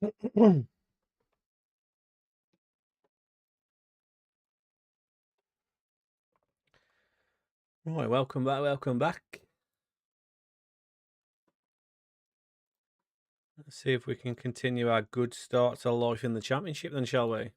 Right, welcome back, welcome back. Let's see if we can continue our good start to life in the Championship then, shall we?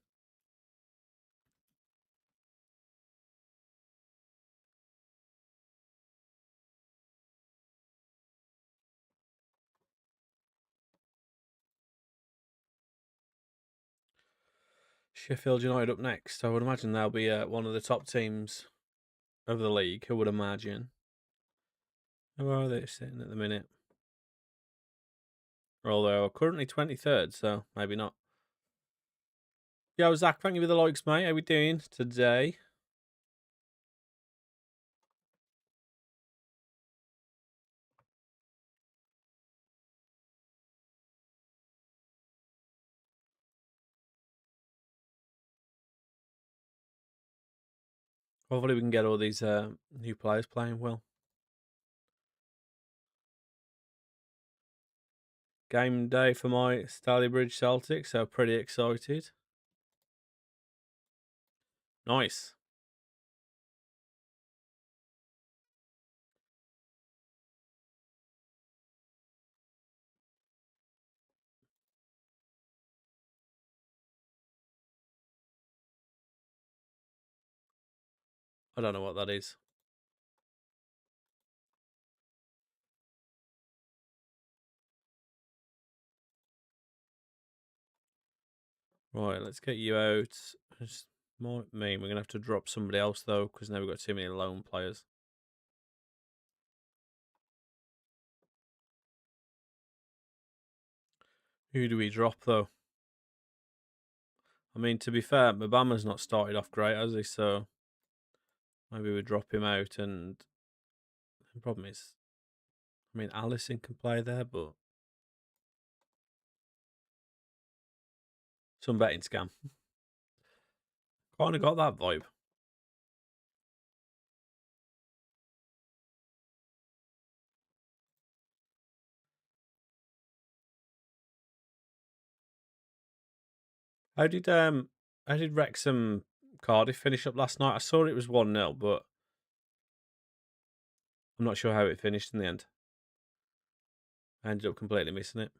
Sheffield United up next. I would imagine they'll be one of the top teams of the league, I would imagine. Who are they sitting at the minute? Although currently 23rd, so maybe not. Yo, Zach, thank you for the likes, mate. How we doing today? Hopefully we can get all these new players playing well. Game day for my Stalybridge Celtics, so pretty excited. Nice. I don't know what that is. Right, let's get you out. Just might mean we're going to have to drop somebody else, though, because now we've got too many lone players. Who do we drop, though? I mean, to be fair, Mabama's not started off great, has he? So maybe we drop him out. And the problem is, I mean, Allison can play there, but some betting scam. Kind of got that vibe. How did Wrexham Cardiff finish up last night? I saw it was 1-0, but I'm not sure how it finished in the end. I ended up completely missing it.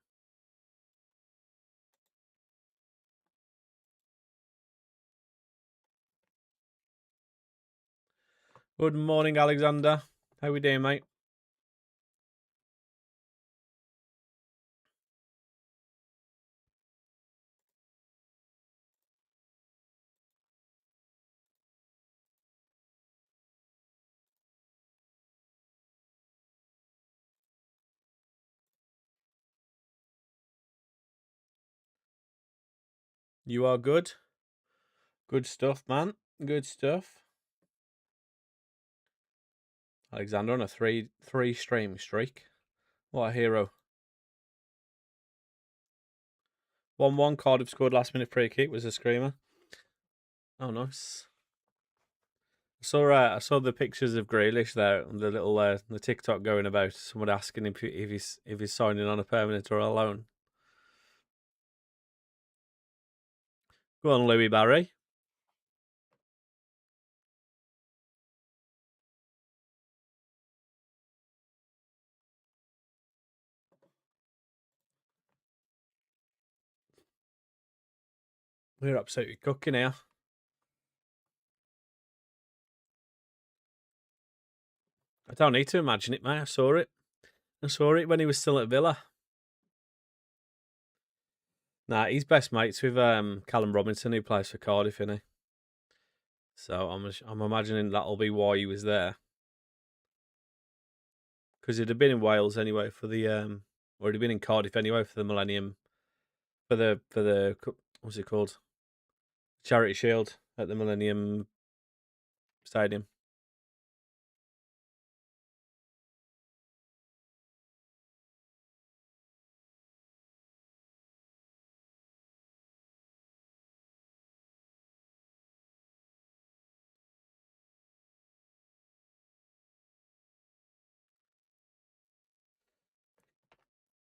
Good morning, Alexander. How we doing, mate? You are good. Good stuff, man. Good stuff. Alexander on a three stream streak. What a hero. 1-1. Cardiff scored last minute free kick. Was a screamer. Oh, nice. I saw the pictures of Grealish there on the little the TikTok going about. Someone asking him if he's signing on a permanent or a loan. Go on, Louis Barry. We're absolutely cooking here. I don't need to imagine it, mate. I saw it. I saw it when he was still at Villa. Nah, he's best mates with Callum Robinson, who plays for Cardiff, isn't he? So I'm imagining that'll be why he was there. Because he'd have been in Wales anyway for the or he'd have been in Cardiff anyway for the Millennium, for the what's it called, Charity Shield at the Millennium Stadium.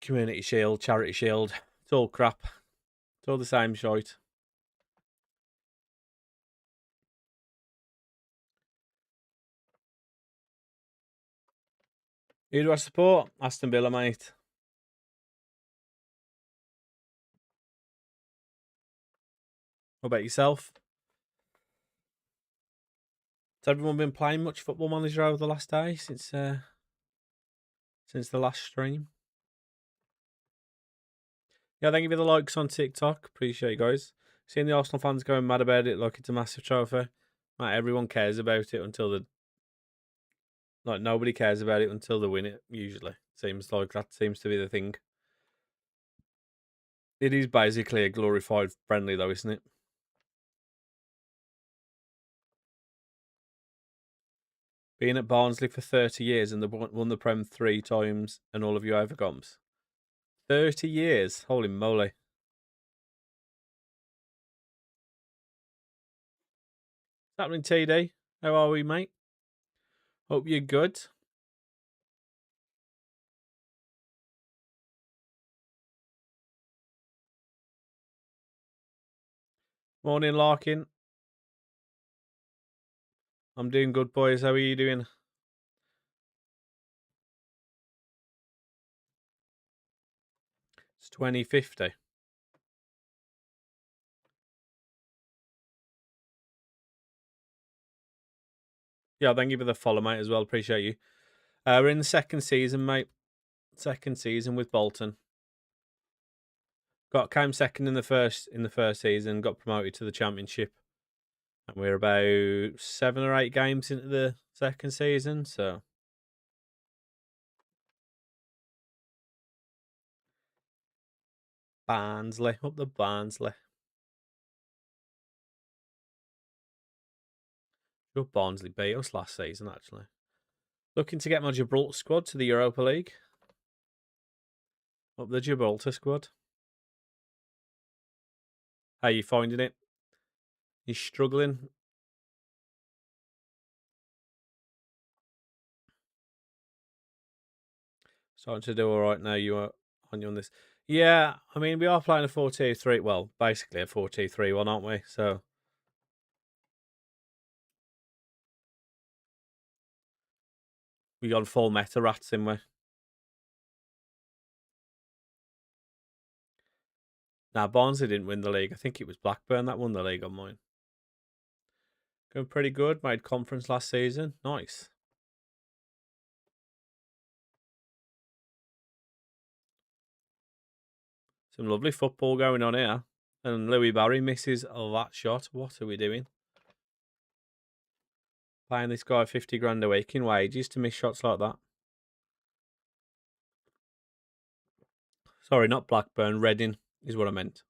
Community Shield, Charity Shield, it's all crap. It's all the same shite. Who do I support? Aston Villa, mate. What about yourself? Has everyone been playing much Football Manager over the last day since the last stream? Yeah, thank you for the likes on TikTok. Appreciate you guys. Seeing the Arsenal fans going mad about it like it's a massive trophy. Like, everyone cares about it until nobody cares about it until they win it, usually. Seems like that seems to be the thing. It is basically a glorified friendly though, isn't it? Being at Barnsley for 30 years and they've won the Prem 3 times and all of you overcomes. 30 years. Holy moly. What's happening, TD? How are we, mate? Hope you're good. Morning, Larkin. I'm doing good, boys. How are you doing? It's 2050. Yeah, thank you for the follow, mate, as well. Appreciate you. We're in the second season, mate. Second season with Bolton. Came second in the first season, got promoted to the championship. And we're about 7 or 8 games into the second season, so Barnsley, up the Barnsley. Sure, Barnsley beat us last season, actually. Looking to get my Gibraltar squad to the Europa League. Up the Gibraltar squad. How you finding it? You struggling? Starting to do all right now. You are on this. Yeah, I mean we are playing a 4-2-3. Well, basically a 4-2-3-1, aren't we? So we got full meta rats in we. Now Barnsley didn't win the league. I think it was Blackburn that won the league on mine. Going pretty good. Made conference last season. Nice. Some lovely football going on here. And Louis Barry misses that shot. What are we doing? Paying this guy 50 grand a week in wages to miss shots like that. Sorry, not Blackburn. Reading is what I meant.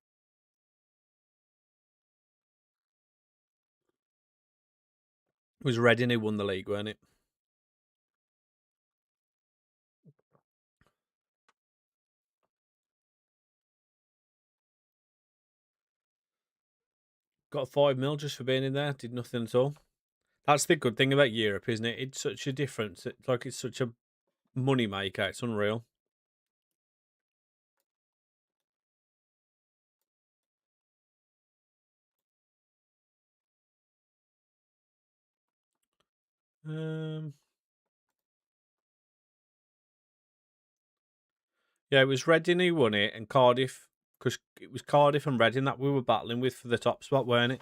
It was Reading who won the league, weren't it? Got 5 mil just for being in there. Did nothing at all. That's the good thing about Europe, isn't it? It's such a difference. It's such a money maker. It's unreal. Yeah, it was Reading who won it and Cardiff, because it was Cardiff and Reading that we were battling with for the top spot, weren't it?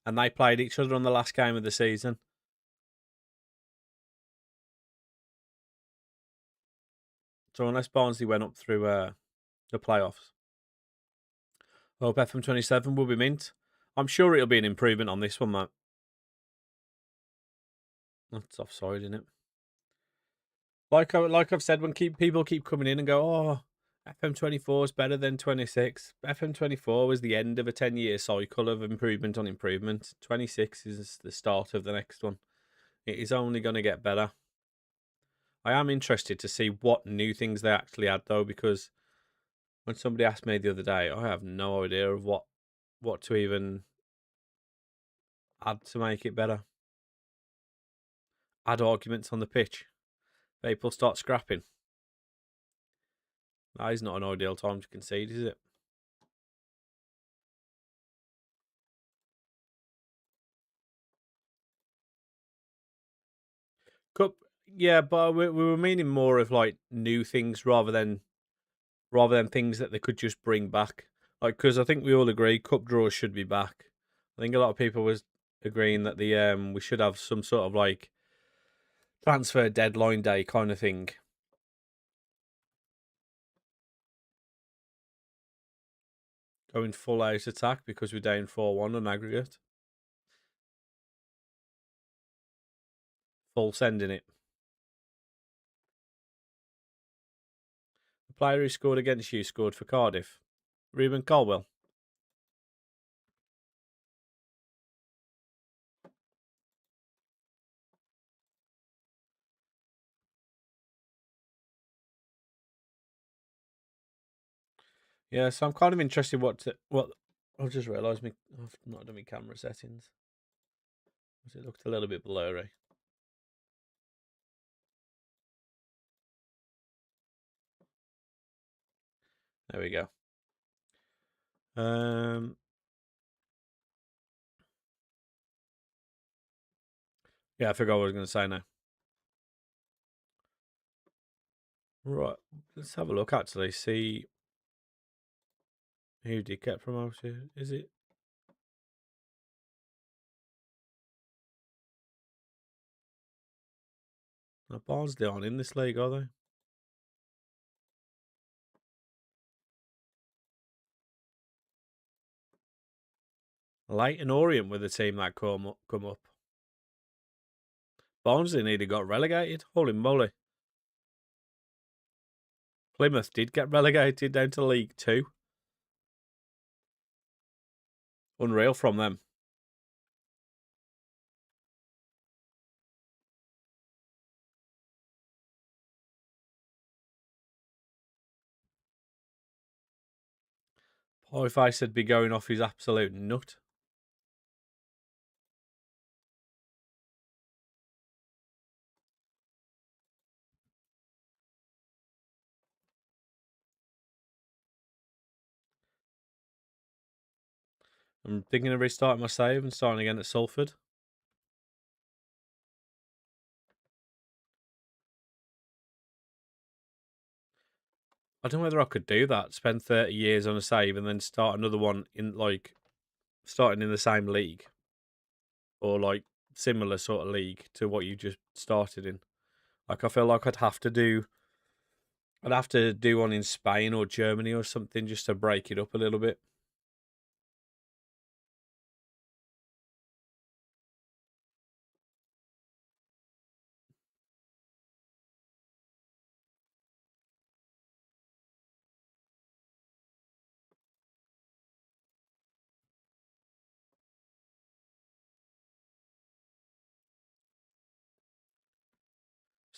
And they played each other on the last game of the season. So unless Barnsley went up through the playoffs, I hope FM27 will be mint. I'm sure it'll be an improvement on this one, mate. That's offside, isn't it? Like I've said, when people keep coming in and go, oh, FM24 is better than 26. FM24 was the end of a 10-year cycle of improvement on improvement. 26 is the start of the next one. It is only going to get better. I am interested to see what new things they actually add, though, because when somebody asked me the other day, I have no idea of what to even add to make it better. Add arguments on the pitch. People start scrapping. That is not an ideal time to concede, is it? Cup, yeah, but we were meaning more of like new things rather than things that they could just bring back. Like, because I think we all agree cup draws should be back. I think a lot of people was agreeing that the we should have some sort of like transfer deadline day kind of thing. Going full out attack because we're down 4-1 on aggregate. Full sending it. The player who scored against you scored for Cardiff. Ruben Caldwell. Yeah, so I'm kind of interested what I've just realised I've not done my camera settings. It looked a little bit blurry. There we go. Yeah, I forgot what I was going to say now. Right, let's have a look. Actually, see who did get promoted. Is it? No, Barnsley aren't in this league, are they? Leighton Orient were the team that come up. Barnsley nearly got relegated. Holy moly! Plymouth did get relegated down to League Two. Unreal from them. Pie Face would be going off his absolute nut. I'm thinking of restarting my save and starting again at Salford. I don't know whether I could do that. Spend 30 years on a save and then start another one in starting in the same league or like similar sort of league to what you just started in. Like I feel like I'd have to do one in Spain or Germany or something just to break it up a little bit.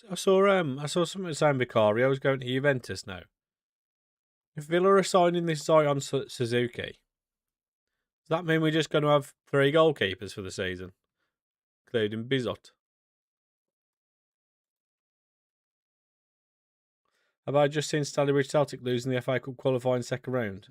I saw something saying Vicario was going to Juventus now. If Villa are signing this Zion Suzuki, does that mean we're just going to have 3 goalkeepers for the season, including Bizot? Have I just seen Stalybridge Celtic losing the FA Cup qualifying second round?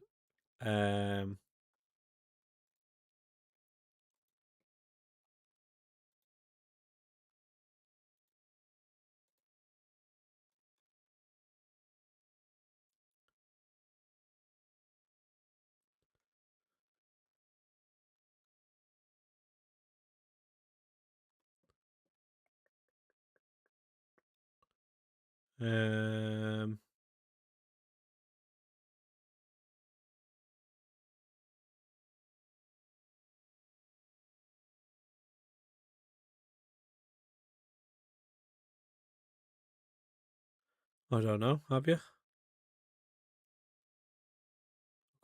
I don't know. Have you?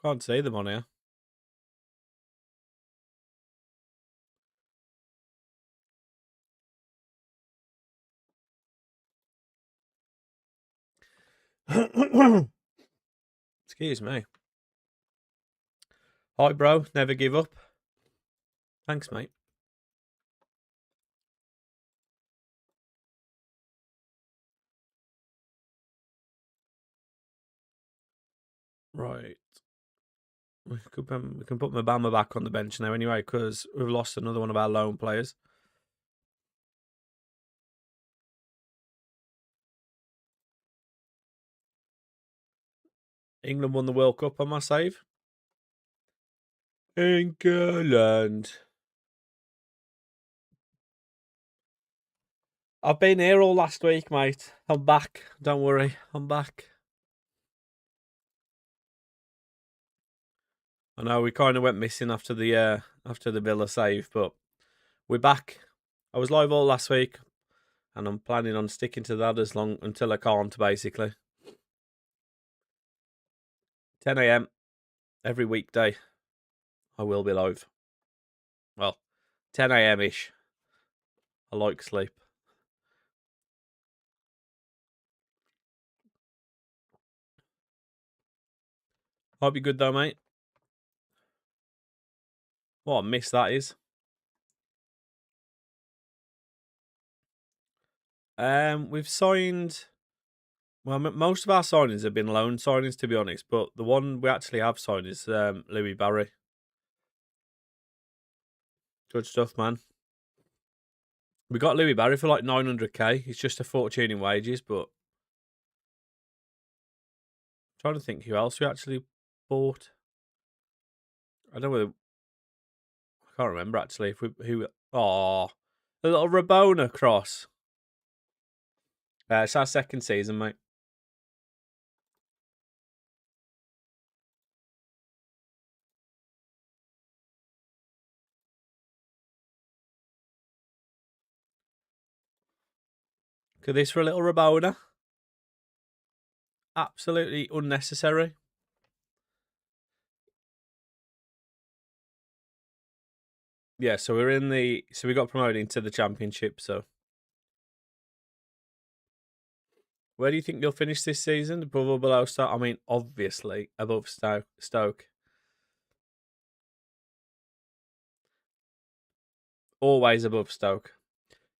Can't see them on here. Excuse me. Hi, bro. Never give up. Thanks, mate. Right. We can put Mabama back on the bench now anyway because we've lost another one of our lone players. England won the World Cup on my save. England. I've been here all last week, mate. I'm back. Don't worry, I'm back. I know we kind of went missing after the Villa save, but we're back. I was live all last week, and I'm planning on sticking to that as long until I can't, basically. 10 a.m. every weekday, I will be live. Well, 10 a.m. ish. I like sleep. Hope you're good though, mate. What a miss that is. We've signed. Well, most of our signings have been loan signings, to be honest. But the one we actually have signed is Louis Barry. Good stuff, man. We got Louis Barry for like 900k. It's just a fortune in wages, but I'm trying to think who else we actually bought. I don't know whether I can't remember actually if we who. Oh, a little Rabona cross. It's our second season, mate. Look at this for a little Rabona. Absolutely unnecessary. Yeah, so we got promoted into the championship. So, where do you think you'll finish this season? Above or below Stoke? I mean, obviously above Stoke. Always above Stoke.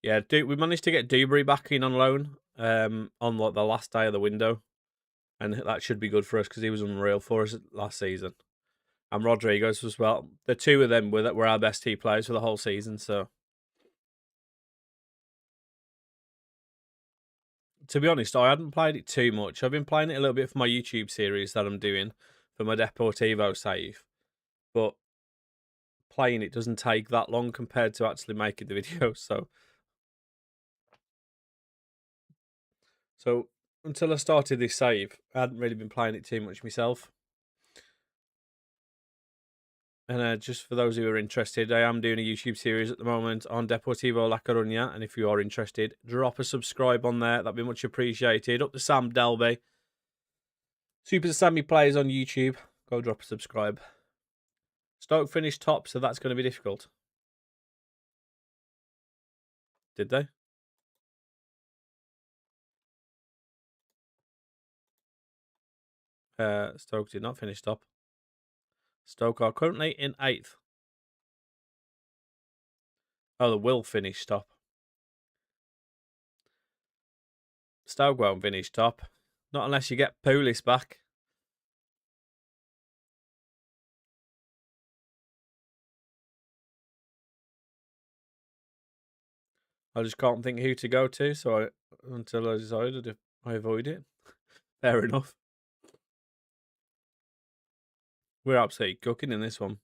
Yeah, we managed to get Dewberry back in on loan on like the last day of the window, and that should be good for us because he was unreal for us last season. And Rodriguez as well. The two of them were our best two players for the whole season. So, to be honest, I hadn't played it too much. I've been playing it a little bit for my YouTube series that I'm doing for my Deportivo save, but playing it doesn't take that long compared to actually making the video. So until I started this save, I hadn't really been playing it too much myself. And just for those who are interested, I am doing a YouTube series at the moment on Deportivo La Coruña. And if you are interested, drop a subscribe on there. That'd be much appreciated. Up to Sam Delby. Super Sammy Plays on YouTube. Go drop a subscribe. Stoke finished top, so that's going to be difficult. Did they? Stoke did not finish top. Stoke are currently in 8th. Oh, they will finish top. Stoke won't finish top. Not unless you get Pulis back. I just can't think who to go to, so until I decided if I avoid it. Fair enough. We're absolutely cooking in this one.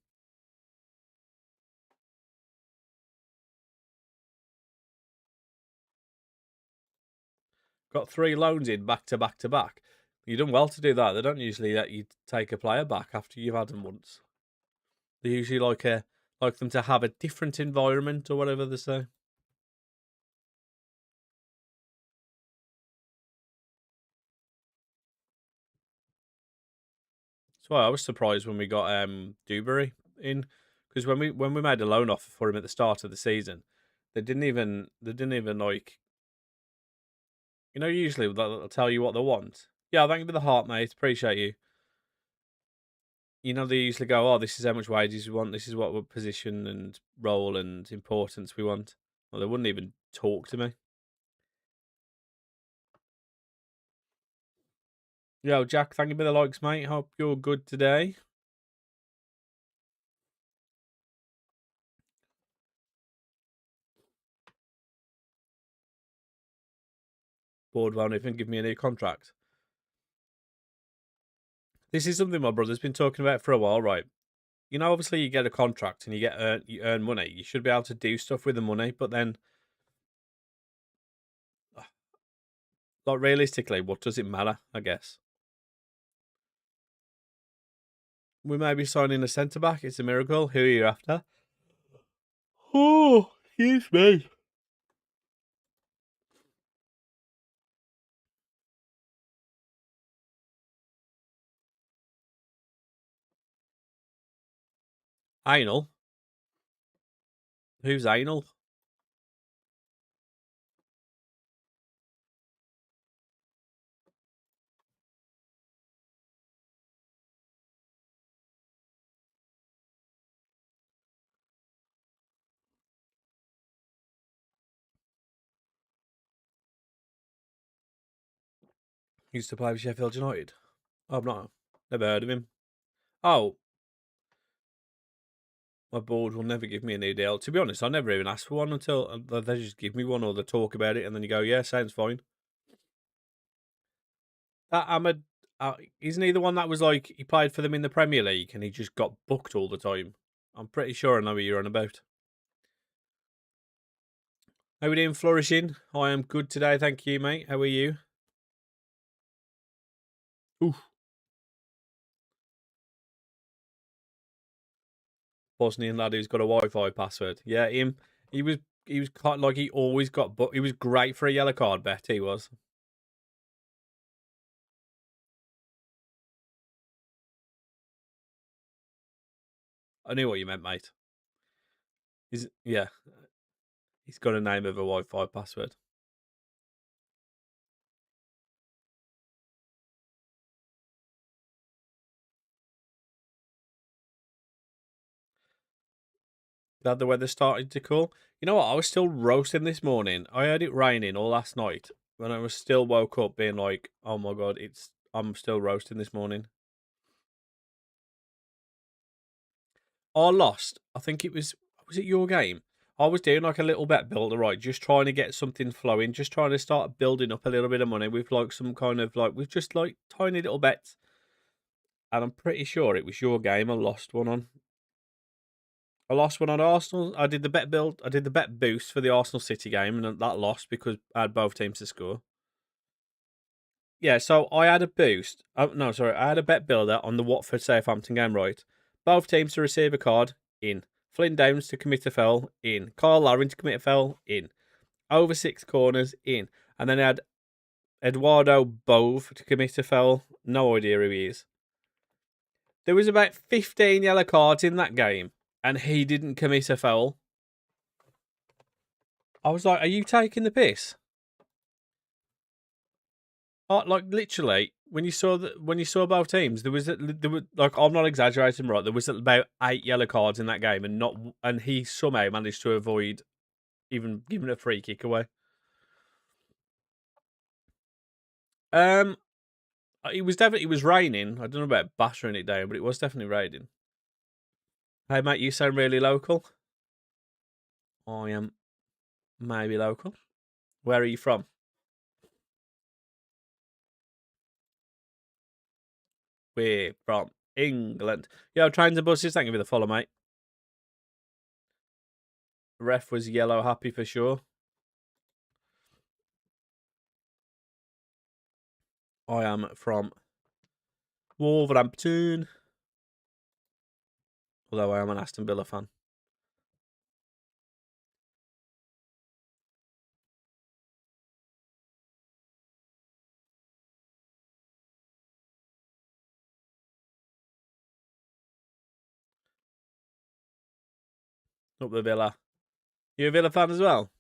Got 3 loans in back to back to back. You've done well to do that. They don't usually let you take a player back after you've had them once. They usually like them to have a different environment or whatever they say. That's why I was surprised when we got Dewberry in, because when we made a loan offer for him at the start of the season, they didn't even like, usually they'll tell you what they want. Yeah, thank you for the heart, mate. Appreciate you. They usually go, oh, this is how much wages we want. This is what position and role and importance we want. Well, they wouldn't even talk to me. Yo, Jack, thank you for the likes, mate. Hope you're good today. Board won't even give me a new contract. This is something my brother's been talking about for a while, right? You know, obviously you get a contract and you earn money. You should be able to do stuff with the money, but then, like realistically, what does it matter? I guess we may be signing a centre back. It's a miracle. Who are you after? Oh, excuse me. Anal. Who's anal? Used to play with Sheffield United. I've not never heard of him. Oh, my board will never give me a new deal. To be honest, I never even asked for one until they just give me one or they talk about it, and then you go, "Yeah, sounds fine." That Ahmed, isn't he the one that was like he played for them in the Premier League and he just got booked all the time? I'm pretty sure I know what you're on about. How are we doing, Flourishing? I am good today, thank you, mate. How are you? Oof. Bosnian lad who's got a Wi-Fi password. Yeah, him. He was quite like he always got booked. He was great for a yellow card bet. He was. I knew what you meant, mate. Yeah, he's got a name of a Wi-Fi password. Glad the weather started to cool. You know what? I was still roasting this morning. I heard it raining all last night, and I was still woke up being like, "Oh my god, I'm still roasting this morning." I lost. I think it was it your game? I was doing like a little bet builder, right? Just trying to get something flowing, just trying to start building up a little bit of money with like some kind of like with just like tiny little bets. And I'm pretty sure it was your game. I lost one on. I lost one on Arsenal. I did the bet build. I did the bet boost for the Arsenal City game, and that lost because I had both teams to score. Yeah, so I had a boost. No, sorry, I had a bet builder on the Watford Southampton game, right? Both teams to receive a card, in. Flynn Downs to commit a foul, in. Carl Larin to commit a foul, in. Over 6 corners, in. And then I had Eduardo Bove to commit a foul. No idea who he is. There was about 15 yellow cards in that game, and he didn't commit a foul. I was like, are you taking the piss? Like literally, when you saw both teams, there was like I'm not exaggerating, right? There was about 8 yellow cards in that game, and he somehow managed to avoid even giving a free kick away. Um, it was raining. I don't know about battering it down, but it was definitely raining. Hey mate, you sound really local. I am maybe local. Where are you from? We're from England. Yo, trains and buses. Thank you for the follow, mate. Ref was yellow happy for sure. I am from Wolverhampton. Although I am an Aston Villa fan. Up the Villa. You a Villa fan as well?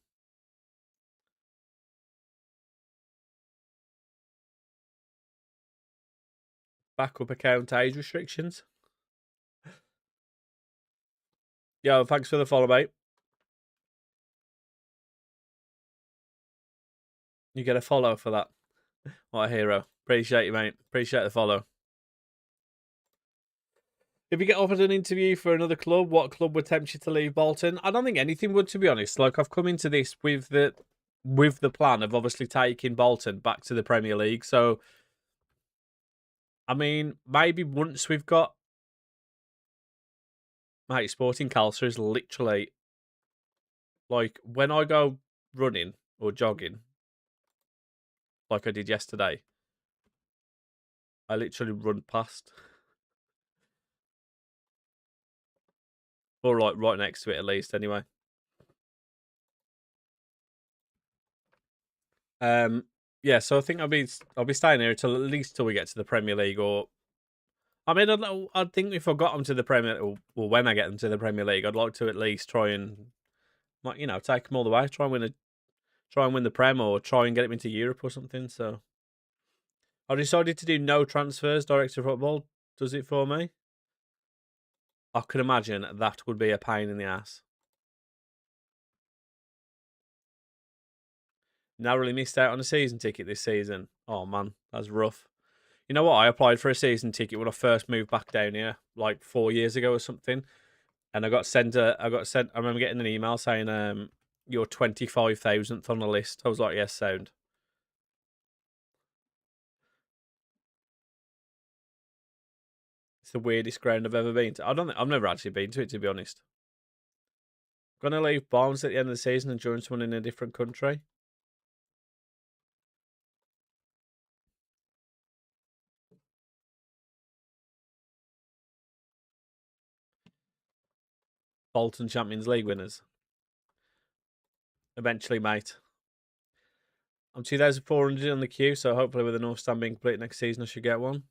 Backup account age restrictions. Yo, thanks for the follow, mate. You get a follow for that. What a hero. Appreciate you, mate. Appreciate the follow. If you get offered an interview for another club, what club would tempt you to leave Bolton? I don't think anything would, to be honest. Like I've come into this with the plan of obviously taking Bolton back to the Premier League. So I mean, maybe once we've got... Mate, Sporting Calcer is literally... Like, when I go running or jogging, like I did yesterday, I literally run past. Or, like, right next to it, at least, anyway. Yeah, so I think I'll be staying here till at least till we get to the Premier League, or... I mean, I think if I got them to the Premier... Or when I get them to the Premier League, I'd like to at least try and... Like, you know, take them all the way. Try and win the Prem, or try and get them into Europe or something. So I decided to do no transfers. Director of Football does it for me. I could imagine that would be a pain in the ass. Narrowly missed out on a season ticket this season. Oh man, that's rough. You know what? I applied for a season ticket when I first moved back down here, like 4 years ago or something, and I got sent. I remember getting an email saying, "You're 25,000th on the list." I was like, "Yes, sound." It's the weirdest ground I've ever been to. I've never actually been to it, to be honest. Gonna leave Barnes at the end of the season and join someone in a different country. Bolton Champions League winners. Eventually, mate. I'm 2,400 on the queue, so hopefully with the North Stand being complete next season, I should get one.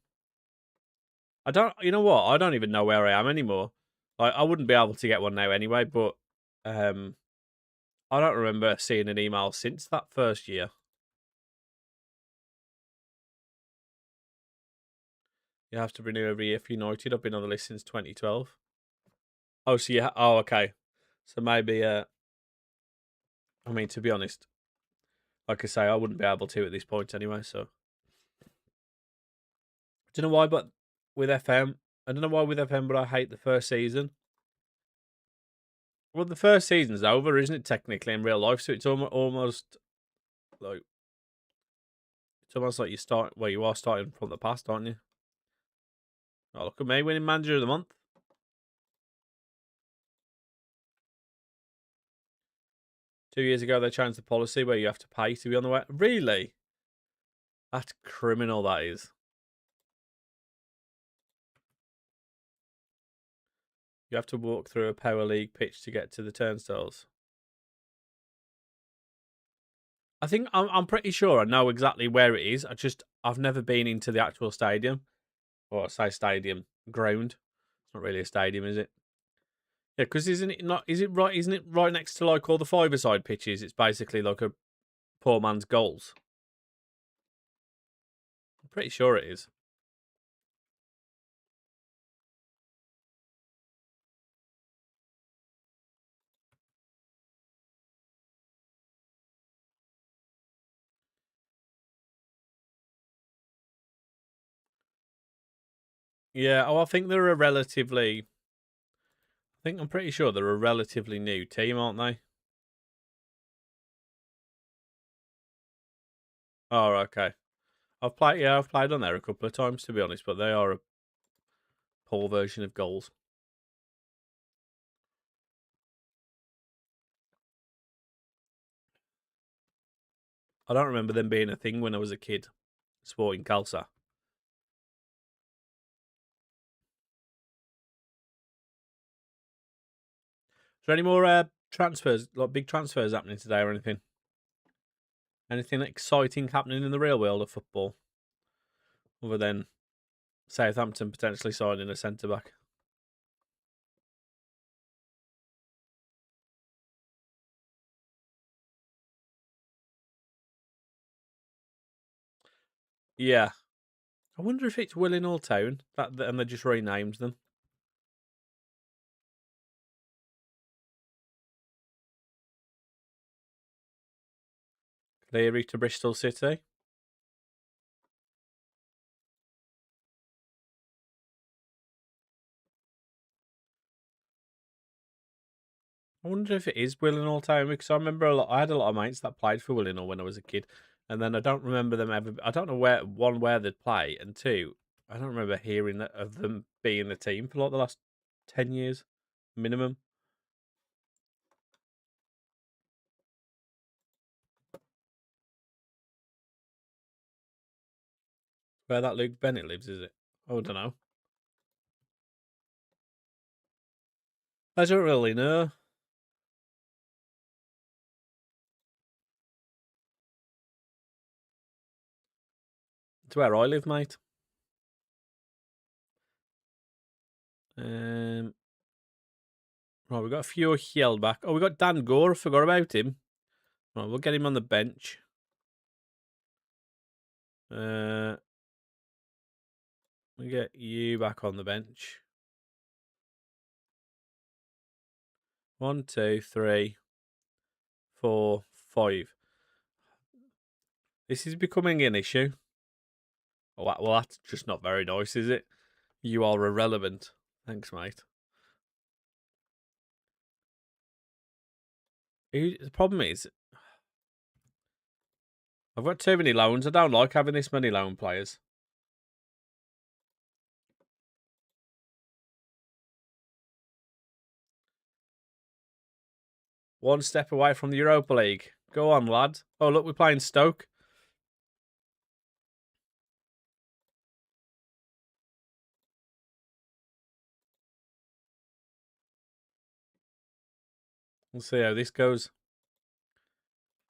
You know what? I don't even know where I am anymore. I wouldn't be able to get one now anyway, but I don't remember seeing an email since that first year. You have to renew every year for United. I've been on the list since 2012. Oh, so yeah. Oh, okay. So maybe, I mean, to be honest, like I say, I wouldn't be able to at this point anyway, so. Do you know why? But with FM, I don't know why with FM, but I hate the first season. Well, the first season's over, isn't it? Technically, in real life, so it's almost like you are starting from the past, aren't you? Oh, look at me winning Manager of the Month. Two years ago, they changed the policy where you have to pay to be on the way. Really? That's criminal. That is. You have to walk through a Power League pitch to get to the turnstiles. I think I'm pretty sure I know exactly where it is. I've never been into the actual stadium, or I say stadium ground. It's not really a stadium, is it? Yeah, because isn't it not? Is it right? Isn't it right next to like all the five-a-side pitches? It's basically like a poor man's goals. I'm pretty sure it is. Yeah. Oh, I think they're a relatively. I'm pretty sure they're a relatively new team, aren't they? Oh, okay. I've played on there a couple of times to be honest, but they are a poor version of goals. I don't remember them being a thing when I was a kid. Sporting Calcer. Is there any more transfers, like big transfers happening today or anything? Anything exciting happening in the real world of football? Other than Southampton potentially signing a centre back. Yeah. I wonder if it's Willenhall Town and they just renamed them. Cleary to Bristol City. I wonder if it is Willenhall Town because I remember I had a lot of mates that played for Willenhall when I was a kid, and then I don't remember them ever. I don't know where they'd play, and two, I don't remember hearing that of them being the team for like the last 10 years minimum. Where that Luke Bennett lives, is it? Oh, I don't know. I don't really know. It's where I live, mate. Right, we've got a few held back. Oh, we got Dan Gore. I forgot about him. Right, we'll get him on the bench. We'll get you back on the bench. 1, 2, 3, 4, 5. This is becoming an issue. Well, that's just not very nice, is it? You are irrelevant. Thanks, mate. The problem is, I've got too many loans. I don't like having this many loan players. One step away from the Europa League. Go on, lad. Oh, look, we're playing Stoke. We'll see how this goes.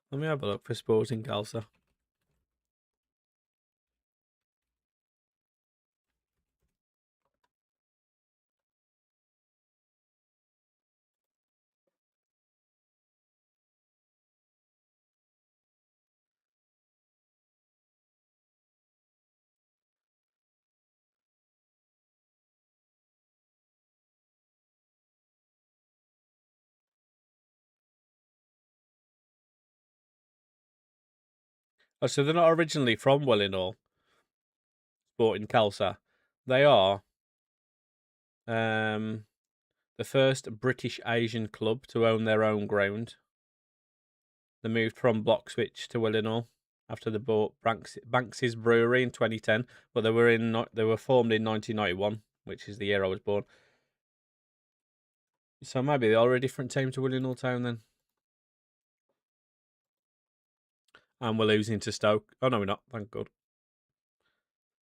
Let me have a look for Sporting Calza. Oh, so they're not originally from Wellinor, Sporting Calza. They are the first British Asian club to own their own ground. They moved from Bloxwich to Wellinor after they bought Banks's Brewery in 2010, but they were formed in 1991, which is the year I was born. So maybe they are a different team to Wellinor Town then. And we're losing to Stoke. Oh no, we're not. Thank God.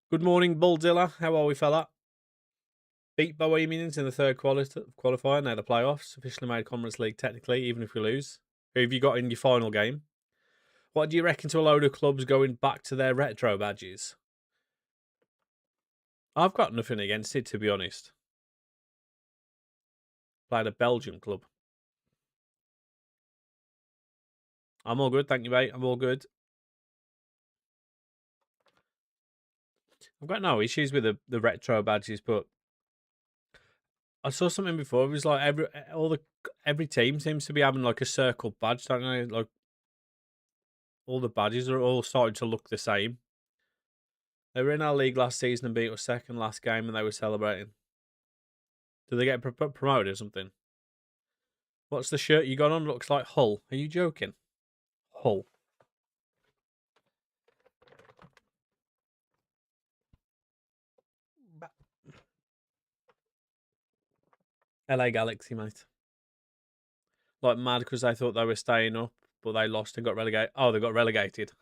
Good morning, Bulldilla. How are we, fella? Beat Bohemians in the third qualifier. Now the playoffs. Officially made Conference League technically, even if we lose. Who have you got in your final game? What do you reckon to a load of clubs going back to their retro badges? I've got nothing against it, to be honest. Played a Belgian club. I'm all good, thank you, mate. I'm all good. I've got no issues with the retro badges, but I saw something before. It was like every team seems to be having like a circle badge, don't they? Like all the badges are all starting to look the same. They were in our league last season and beat us second last game, and they were celebrating. Did they get promoted or something? What's the shirt you got on? Looks like Hull. Are you joking? Hull. LA Galaxy, mate. Like mad because they thought they were staying up, but they lost and got relegated. Oh, they got relegated.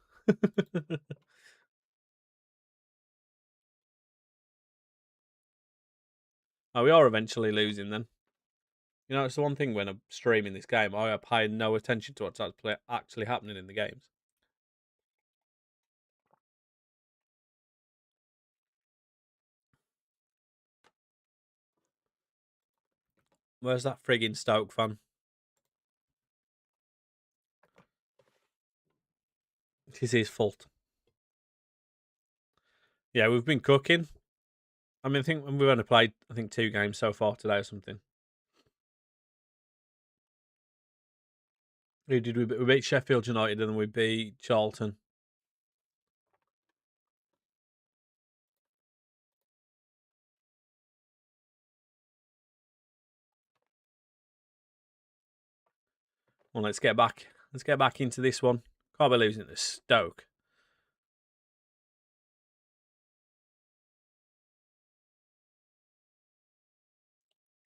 Oh, we are eventually losing then. You know, it's the one thing when I'm streaming this game, I pay no attention to what's actually happening in the games. Where's that frigging Stoke fan? It is his fault. Yeah, we've been cooking. I mean, I think we've only played, 2 games so far today or something. Who did we beat? We beat Sheffield United and then we beat Charlton. Well, let's get back. Let's get back into this one. Can't be losing to Stoke.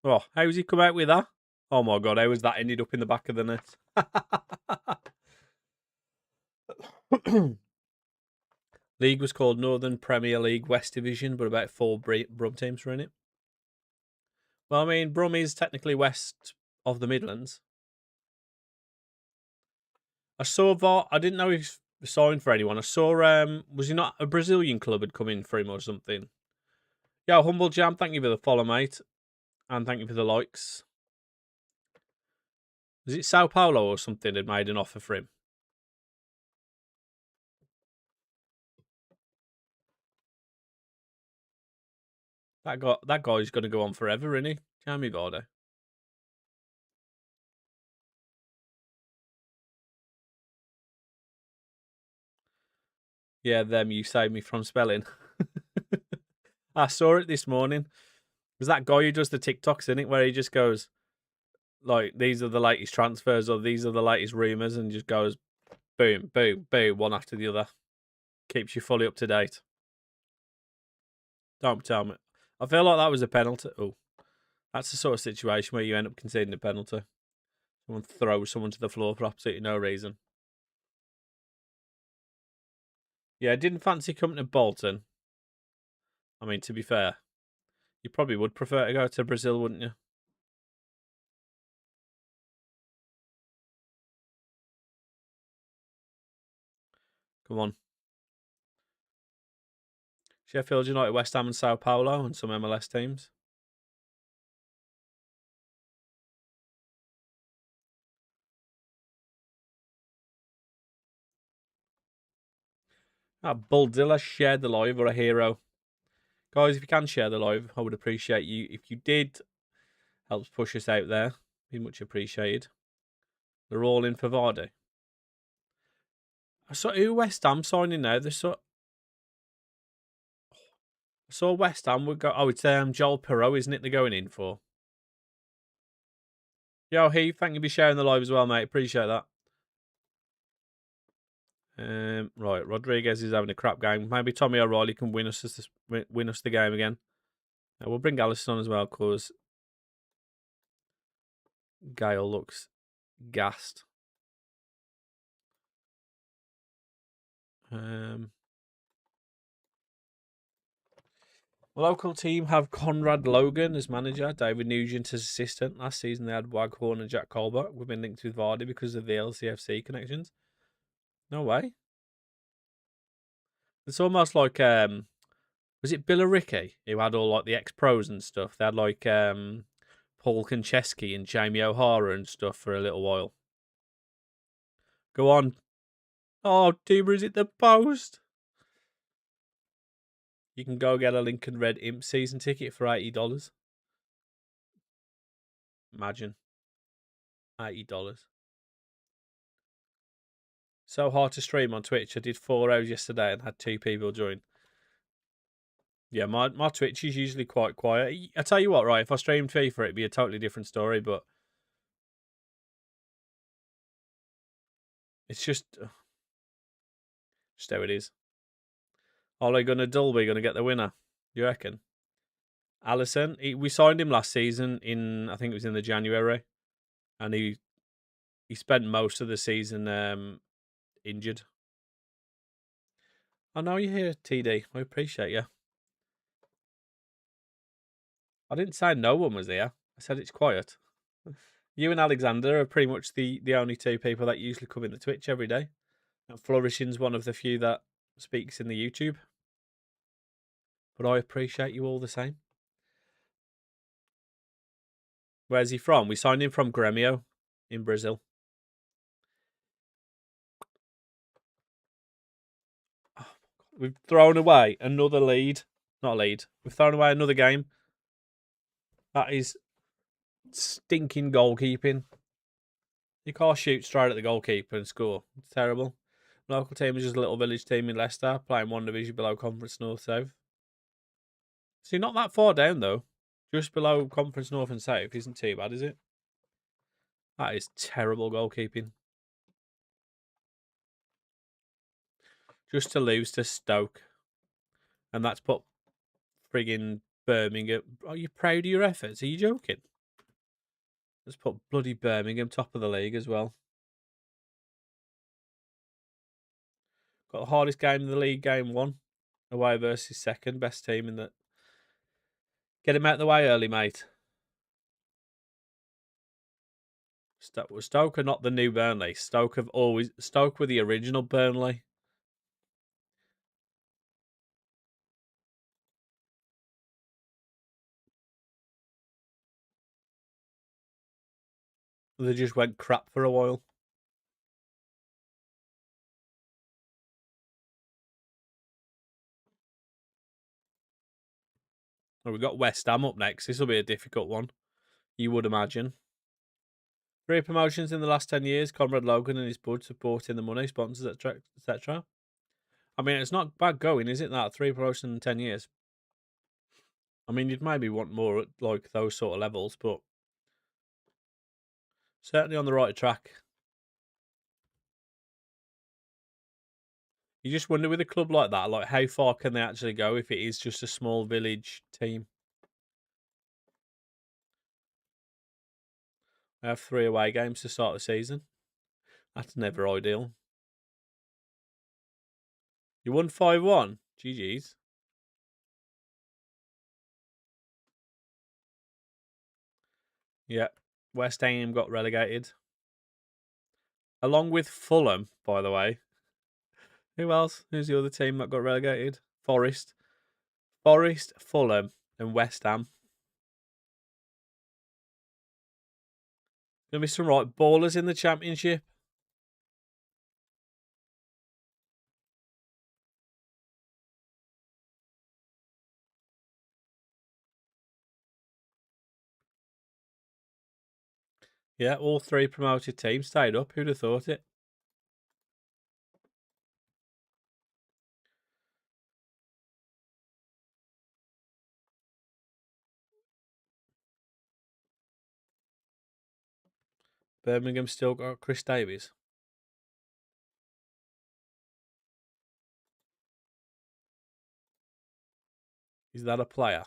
Oh, how's he come out with that? Oh my god, how was that ended up in the back of the net? League was called Northern Premier League West Division, but about 4 Brum teams were in it. Well, I mean, Brum is technically west of the Midlands. I saw VAR. I didn't know he signed for anyone. I saw, was he not a Brazilian club had come in for him or something? Yo, Humble Jam, thank you for the follow, mate. And thank you for the likes. Was it Sao Paulo or something had made an offer for him? That guy's going to go on forever, isn't he? Jamie Vardy. Yeah, them you saved me from spelling. I saw it this morning. There's that guy who does the TikToks, in it, where he just goes, like, these are the latest transfers or these are the latest rumours, and just goes, boom, boom, boom, one after the other. Keeps you fully up to date. Don't tell me. I feel like that was a penalty. Oh, that's the sort of situation where you end up conceding a penalty. Someone throws someone to the floor for absolutely no reason. Yeah, I didn't fancy coming to Bolton. I mean, to be fair, you probably would prefer to go to Brazil, wouldn't you? Come on. Sheffield United, West Ham and Sao Paulo and some MLS teams. Bulldilla shared the live or a hero. Guys, if you can share the live, I would appreciate you. If you did, helps push us out there. Be much appreciated. They're all in for Vardy. I saw who West Ham signing now. I saw West Ham would go. Oh, it's Joel Perreault, isn't it? They're going in for. Yo, Heath, thank you for sharing the live as well, mate. Appreciate that. Right, Rodriguez is having a crap game. Maybe Tommy O'Reilly can win us the game again. We'll bring Allison on as well because Gale looks gassed. Local team have Conrad Logan as manager, David Nugent as assistant. Last season they had Waghorn and Jack Colbert. We've been linked with Vardy because of the LCFC connections. No way. It's almost like was it Billericay who had all like the ex-pros and stuff? They had like Paul Konchesky and Jamie O'Hara and stuff for a little while. Go on. Oh, Deemer is it the post? You can go get a Lincoln Red Imp season ticket for $80. Imagine. $80. So hard to stream on Twitch. I did 4 hours yesterday and had 2 people join. Yeah, my Twitch is usually quite quiet. I tell you what, right, if I streamed FIFA, it'd be a totally different story, but it's just how it is. Ole Gunnar Dulby going to get the winner, you reckon? Allison, we signed him last season I think it was in the January, and he spent most of the season injured. I know you're here, TD. I appreciate you. I didn't say no one was here. I said it's quiet. You and Alexander are pretty much the only 2 people that usually come in the Twitch every day. And Flourishing's one of the few that speaks in the YouTube. But I appreciate you all the same. Where's he from? We signed him from Grêmio in Brazil. Oh, we've thrown away another lead. Not a lead. We've thrown away another game. That is stinking goalkeeping. You can't shoot straight at the goalkeeper and score. It's terrible. Local team is just a little village team in Leicester, playing 1 division below Conference North South. See, not that far down though. Just below Conference North and South isn't too bad, is it? That is terrible goalkeeping. Just to lose to Stoke. And that's put frigging Birmingham. Are you proud of your efforts? Are you joking? Let's put bloody Birmingham top of the league as well. Got the hardest game in the league, game 1. Away versus second. Best team in the... Get him out of the way early, mate. Stoke are not the new Burnley. Stoke were the original Burnley. They just went crap for a while. Well, we've got West Ham up next. This will be a difficult one, you would imagine. 3 promotions in the last 10 years. Conrad Logan and his buds have brought in the money, sponsors, etc. I mean, it's not bad going, is it, that? 3 promotions in 10 years. I mean, you'd maybe want more at like those sort of levels, but certainly on the right track. You just wonder with a club like that, like how far can they actually go if it is just a small village team? They have 3 away games to start the season. That's never ideal. You won 5-1. GG's. Yeah. West Ham got relegated. Along with Fulham, by the way. Who else? Who's the other team that got relegated? Forest, Fulham, and West Ham. Gonna be some right ballers in the Championship. Yeah, all 3 promoted teams stayed up. Who'd have thought it? Birmingham still got Chris Davies. Is that a player?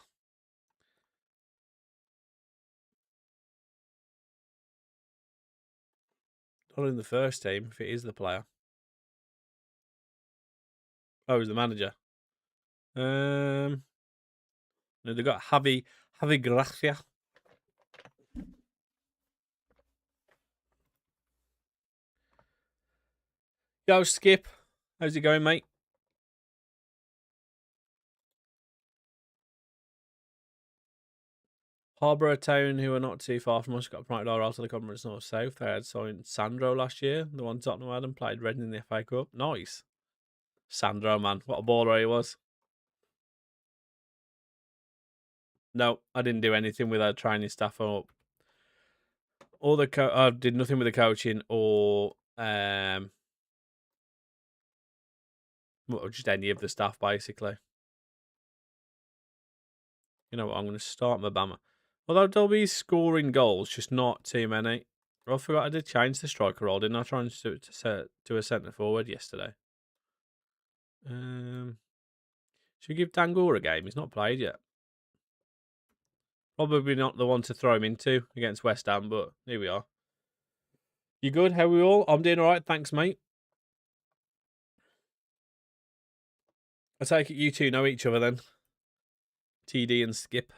Not in the first team, if it is the player. Oh, he's the manager. No, they got Javi Gracia. Yo, Skip. How's it going, mate? Harborough Town, who are not too far from us, got promoted out of the Conference North South. They had signed Sandro last year, the one Tottenham had, and played Reading in the FA Cup. Nice. Sandro, man. What a baller he was. No, I didn't do anything with our training staff or the I did nothing with the coaching or just any of the staff, basically. You know what? I'm going to start my Bama. Although they'll be scoring goals, just not too many. I forgot I did change the striker role, didn't I? Try and to a centre forward yesterday. Should we give Dangoor a game? He's not played yet. Probably not the one to throw him into against West Ham, but here we are. You good? How are we all? I'm doing all right. Thanks, mate. I take it you two know each other then. TD and Skip.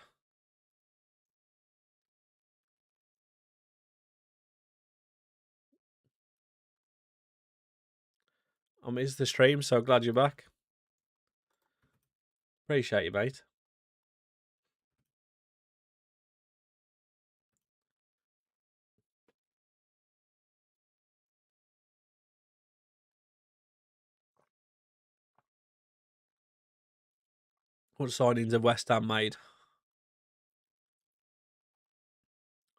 I missed the stream, so glad you're back. Appreciate you, mate. What signings have West Ham made?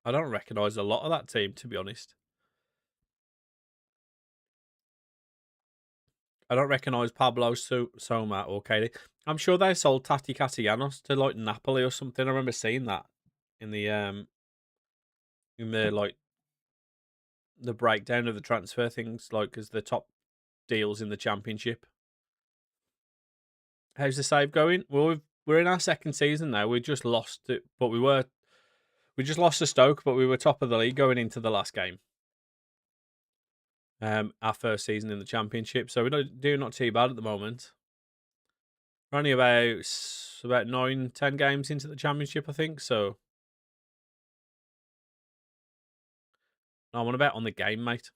I don't recognise a lot of that team, to be honest. I don't recognise Pablo Soma or Katie. I'm sure they sold Tati Castellanos to like Napoli or something. I remember seeing that in the like the breakdown of the transfer things, like as the top deals in the Championship. How's the save going? Well, we're in our second season now. We just lost it, but we just lost to Stoke, but we were top of the league going into the last game. Our first season in the Championship, so we're doing not too bad at the moment. We're only about 9-10 games into the Championship, I think. So I want to bet on the game, mate.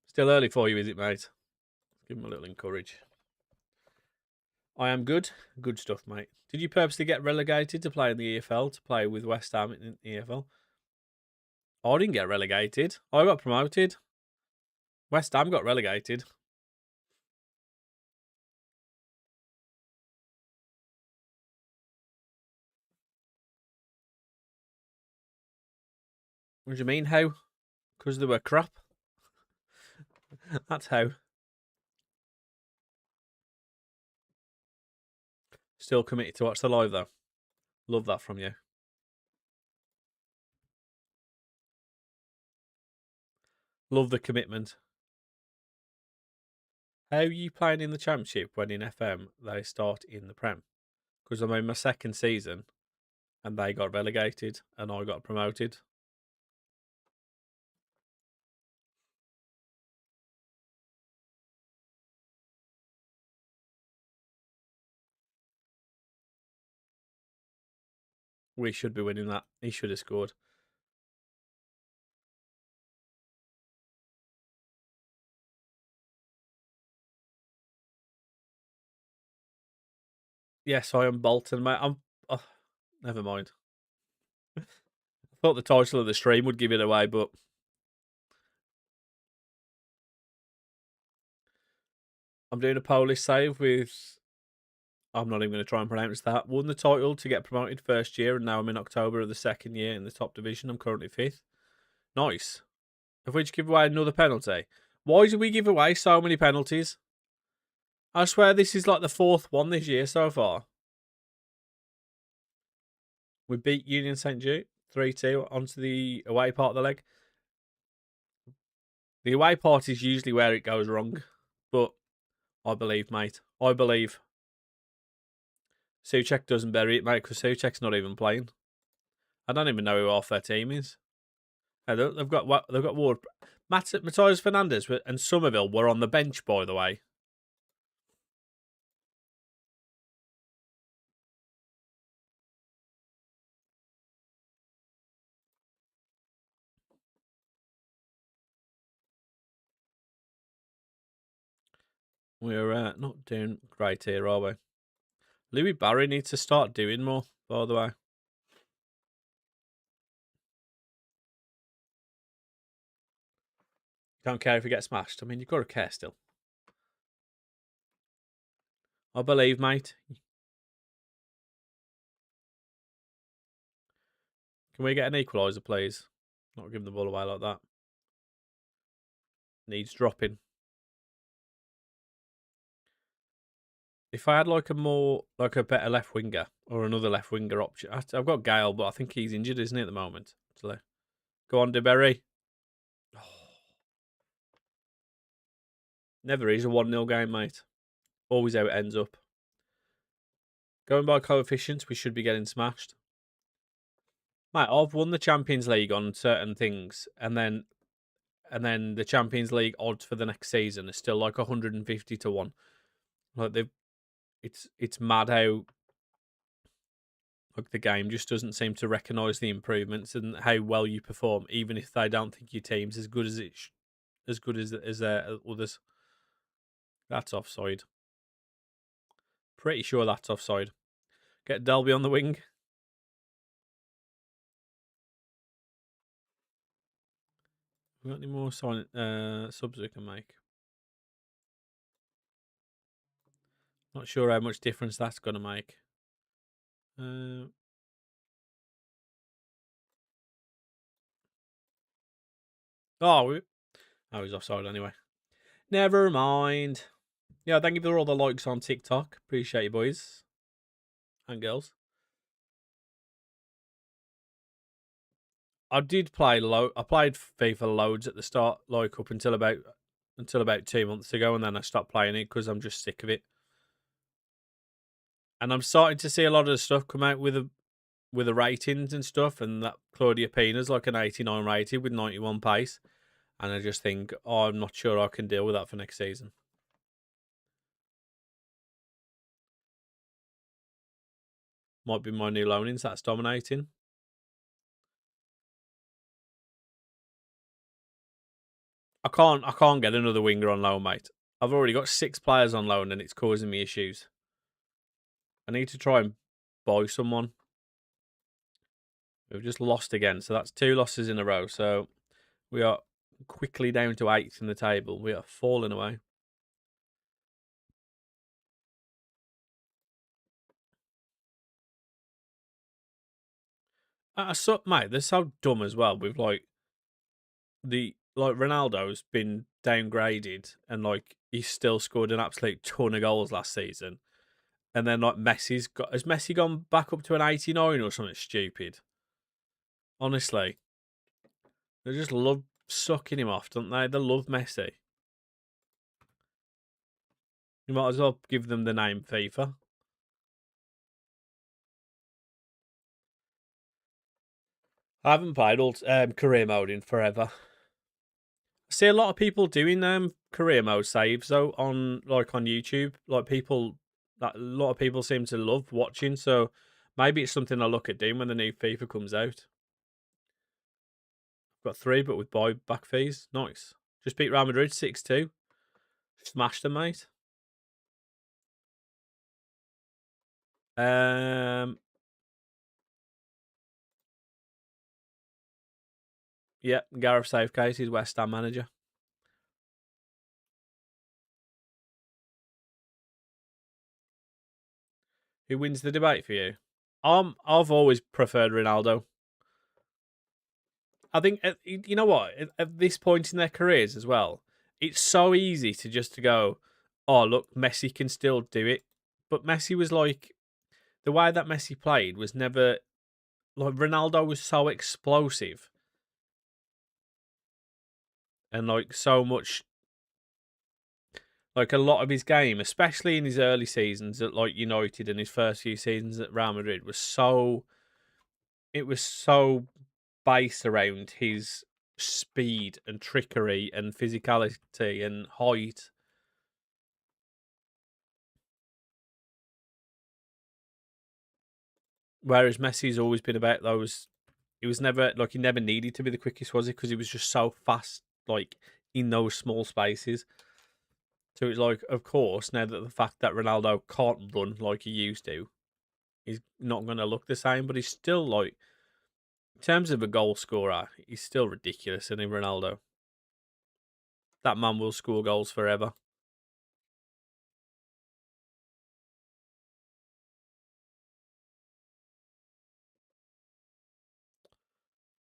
Still early for you, is it, mate? Give him a little encourage. I am good. Good stuff, mate. Did you purposely get relegated to play in the EFL, to play with West Ham in the EFL? I didn't get relegated. I got promoted. West Ham got relegated. What do you mean, how? Because they were crap? That's how. Still committed to watch the live, though. Love that from you. Love the commitment. How are you playing in the Championship when in FM they start in the Prem? Because I'm in my second season and they got relegated and I got promoted. We should be winning that. He should have scored. Yes, I am Bolton, mate. Never mind. I thought the title of the stream would give it away, but I'm doing a Polish save with. I'm not even going to try and pronounce that. Won the title to get promoted first year, and now I'm in October of the second year in the top division. I'm currently 5th. Nice. Have we just give away another penalty? Why do we give away so many penalties? I swear this is like the 4th one this year so far. We beat Union St. Jude 3-2 onto the away part of the leg. The away part is usually where it goes wrong. But I believe, mate. I believe. Souček doesn't bury it, mate, because Souček's not even playing. I don't even know who half their team is. They've got Ward. Matthias Fernandez and Somerville were on the bench, by the way. We're not doing great here, are we? Louis Barry needs to start doing more, by the way. Don't care if he gets smashed. I mean, you've got to care still. I believe, mate. Can we get an equaliser, please? Not giving the ball away like that. Needs dropping. If I had like a better left winger or another left winger option, I've got Gale, but I think he's injured, isn't he, at the moment? So, go on, DeBerry. Oh. Never is a 1-0 game, mate. Always how it ends up. Going by coefficients, we should be getting smashed. Mate, I've won the Champions League on certain things, and then the Champions League odds for the next season are still like 150 to 1. Like it's mad how like the game just doesn't seem to recognise the improvements and how well you perform, even if they don't think your team's as good as others. That's offside. Pretty sure that's offside. Get Delby on the wing. We got any more subs we can make? Not sure how much difference that's going to make. He's offside anyway. Never mind. Yeah, thank you for all the likes on TikTok. Appreciate you, boys and girls. I did play I played FIFA loads at the start, like up until about 2 months ago, and then I stopped playing it because I'm just sick of it. And I'm starting to see a lot of the stuff come out with the ratings and stuff, and that Claudia Pina's like an 89 rated with 91 pace, and I just think, oh, I'm not sure I can deal with that for next season. Might be my new loanings that's dominating. I can't get another winger on loan, mate. I've already got 6 players on loan, and it's causing me issues. I need to try and buy someone. We've just lost again, so that's 2 losses in a row. So we are quickly down to 8th in the table. We are falling away. Mate, they're so dumb as well. With like Ronaldo's been downgraded, and like he's still scored an absolute ton of goals last season. And then like has Messi gone back up to an 89 or something stupid? Honestly, they just love sucking him off, don't they? They love Messi. You might as well give them the name FIFA. I haven't played career mode in forever. I see a lot of people doing career mode saves though on YouTube. Like people that a lot of people seem to love watching. So maybe it's something I'll look at doing when the new FIFA comes out. I've got 3, but with buyback fees. Nice. Just beat Real Madrid 6-2. Smashed them, mate. Yeah, Gareth Southgate is West Ham manager. Who wins the debate for you? I've always preferred Ronaldo. I think you know what, at this point in their careers as well, it's so easy to just to go, oh look, Messi can still do it, but Messi was like the way that Messi played was never like Ronaldo was so explosive and like so much like a lot of his game, especially in his early seasons at like United and his first few seasons at Real Madrid was so based around his speed and trickery and physicality and height. Whereas Messi's always been about those. He was never like he never needed to be the quickest, was he? Because he was just so fast, like in those small spaces. So it's like, of course, now that the fact that Ronaldo can't run like he used to, he's not going to look the same. But he's still like, in terms of a goal scorer, he's still ridiculous, isn't he, Ronaldo? That man will score goals forever.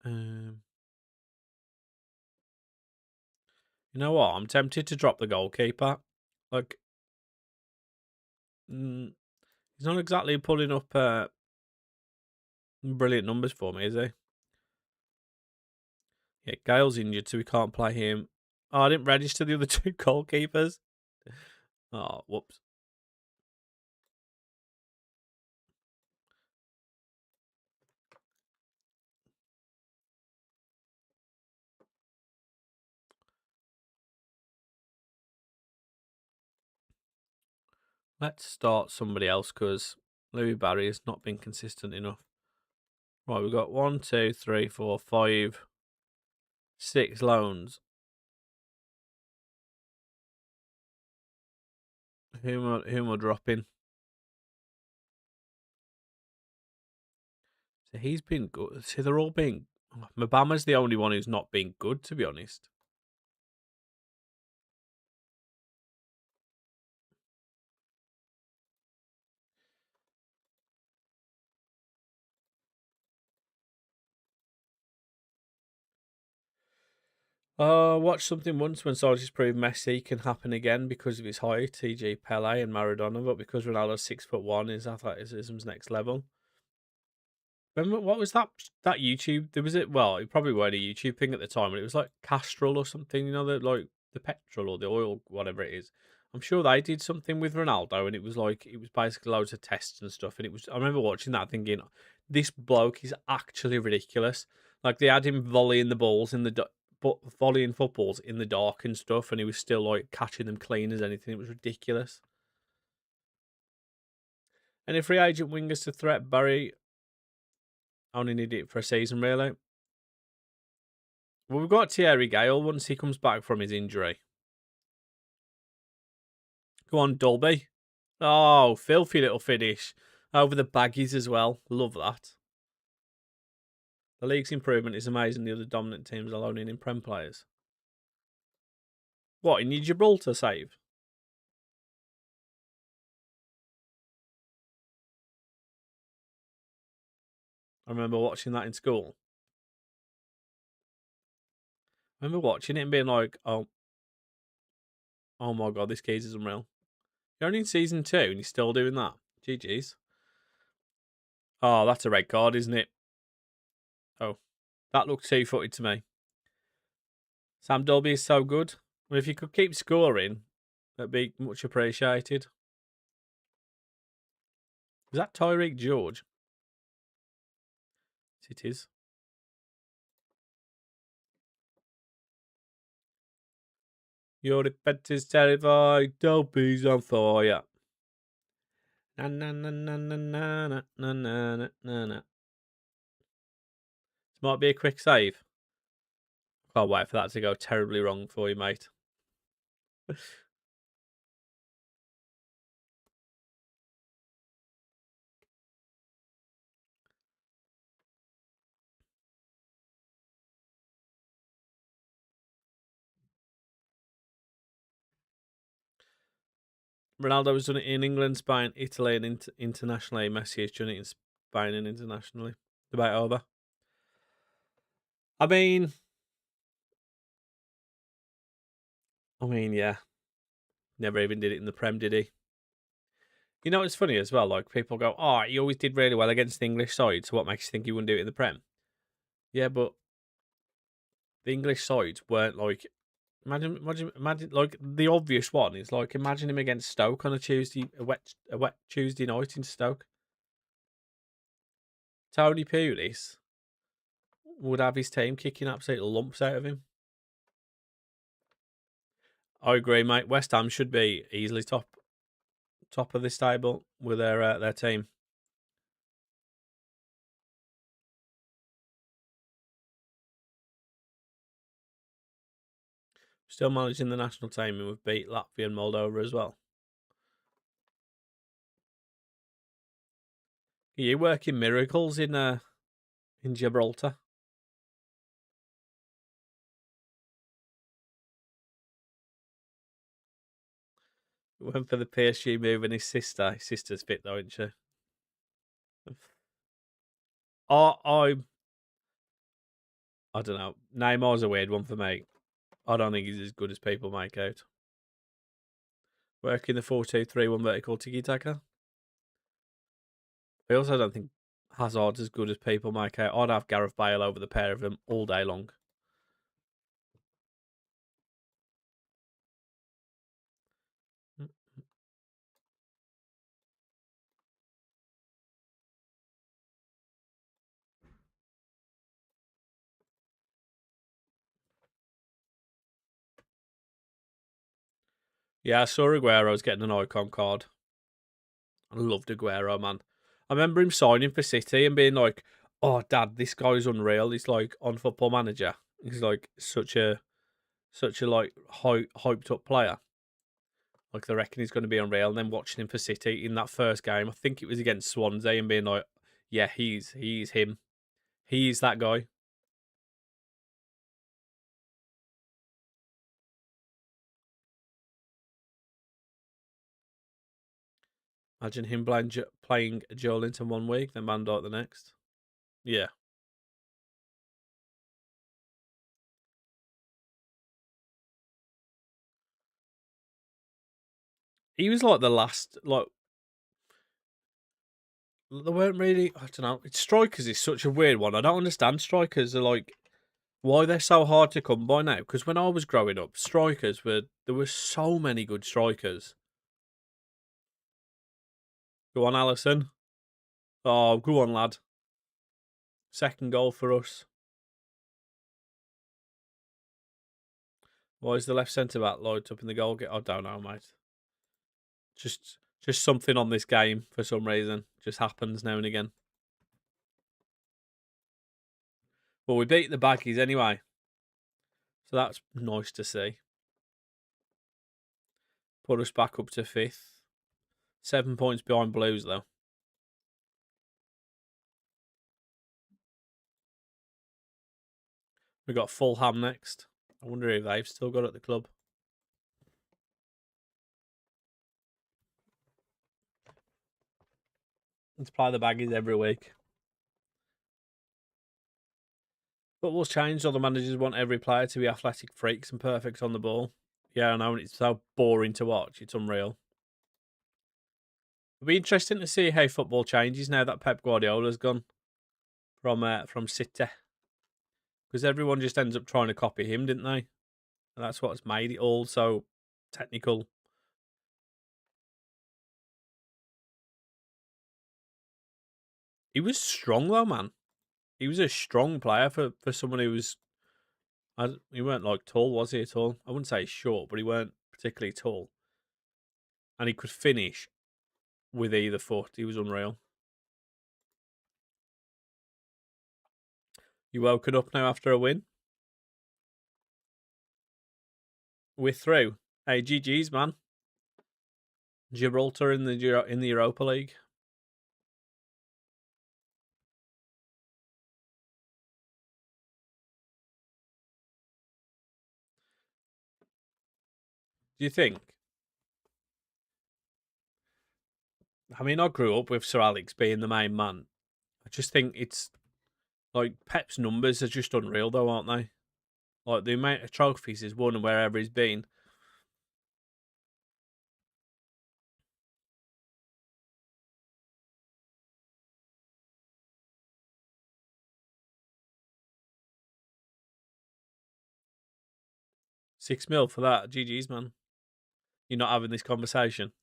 You know what? I'm tempted to drop the goalkeeper. Like, he's not exactly pulling up brilliant numbers for me, is he? Yeah, Gale's injured, so we can't play him. Oh, I didn't register the other 2 goalkeepers. Oh, whoops. Let's start somebody else because Louis Barry has not been consistent enough. Right, we've got 1, 2, 3, 4, 5, 6 loans. Who am I dropping? So he's been good. See, they're all being. Mabama's the only one who's not been good, to be honest. Watched something once when scientists proved Messi can happen again because of his height, e.g. Pele and Maradona, but because Ronaldo's 6'1", his athleticism's next level. Remember what was that YouTube? There was it. Well, it probably weren't a YouTube thing at the time, but it was like Castrol or something. You know, the petrol or the oil, whatever it is. I'm sure they did something with Ronaldo, and it was basically loads of tests and stuff. And it was I remember watching that thinking, this bloke is actually ridiculous. Like they had him volleying the balls but volleying footballs in the dark and stuff, and he was still like catching them clean as anything. It was ridiculous. Any free agent wingers to threat Barry? Only need it for a season, really. Well, we've got Thierry Gale once he comes back from his injury. Go on, Dolby. Oh, filthy little finish. Over the baggies as well. Love that. The league's improvement is amazing. The other dominant teams are loaning in Prem players. What, in your Gibraltar save? I remember watching that in school. I remember watching it and being like, oh my God, this case is unreal. You're only in season 2 and you're still doing that. GG's. Oh, that's a red card, isn't it? Oh, that looked two-footed to me. Sam Dolby is so good. Well, if you could keep scoring, that'd be much appreciated. Was that Tyreek George? It is. Your pet is terrified. Dolby's on fire. Na na na na na na na na na na na. This might be a quick save. Can't wait for that to go terribly wrong for you, mate. Ronaldo has done it in England, Spain, Italy, and internationally. Messi has done it in Spain and internationally. Debate over. I mean, yeah. Never even did it in the Prem, did he? You know, it's funny as well. Like, people go, oh, he always did really well against the English side, so what makes you think he wouldn't do it in the Prem? Yeah, but the English sides weren't like. Imagine, like the obvious one is like imagine him against Stoke on a wet Tuesday night in Stoke. Tony Pulis would have his team kicking absolute lumps out of him. I agree, mate. West Ham should be easily top of this table with their team. Still managing the national team, and we've beat Latvia and Moldova as well. Are you working miracles in Gibraltar? Went for the PSG move and his sister. His sister's fit though, isn't she? I don't know. Neymar's a weird one for me. I don't think he's as good as people make out. Working the 4-2-3-1 vertical tiki-taka. I also don't think Hazard's as good as people make out. I'd have Gareth Bale over the pair of them all day long. Yeah, I saw Aguero's getting an icon card. I loved Aguero, man. I remember him signing for City and being like, "Oh, Dad, this guy's unreal. He's like on Football Manager. He's like such a like hyped up player. Like they reckon he's going to be unreal." And then watching him for City in that first game, I think it was against Swansea, and being like, "Yeah, he's him. He's that guy." Imagine him playing Joelinton one week, then Van Dijk the next. Yeah. He was like the last, like, there weren't really, I don't know. It's strikers is such a weird one. I don't understand strikers are like, why they're so hard to come by now. Because when I was growing up, there were so many good strikers. Go on, Allison. Oh, go on, lad. Second goal for us. Why is the left centre back locked up in the goal? I don't know, mate. Just something on this game for some reason. Just happens now and again. Well, we beat the Baggies anyway. So that's nice to see. Put us back up to 5th. 7 points behind Blues, though. We got Fulham next. I wonder if they've still got it at the club. Let's play the Baggies every week. Football's changed. All the managers want every player to be athletic freaks and perfect on the ball. Yeah, I know, and it's so boring to watch. It's unreal. It'll be interesting to see how football changes now that Pep Guardiola's gone from City. Because everyone just ends up trying to copy him, didn't they? And that's what's made it all so technical. He was strong though, man. He was a strong player for someone who was. He weren't like tall, was he at all? I wouldn't say he's short, but he weren't particularly tall. And he could finish with either foot. He was unreal. You woken up now after a win? We're through. Hey, GG's, man. Gibraltar in the Europa League. Do you think? I mean, I grew up with Sir Alex being the main man. I just think it's like Pep's numbers are just unreal, though, aren't they? Like the amount of trophies he's won and wherever he's been. $6 million for that. GG's, man. You're not having this conversation.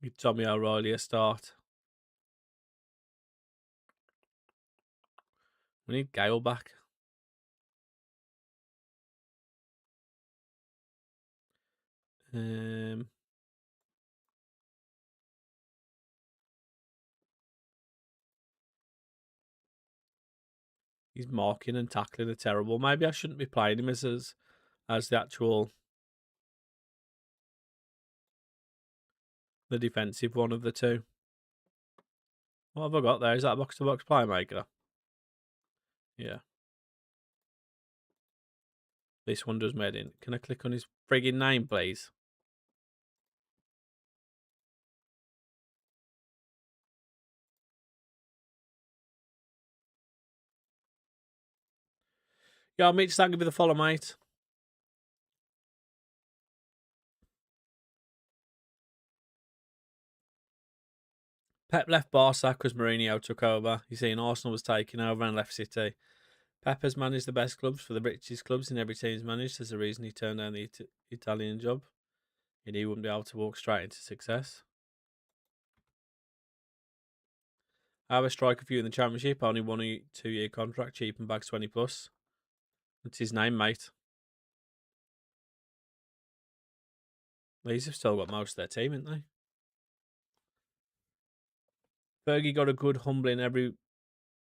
Give Tommy O'Reilly a start. We need Gale back. His marking and tackling are terrible. Maybe I shouldn't be playing him as the actual the defensive one of the two. What have I got there? Is that a box-to-box playmaker? Yeah. This one does made in. Can I click on his frigging name, please? Yeah, Mitch, thank you for the follow, mate. Pep left Barca because Mourinho took over. You see, Arsenal was taking over and left City. Pep has managed the best clubs for the richest clubs in every team's managed. There's a reason he turned down the Italian job. And he wouldn't be able to walk straight into success. I have a striker for you in the Championship. Only 1 or 2 year contract, cheap and bags 20 plus. What's his name, mate? These have still got most of their team, haven't they? Fergie got a good humbling every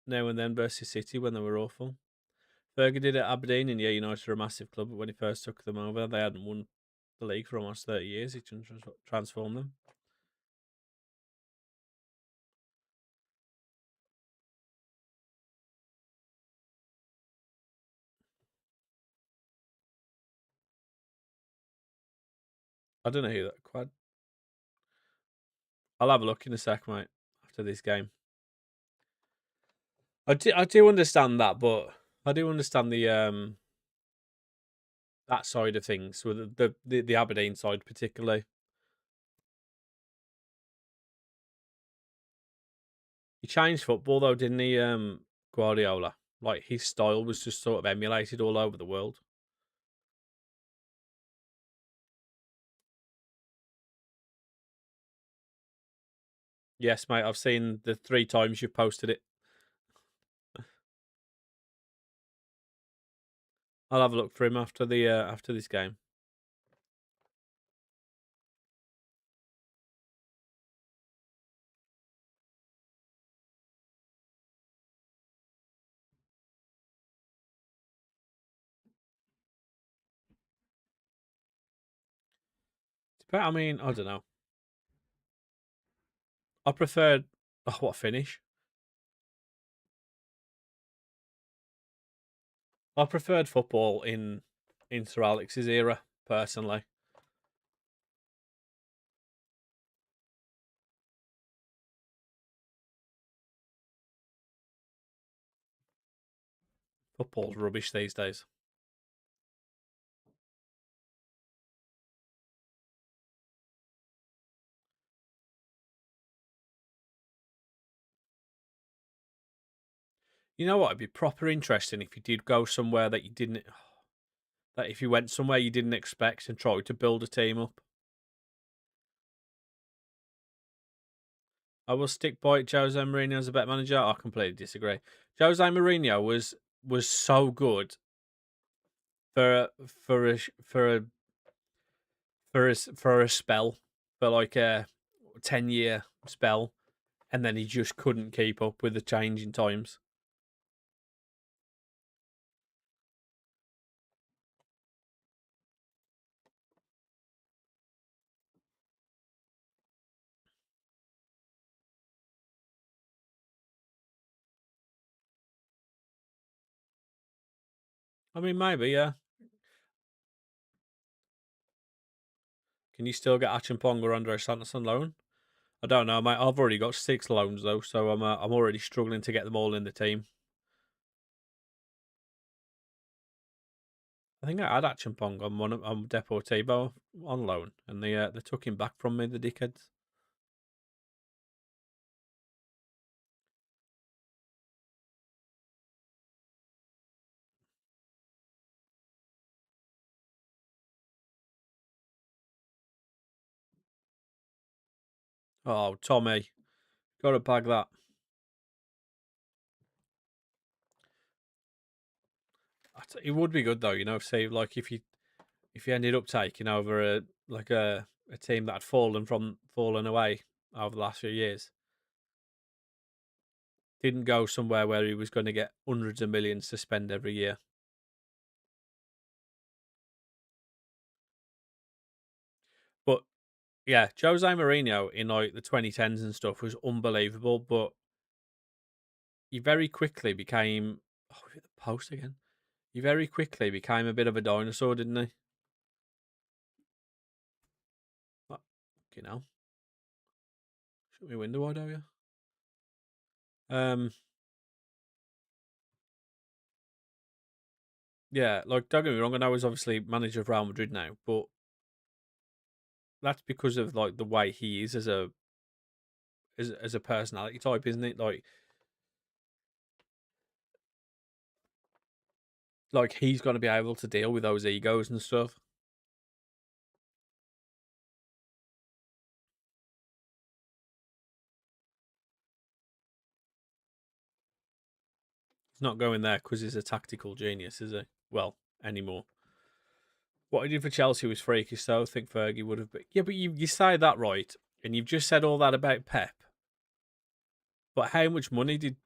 now and then versus City when they were awful. Fergie did at Aberdeen, and yeah, United are a massive club, but when he first took them over, they hadn't won the league for almost 30 years. He transformed them. I don't know who that quad. I'll have a look in a sec, mate, after this game. I do understand that, but I do understand that side of things, with the Aberdeen side particularly. He changed football though, didn't he? Guardiola, like his style was just sort of emulated all over the world. Yes, mate. I've seen the 3 times you've posted it. I'll have a look for him after the after this game. But I mean, I don't know. I preferred what finish? I preferred football in Sir Alex's era personally. Football's rubbish these days. You know what? It'd be proper interesting if you did go somewhere that you didn't. That if you went somewhere you didn't expect and tried to build a team up. I will stick by it. Jose Mourinho as a better manager. I completely disagree. Jose Mourinho was so good for a for a for a spell, for like a 10-year spell, and then he just couldn't keep up with the changing times. I mean, maybe, yeah. Can you still get Achimpong or Andre Santos on loan? I don't know, mate. I've already got 6 loans though, so I'm already struggling to get them all in the team. I think I had Achimpong on Deportivo on loan, and they took him back from me, the dickheads. Oh, Tommy, got to bag that. It would be good though, say like if you ended up taking over a team that had fallen away over the last few years, didn't go somewhere where he was going to get hundreds of millions to spend every year. But yeah, Jose Mourinho in like the 2010s and stuff was unbelievable, but he very quickly became the post again. He very quickly became a bit of a dinosaur, didn't he? Like, you know, shut my window wide, are you? Yeah, like don't get me wrong, I know he's obviously manager of Real Madrid now, but that's because of like the way he is as a personality type, isn't it? Like he's going to be able to deal with those egos and stuff. He's not going there because he's a tactical genius, is he? Well, anymore. What he did for Chelsea was freakish, so I think Fergie would have been. Yeah, but you say that right, and you've just said all that about Pep. But how much money did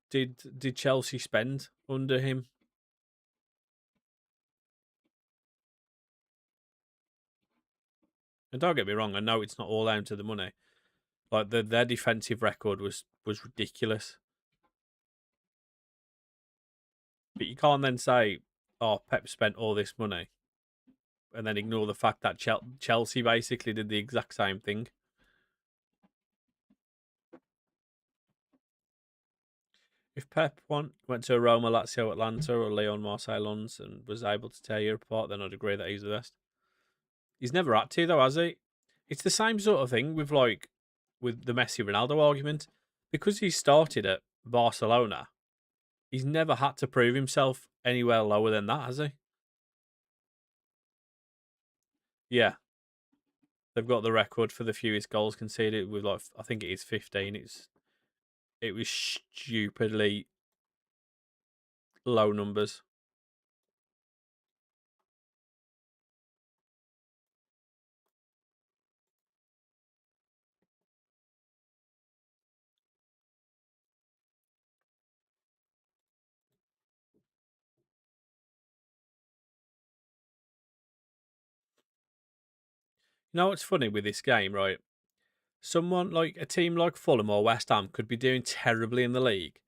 Chelsea spend under him? And don't get me wrong, I know it's not all down to the money. Like their defensive record was ridiculous. But you can't then say, "Oh, Pep spent all this money," and then ignore the fact that Chelsea basically did the exact same thing. If Pep went to Roma, Lazio, Atlanta, or Lyon, Marseille, Lens, and was able to tear you apart, then I'd agree that he's the best. He's never had to though, has he? It's the same sort of thing with with the Messi Ronaldo argument. Because he started at Barcelona, he's never had to prove himself anywhere lower than that, has he? Yeah, they've got the record for the fewest goals conceded with I think it is 15. It was stupidly low numbers. You know what's funny with this game, right? Someone like a team like Fulham or West Ham could be doing terribly in the league,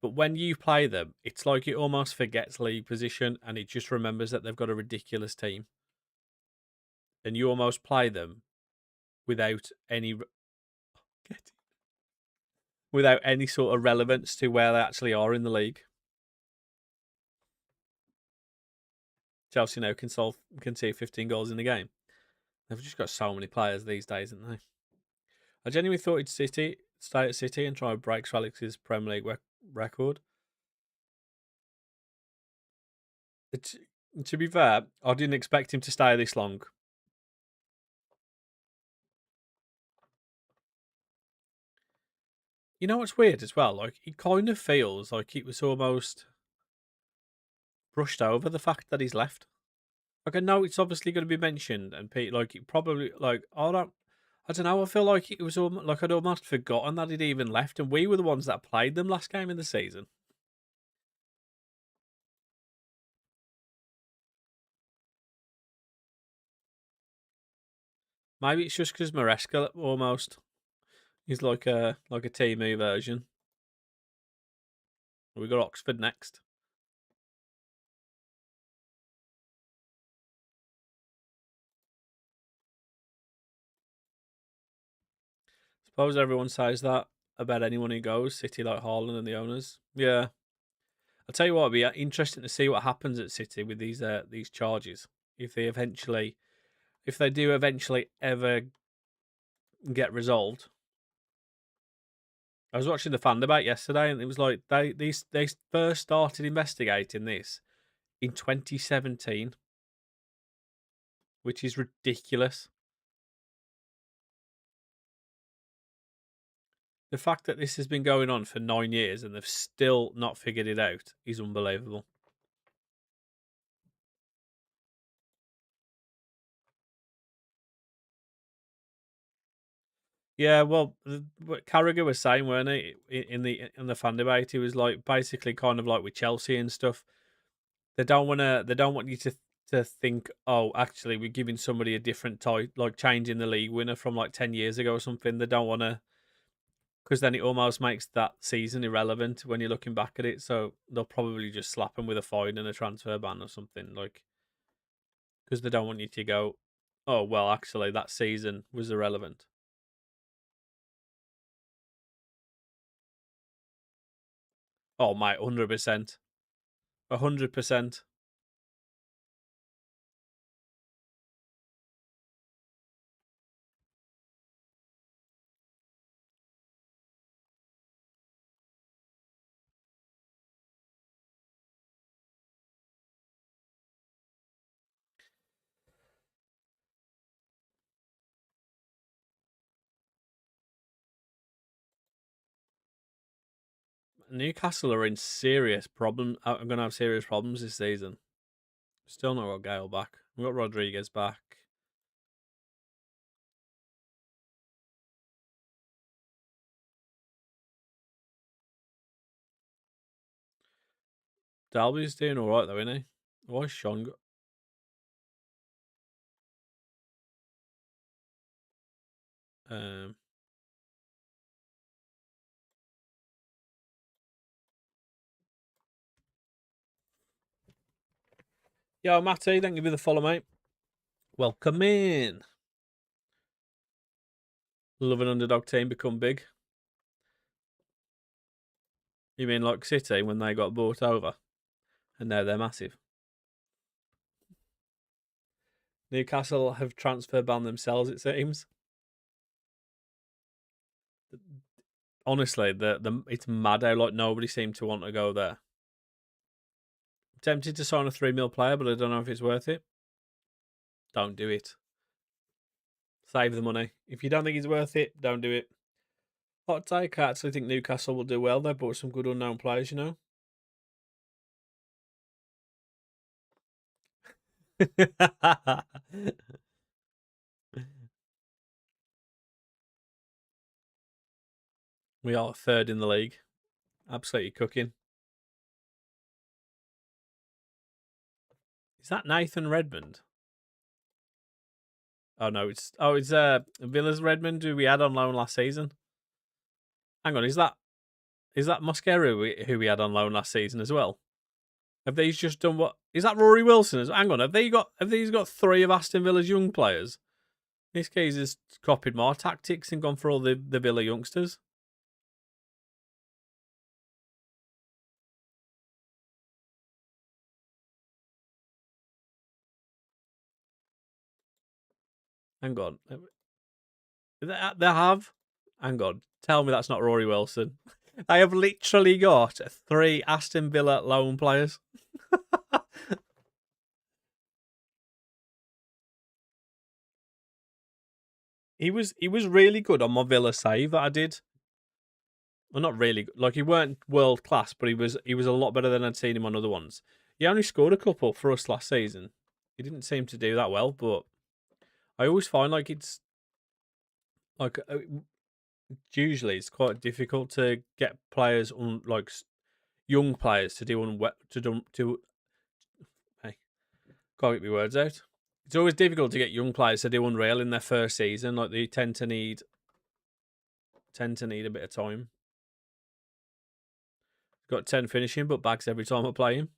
but when you play them, it's like it almost forgets league position and it just remembers that they've got a ridiculous team, and you almost play them without any without any sort of relevance to where they actually are in the league. Chelsea now can see 15 goals in the game. They've just got so many players these days, haven't they? I genuinely thought he'd stay at City and try and break Alex's Premier League record. To be fair, I didn't expect him to stay this long. You know what's weird as well? Like, it kind of feels like it was almost brushed over the fact that he's left. Like, I know it's obviously going to be mentioned, and Pete, like, it probably, like, I don't know. I feel like it was like I'd almost forgotten that he'd even left, and we were the ones that played them last game in the season. Maybe it's just because Maresca almost is like a Timu version. We got Oxford next. Suppose everyone says that about anyone who goes. City like Haaland and the owners. Yeah, I'll tell you what. It'd be interesting to see what happens at City with these charges. If they do eventually ever get resolved. I was watching the fan debate yesterday, and it was like they first started investigating this in 2017, which is ridiculous. The fact that this has been going on for 9 years and they've still not figured it out is unbelievable. Yeah, well, what Carragher was saying, weren't he, in the fan debate? He was like basically kind of like with Chelsea and stuff. They don't want you to think, oh, actually, we're giving somebody a different type, like changing the league winner from like 10 years ago or something. They don't want to, because then it almost makes that season irrelevant when you're looking back at it. So they'll probably just slap him with a fine and a transfer ban or something, like, because they don't want you to go, oh, well, actually, that season was irrelevant. Oh, mate, 100%. 100%. Newcastle are in serious problem. I'm going to have serious problems this season. Still not got Gale back. We've got Rodriguez back. Dalby's doing all right though, isn't he? Why is Sean? Um, Yo, Matty, thank you for the follow, mate. Welcome in. Love an underdog team become big. You mean like City when they got bought over? And now they're massive. Newcastle have transfer banned themselves, it seems. Honestly, it's mad how like nobody seemed to want to go there. I'm tempted to sign a 3 mil player, but I don't know if it's worth it. Don't do it. Save the money. If you don't think it's worth it, don't do it. Hot take, I actually think Newcastle will do well. They bought some good unknown players, you know. We are third in the league. Absolutely cooking. Is that Nathan Redmond? Oh no, it's Villa's Redmond who we had on loan last season. Hang on, is that Mosquera who we had on loan last season as well? Have these just done what? Is that Rory Wilson? Hang on, have these got 3 of Aston Villa's young players? This case has copied more tactics and gone for all the Villa youngsters. Hang on. They have? Hang on. Tell me that's not Rory Wilson. They have literally got 3 Aston Villa loan players. He was really good on my Villa save that I did. Well, not really. Like he weren't world class, but he was a lot better than I'd seen him on other ones. He only scored a couple for us last season. He didn't seem to do that well, but I always find like it's like usually it's quite difficult to get players on like young players to do hey, can't get my words out. It's always difficult to get young players to do unreal in their first season. Like they tend to need a bit of time. Got 10 finishing, but bags every time I play him.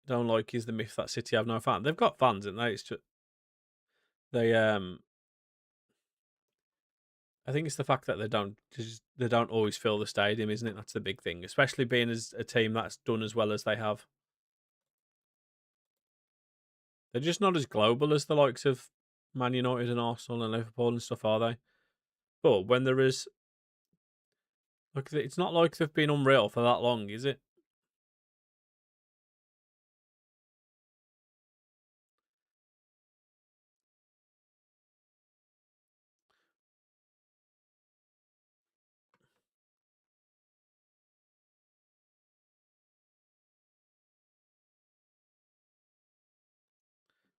Don't like is the myth that City have no fans. They've got fans, and they? It's just they I think it's the fact that they don't always fill the stadium, isn't it? That's the big thing, especially being as a team that's done as well as they have. They're just not as global as the likes of Man United and Arsenal and Liverpool and stuff, are they? But when there is, like, it's not like they've been unreal for that long, is it?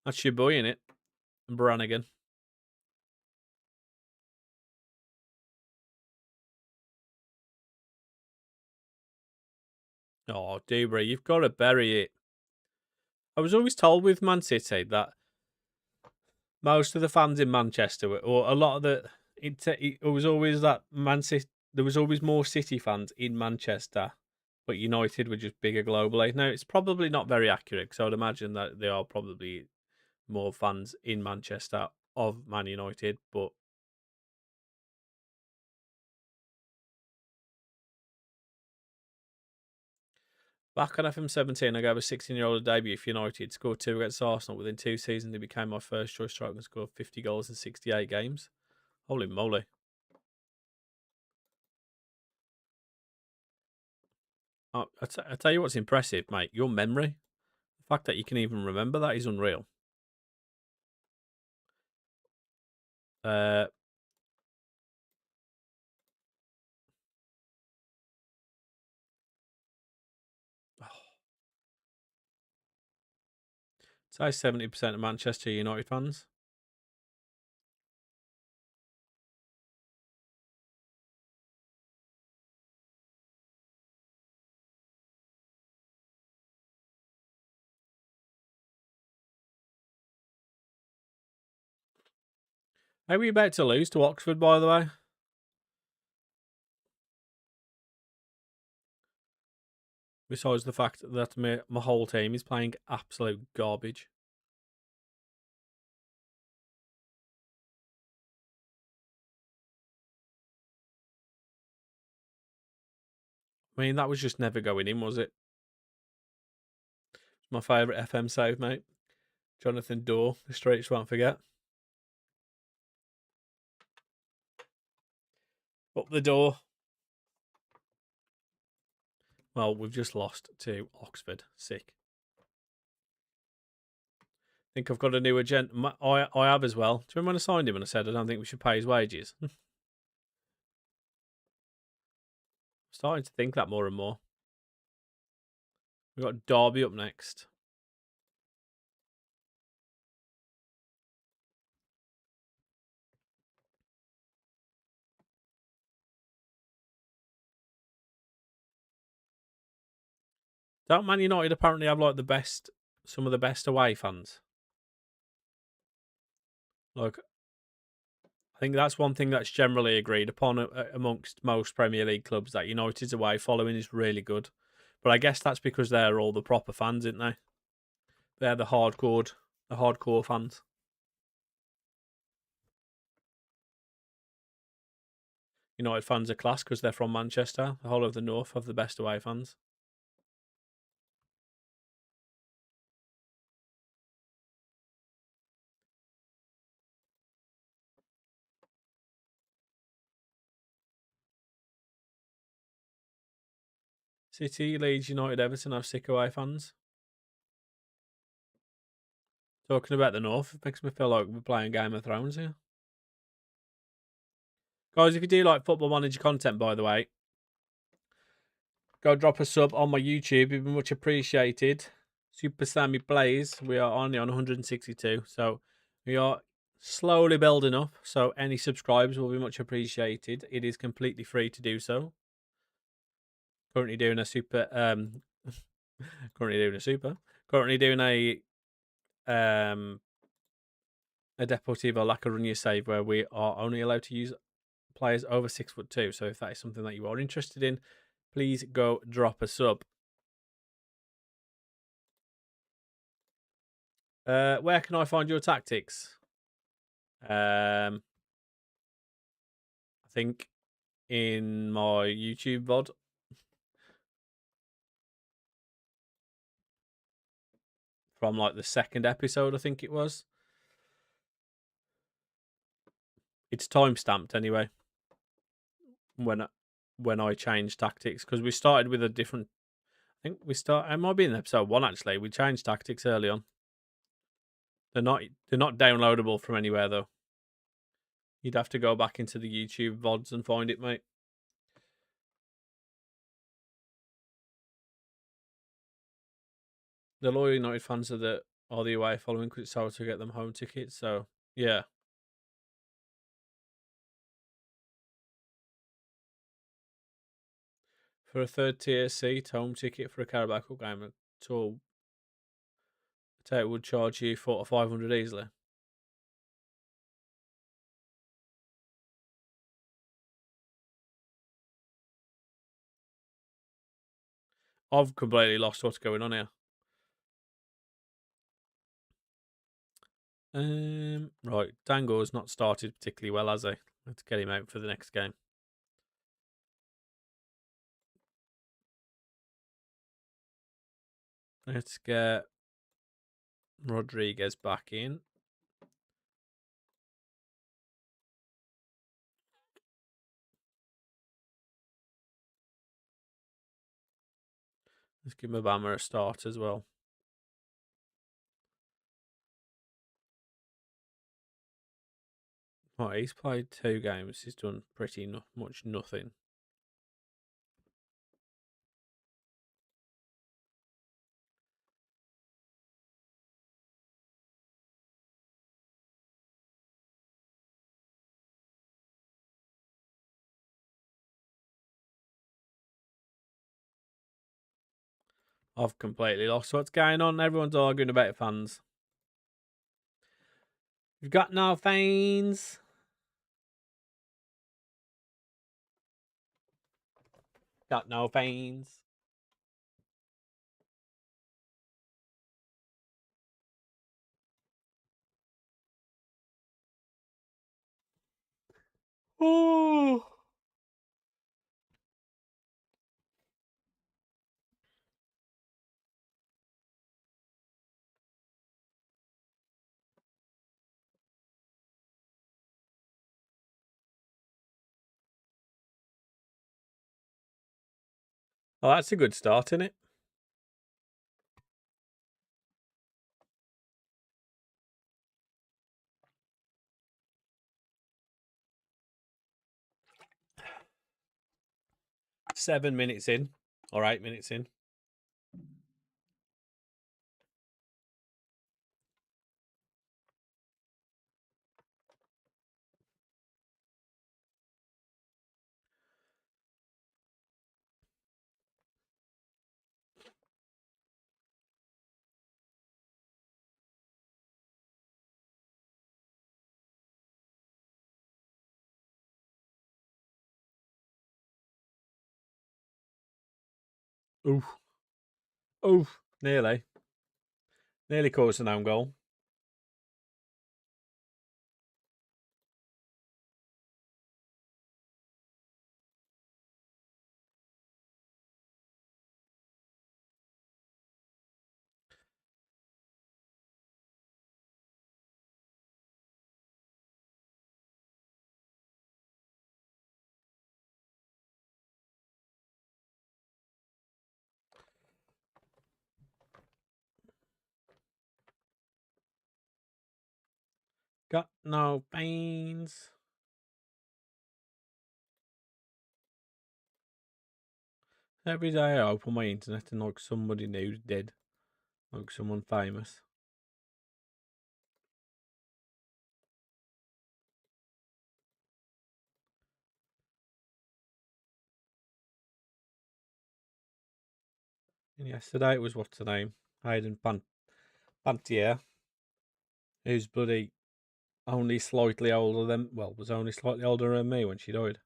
That's your boy in it, Brannigan. Oh, Dubry, you've got to bury it. I was always told with Man City that most of the fans in Manchester, or a lot of it was always that Man City. There was always more City fans in Manchester, but United were just bigger globally. Now it's probably not very accurate, because I would imagine that there are probably more fans in Manchester of Man United, but back on FM17, I gave a 16-year-old a debut for United, scored 2 against Arsenal. Within 2 seasons, he became my first choice striker and scored 50 goals in 68 games. Holy moly. I tell you what's impressive, mate. Your memory. The fact that you can even remember that is unreal. Uh, say 70% of Manchester United fans. How are we about to lose to Oxford, by the way? Besides the fact that my whole team is playing absolute garbage. I mean, that was just never going in, was it? My favourite FM save, mate. Jonathan Dorr, the streets won't forget. Up the door. Well, we've just lost to Oxford. Sick. I think I've got a new agenda. I have as well. Do you remember when I signed him and I said I don't think we should pay his wages? Starting to think that more and more. We've got Derby up next. Don't Man United apparently have like some of the best away fans? Like, I think that's one thing that's generally agreed upon amongst most Premier League clubs, that United's away following is really good. But I guess that's because they're all the proper fans, aren't they? They're the hardcore fans. United fans are class because they're from Manchester. The whole of the North have the best away fans. City, Leeds, United, Everton have sick away fans. Talking about the North, it makes me feel like we're playing Game of Thrones here. Guys, if you do like Football Manager content, by the way, go drop a sub on my YouTube. It'd be much appreciated. Super Sammy Plays. We are only on 162, so we are slowly building up. So any subscribes will be much appreciated. It is completely free to do so. Currently doing a super. Currently doing a Deportivo La Coruña save where we are only allowed to use players over 6'2". So if that is something that you are interested in, please go drop a sub. Where can I find your tactics? I think in my YouTube VOD. From like the second episode, I think it was. It's time stamped anyway. When I changed tactics, because we started with a different. I think it might be in episode 1 actually. We changed tactics early on. They're not downloadable from anywhere though. You'd have to go back into the YouTube VODs and find it, mate. The loyal United fans are the away following because it's hard to get them home tickets. So yeah. For a third tier seat, home ticket for a Carabao Cup game at all, I tell you, it would charge you 400 or 500 easily. I've completely lost what's going on here. Right, Dango's not started particularly well, has he? Let's get him out for the next game. Let's get Rodriguez back in. Let's give Obama a start as well. Right, he's played 2 games. He's done pretty much nothing. I've completely lost what's going on. Everyone's arguing about fans. You've got no fans. Got no fans. Oh. Oh, that's a good start, isn't it? Seven minutes in, or 8 minutes in. Oof. Oof. Nearly. Nearly caused an own goal. Got no pains. Every day I open my internet and like somebody new's dead. Like someone famous. And yesterday it was, what's her name? Hayden Pantier. Who's bloody only slightly older than, well, was only slightly older than me when she died.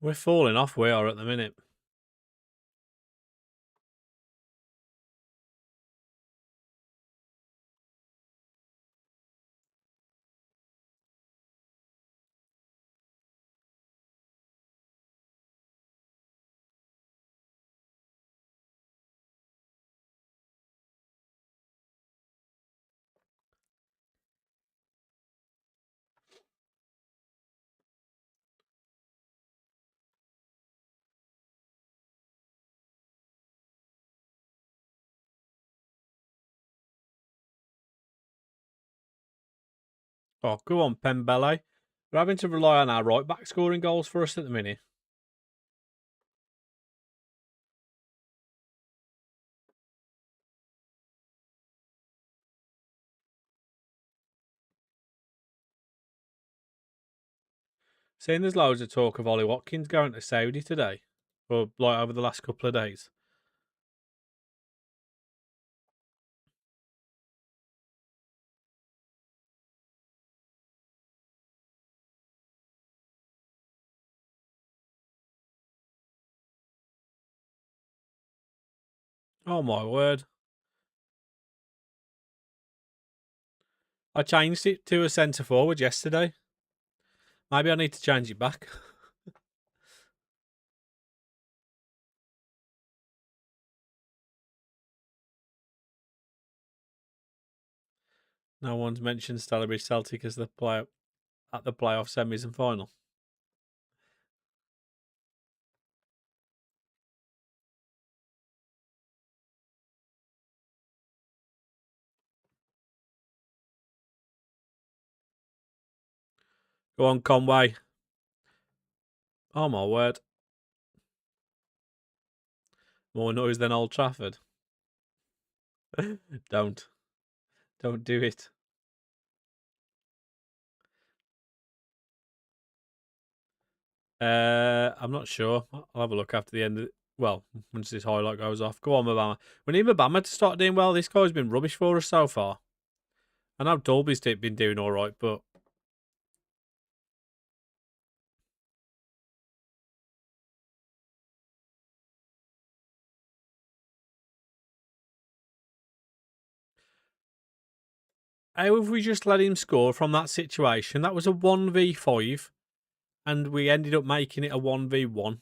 We're falling off, we are at the minute. Oh, go on, Pembele. We're having to rely on our right back scoring goals for us at the minute. Seeing there's loads of talk of Ollie Watkins going to Saudi today, or like over the last couple of days. Oh my word. I changed it to a centre forward yesterday. Maybe I need to change it back. No one's mentioned Stalybridge Celtic as the player at the playoff semis and final. Go on, Conway. Oh my word. More noise than Old Trafford. Don't do it. I'm not sure. I'll have a look after the end of it. Well, once this highlight goes off. Go on, Mabama. We need Mabama to start doing well. This guy's been rubbish for us so far. I know Dolby's been doing all right, but How have we just let him score from that situation? That was a 1v5, and we ended up making it a 1v1.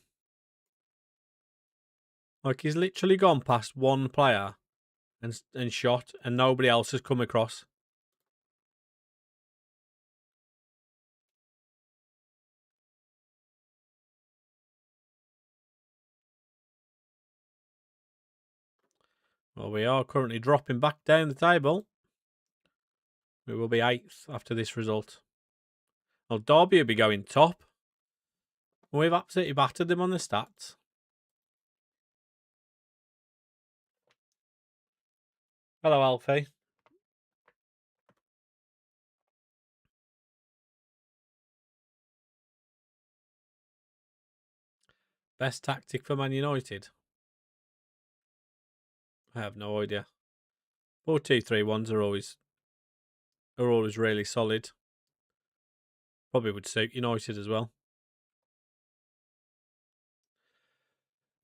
Like, he's literally gone past one player and shot, and nobody else has come across. Well, we are currently dropping back down the table. We will be 8th after this result. Well, Derby will be going top. We've absolutely battered them on the stats. Hello, Alfie. Best tactic for Man United? I have no idea. 4-2-3-1s are always really solid. Probably would suit United as well.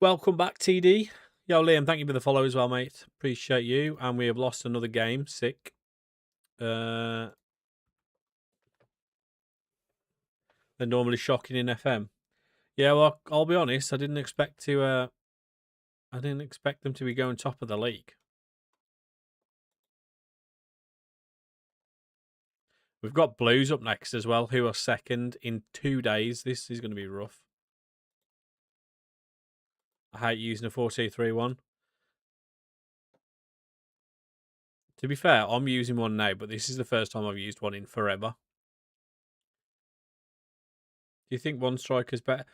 Welcome back, TD. Yo, Liam, thank you for the follow as well, mate. Appreciate you. And we have lost another game. Sick. They're normally shocking in FM. Yeah, well, I'll be honest. I didn't expect them to be going top of the league. We've got Blues up next as well, who are second in 2 days. This is going to be rough. I hate using a 4-2-3-1. To be fair, I'm using one now, but this is the first time I've used one in forever. Do you think one striker's better?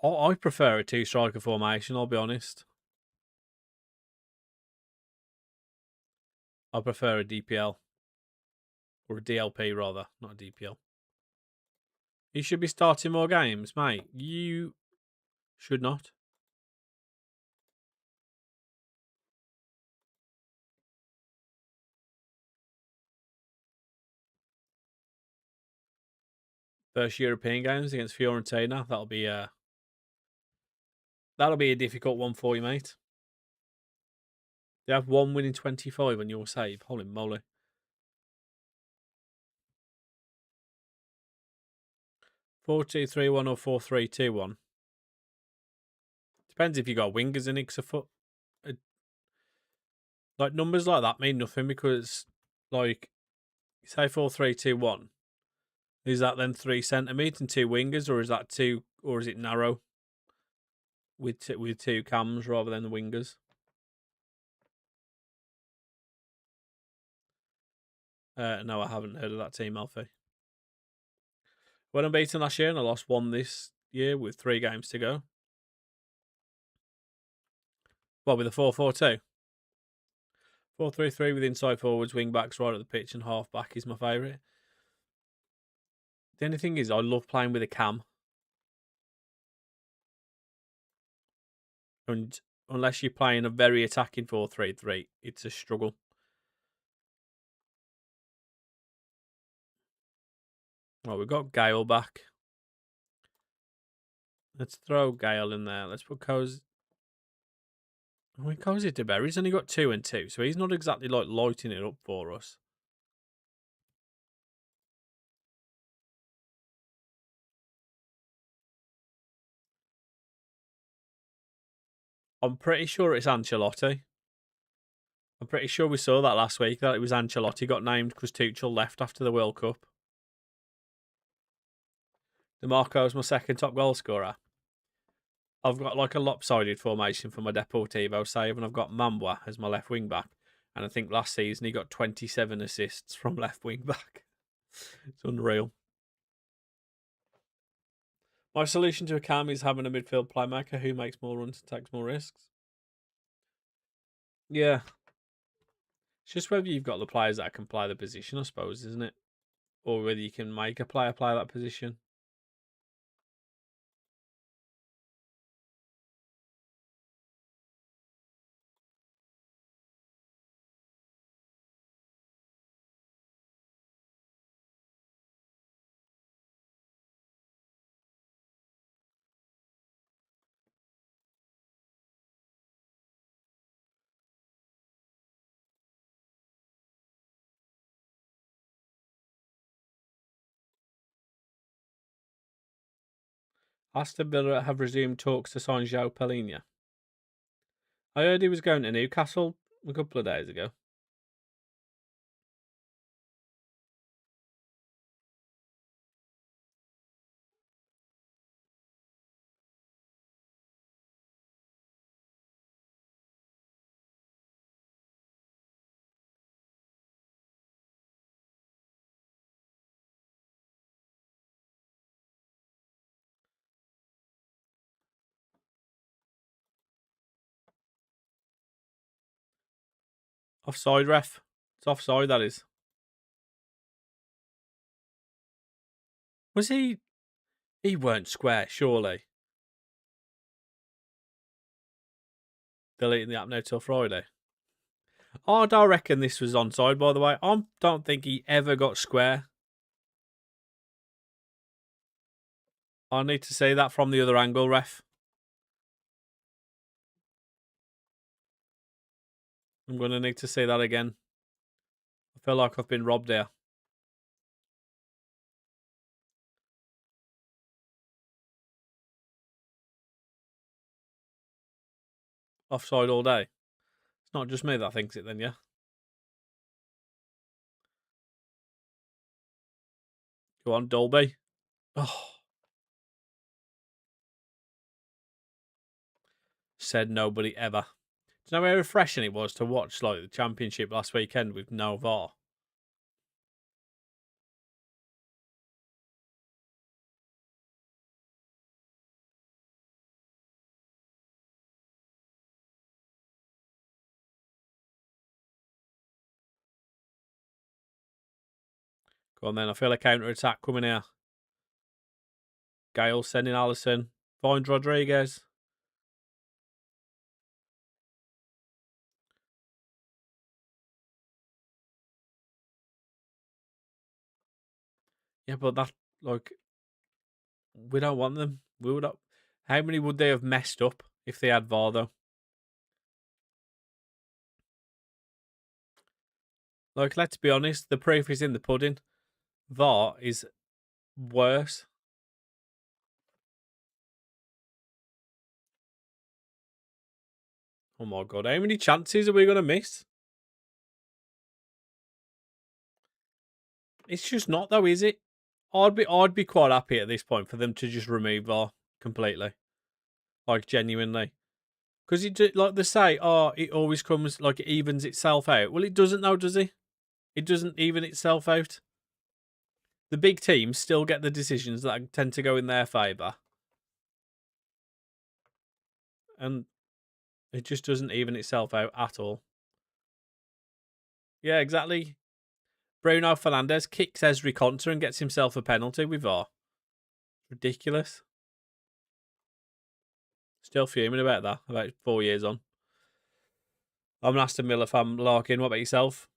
I prefer a 2-striker formation, I'll be honest. I prefer a DPL. Or a DLP, rather, not a DPL. You should be starting more games, mate. You should not. First European games against Fiorentina. That'll be a difficult one for you, mate. They have 1 win in 25 on your save. Holy moly. 4-2-3-1 or 4-3-2-1. Depends if you got wingers in it. Like, numbers like that mean nothing because, like, say 4-3-2-1. Is that then 3 centre mids and 2 wingers, or is that 2? Or is it narrow with 2 cams rather than the wingers? No, I haven't heard of that team, Alfie. When I'm beaten last year and I lost 1 this year with 3 games to go. Well, with a 4-4-2. 4-3-3 with inside forwards, wing backs right at the pitch, and half back is my favourite. The only thing is, I love playing with a cam. And unless you're playing a very attacking 4-3-3, it's a struggle. Well, we've got Gale back. Let's throw Gale in there. Let's put Cozy. I mean, Cozy de Berry's only got 2 and 2, so he's not exactly like lighting it up for us. I'm pretty sure it's Ancelotti. I'm pretty sure we saw that last week, that it was Ancelotti got named because Tuchel left after the World Cup. DeMarco's my second top goal scorer. I've got like a lopsided formation for my Deportivo save, and I've got Mambwa as my left wing back. And I think last season he got 27 assists from left wing back. It's unreal. My solution to a cam is having a midfield playmaker who makes more runs and takes more risks. Yeah. It's just whether you've got the players that can play the position, I suppose, isn't it? Or whether you can make a player play that position. Aston Villa have resumed talks to sign João Palhinha. I heard he was going to Newcastle a couple of days ago. Offside, ref. It's offside, that is. Was he? He weren't square, surely. Deleting the app now till Friday. I don't reckon this was onside, by the way. I don't think he ever got square. I need to see that from the other angle, ref. I'm going to need to see that again. I feel like I've been robbed here. Offside all day. It's not just me that thinks it then, yeah? Go on, Dolby. Oh. Said nobody ever. Do you know how refreshing it was to watch like the Championship last weekend with no VAR? Go on then, I feel a counter-attack coming here. Gale sending Allison. Find Rodriguez. Yeah, but that, like, we don't want them. We would. How many would they have messed up if they had VAR, though? Like, let's be honest, the proof is in the pudding. VAR is worse. Oh my god, how many chances are we going to miss? It's just not, though, is it? I'd be quite happy at this point for them to just remove VAR completely. Like, genuinely. Because like they say, oh, it always comes, like, it evens itself out. Well, it doesn't, though, does it? It doesn't even itself out. The big teams still get the decisions that tend to go in their favour. And it just doesn't even itself out at all. Yeah, exactly. Bruno Fernandes kicks Ezri Konsa and gets himself a penalty with VAR. Ridiculous. Still fuming about that, about 4 years on. I'm an Aston Villa fan, Larkin. What about yourself?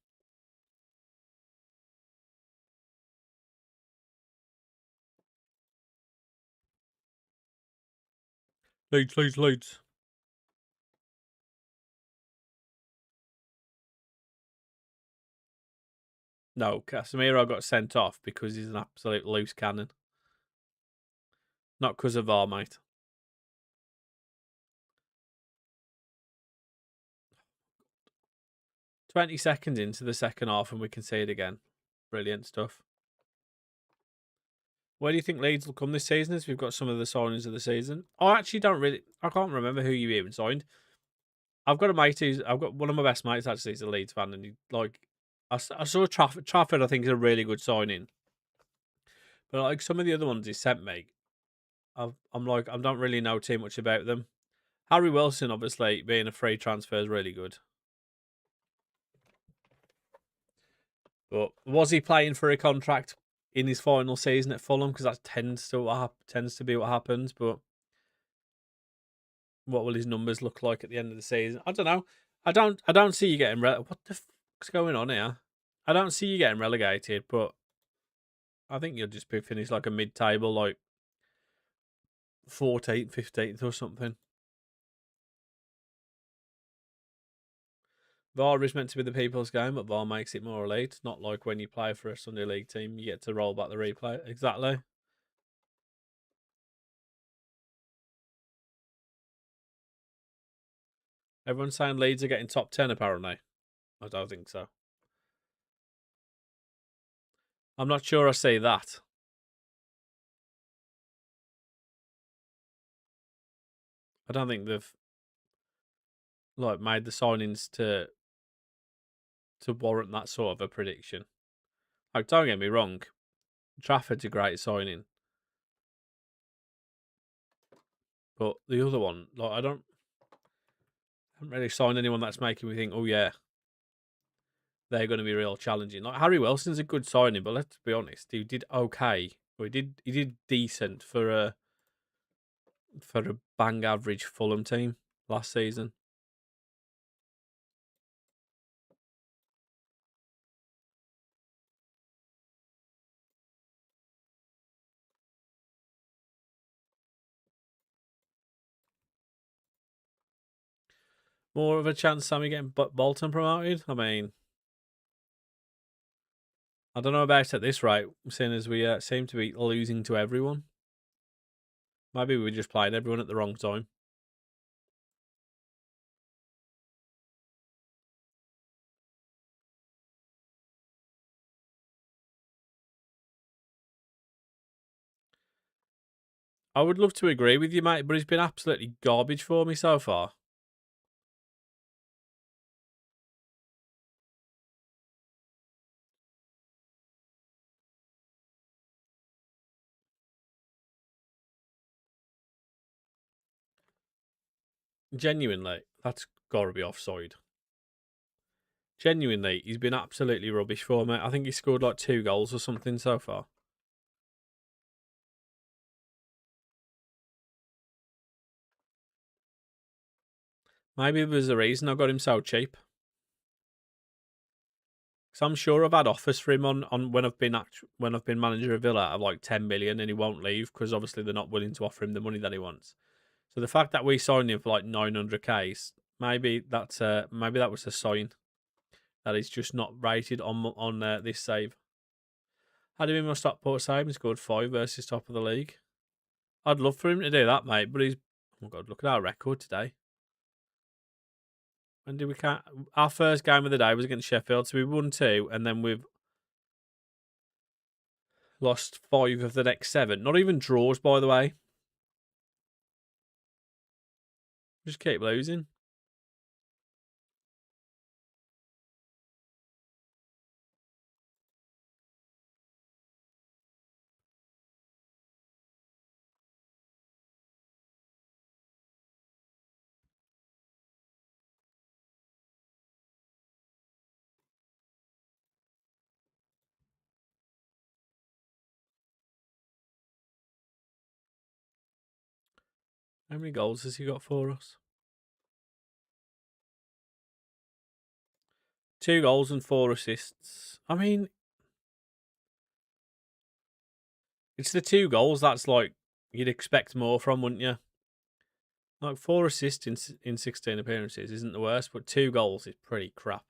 Leeds. No, Casemiro got sent off because he's an absolute loose cannon. Not because of VAR, mate. "20 seconds into the second half and we can see it again." Brilliant stuff. Where do you think Leeds will come this season as we've got some of the signings of the season? I can't remember who you even signed. I've got one of my best mates actually is a Leeds fan, and I saw Trafford. I think is a really good signing, but like some of the other ones he sent me, I'm like I don't really know too much about them. Harry Wilson, obviously being a free transfer, is really good. But was he playing for a contract in his final season at Fulham? Because that tends to be what happens. But what will his numbers look like at the end of the season? I don't know. I don't see you getting what the fuck's going on here? I don't see you getting relegated, but I think you'll just be finished like a mid-table, like 14th, 15th or something. VAR is meant to be the people's game, but VAR makes it more elite. It's not like when you play for a Sunday League team, you get to roll back the replay. Exactly. Everyone's saying Leeds are getting top 10, apparently. I don't think so. I'm not sure I see that. I don't think they've made the signings to warrant that sort of a prediction. Like, don't get me wrong, Trafford's a great signing, but the other one, I haven't really signed anyone that's making me think, oh yeah, they're going to be real challenging. Like Harry Wilson's a good signing, but let's be honest, he did okay. He did decent for a bang average Fulham team last season. More of a chance Sammy getting Bolton promoted? I mean, I don't know about at this rate, seeing as we seem to be losing to everyone. Maybe we just played everyone at the wrong time. I would love to agree with you, mate, but he's been absolutely garbage for me so far. Genuinely, that's got to be offside. Genuinely, he's been absolutely rubbish for me. I think he scored like 2 goals or something so far. Maybe there's a reason I got him so cheap. Because I'm sure I've had offers for him on when I've been manager of Villa of like 10 million and he won't leave because obviously they're not willing to offer him the money that he wants. So the fact that we signed him for like 900k, maybe that was a sign that he's just not rated on this save. Had him in my Stockport save and scored 5 versus top of the league. I'd love for him to do that, mate, but he's... Oh my God, look at our record today. When did we count? Our first game of the day was against Sheffield, so we won 2, and then we've lost 5 of the next 7. Not even draws, by the way. Just keep losing. How many goals has he got for us? 2 goals and 4 assists. I mean, it's the 2 goals that's like you'd expect more from, wouldn't you? Like 4 assists in 16 appearances isn't the worst, but 2 goals is pretty crap.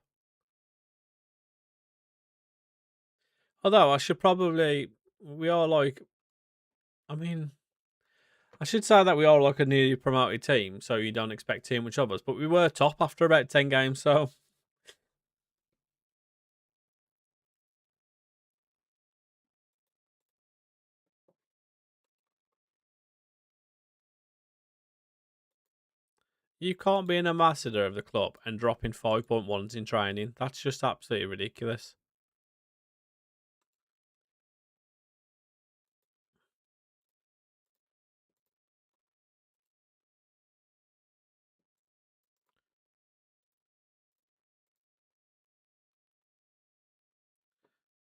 Although I should probably, we are like, I mean, I should say that we are like a newly promoted team, so you don't expect too much of us. But we were top after about 10 games, so you can't be an ambassador of the club and dropping 5.1s in training. That's just absolutely ridiculous.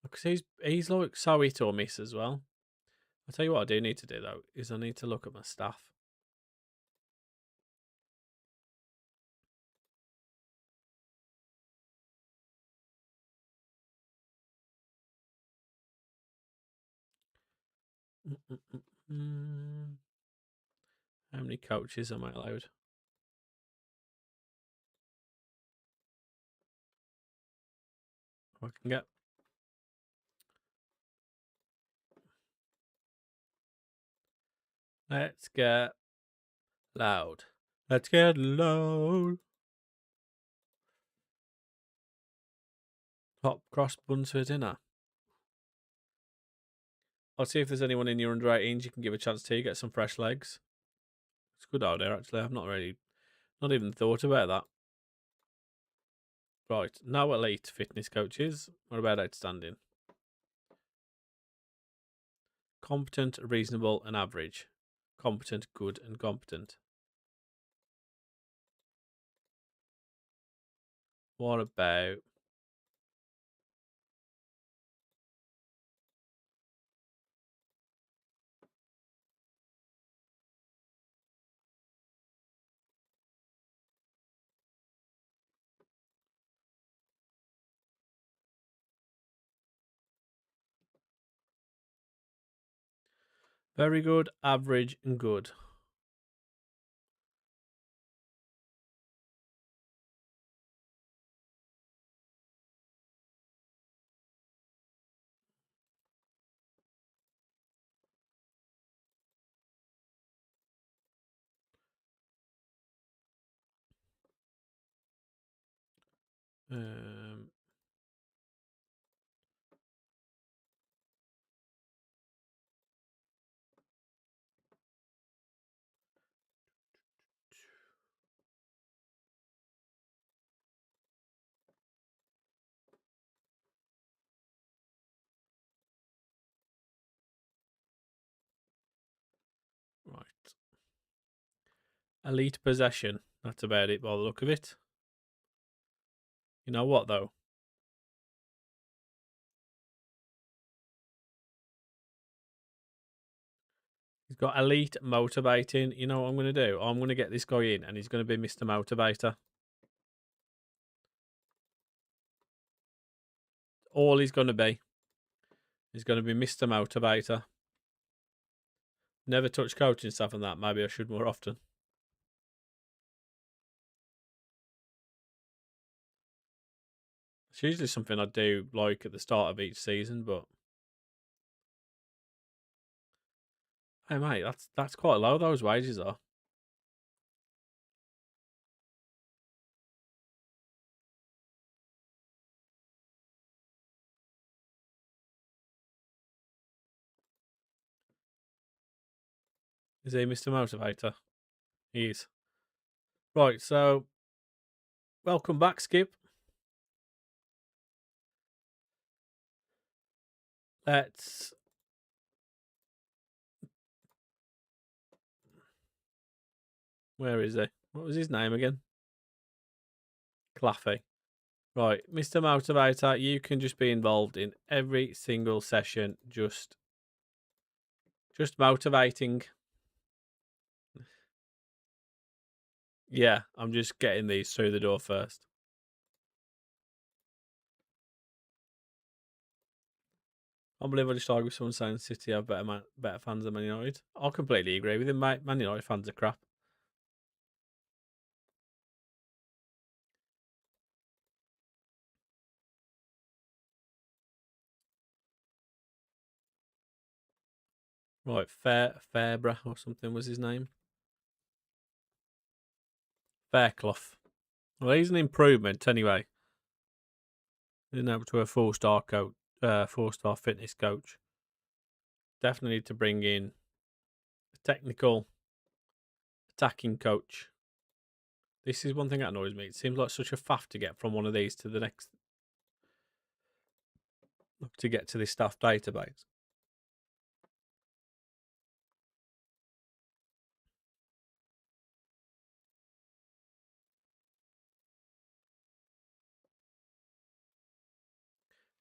Because he's like so hit or miss as well. I'll tell you what I do need to do though, is I need to look at my staff. How many coaches am I allowed? I can get. Let's get loud. Let's get loud. Top cross buns for dinner. I'll see if there's anyone in your under 18s you can give a chance to get some fresh legs. It's a good idea, actually. I've not even thought about that. Right, no elite fitness coaches. What about outstanding? Competent, reasonable, and average. Competent, good, and competent. What about very good, average, and good? Right. Elite possession. That's about it by the look of it. You know what, though? He's got elite motivating. You know what I'm going to do? I'm going to get this guy in, and he's going to be Mr. Motivator. All he's going to be. He's going to be Mr. Motivator. Never touch coaching stuff and that. Maybe I should more often. It's usually something I do like at the start of each season, but hey mate, that's quite low. Those wages are. Is he Mr. Motivator? He is. Right, so welcome back, Skip. Let's where is he? What was his name again? Claffey. Right, Mr. Motivator, you can just be involved in every single session, just motivating. Yeah, I'm just getting these through the door first. I believe I just argued with someone saying City have better fans than Man United. I completely agree with him, mate. Man United fans are crap. Right, Fairbra or something was his name. Fairclough. Well, he's an improvement anyway. He's up to a 4-star coach, 4-star fitness coach. Definitely need to bring in a technical attacking coach. This is one thing that annoys me. It seems like such a faff to get from one of these to the next, to get to this staff database.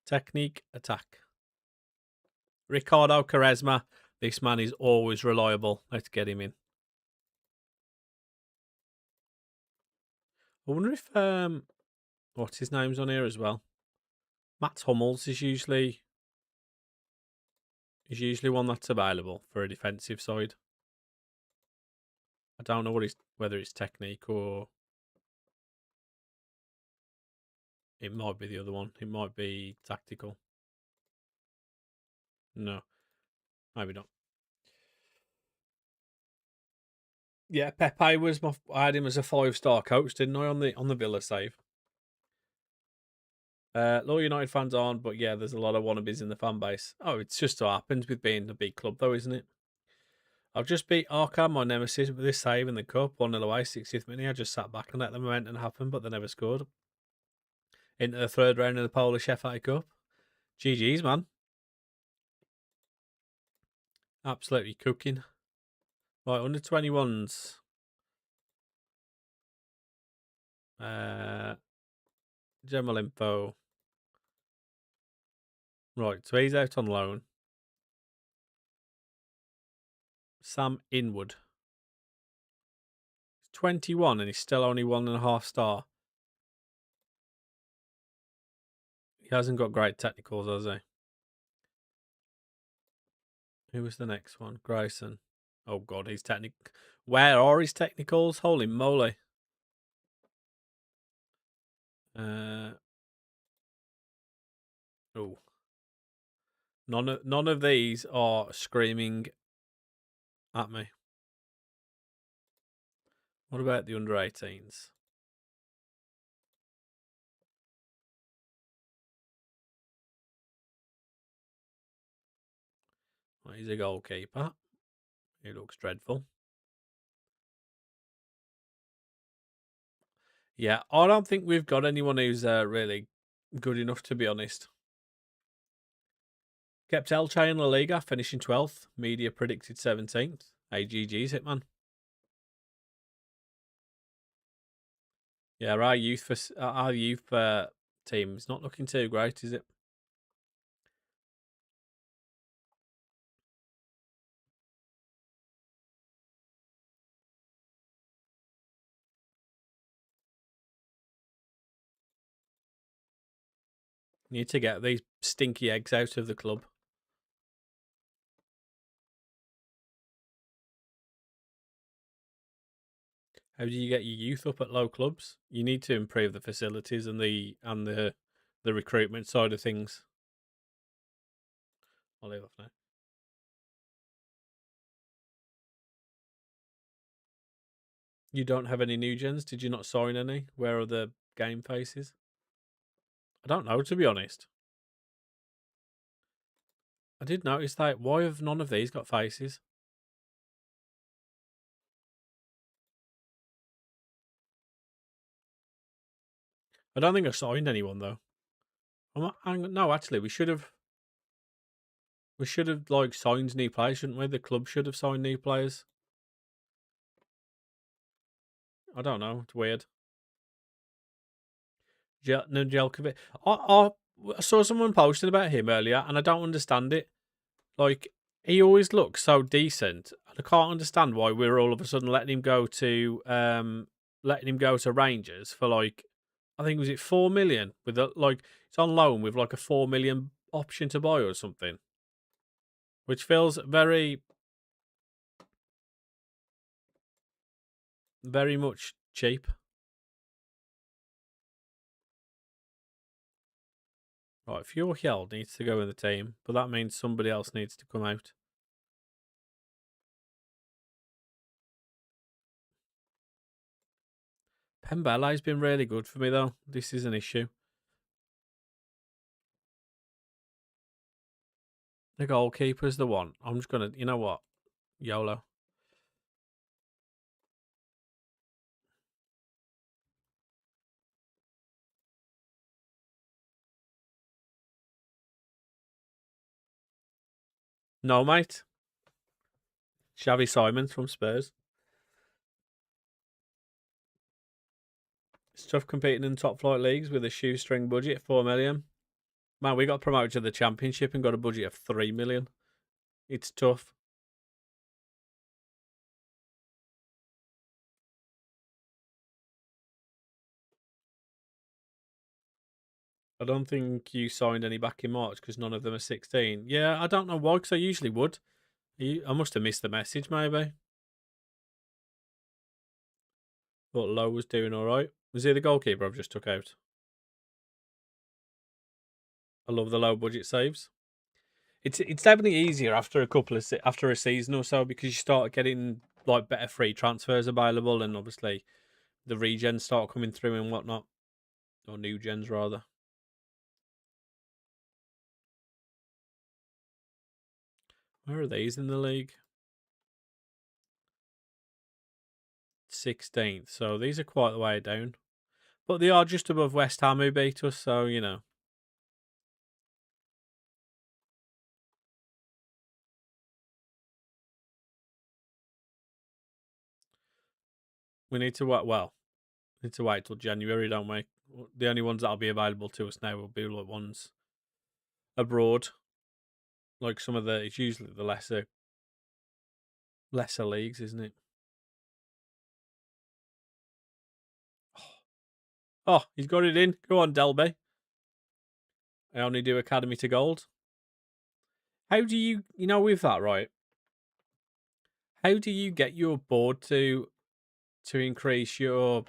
Technique, attack. Ricardo Quaresma. This man is always reliable. Let's get him in. I wonder if what's his name's on here as well. Matt Hummels is usually one that's available for a defensive side. I don't know whether it's technique or it might be the other one. It might be tactical. No, maybe not. Yeah, Pepe was I had him as a 5-star coach, didn't I, on the Villa save? Loyal United fans aren't, but yeah, there's a lot of wannabes in the fan base. Oh, it's just so happens with being a big club, though, isn't it? I've just beat Arkham, my nemesis, with this save in the cup, 1-0 away, 60th minute. I just sat back and let the momentum happen, but they never scored. Into the third round of the Polish Sheff Utd Cup. GG's, man. Absolutely cooking. Right, under 21s. General info. Right, so he's out on loan. Sam Inwood. He's 21 and he's still only 1.5 star. He hasn't got great technicals, has he? Who was the next one? Grayson. Oh, God, he's technical. Where are his technicals? Holy moly. Oh. None of these are screaming at me. What about the under 18s? Well, he's a goalkeeper. He looks dreadful. Yeah, I don't think we've got anyone who's really good enough, to be honest. Kept Elche in La Liga, finishing 12th. Media predicted 17th. AGG's Hitman. Yeah, our youth team is not looking too great, is it? Need to get these stinky eggs out of the club. How do you get your youth up at low clubs? You need to improve the facilities and the recruitment side of things. I'll leave off now. You don't have any new gens? Did you not sign any? Where are the game faces? I don't know, to be honest. I did notice that. Why have none of these got faces? I don't think I signed anyone though. No, actually, we should have like signed new players, shouldn't we? The club should have signed new players. I don't know. It's weird. Nedeljkovic. I saw someone posting about him earlier, and I don't understand it. Like, he always looks so decent, and I can't understand why we're all of a sudden letting him go to Rangers for like, I think was it 4 million with it's on loan with like a 4 million option to buy or something, which feels very, very much cheap. Right, Fjord needs to go in the team, but that means somebody else needs to come out. Pembele's been really good for me though. This is an issue. The goalkeeper's the one. I'm just gonna, you know what? YOLO. No, mate. Xavi Simons from Spurs. It's tough competing in top flight leagues with a shoestring budget, 4 million. Man, we got promoted to the Championship and got a budget of 3 million. It's tough. I don't think you signed any back in March because none of them are 16. Yeah, I don't know why, because I usually would. I must have missed the message, maybe. Thought Lowe was doing all right. Was he the goalkeeper I've just took out? I love the low budget saves. It's definitely easier after after a season or so because you start getting like better free transfers available, and obviously the regens start coming through and whatnot, or new gens rather. Where are these in the league? 16th. So these are quite the way down. But they are just above West Ham, who beat us, so, you know. We need to wait, need to wait till January, don't we? The only ones that'll be available to us now will be like ones abroad. Like some of it's usually the lesser leagues, isn't it? Oh, he's got it in. Go on, Delby. I only do Academy to Gold. How do you with that, right? How do you get your board to increase your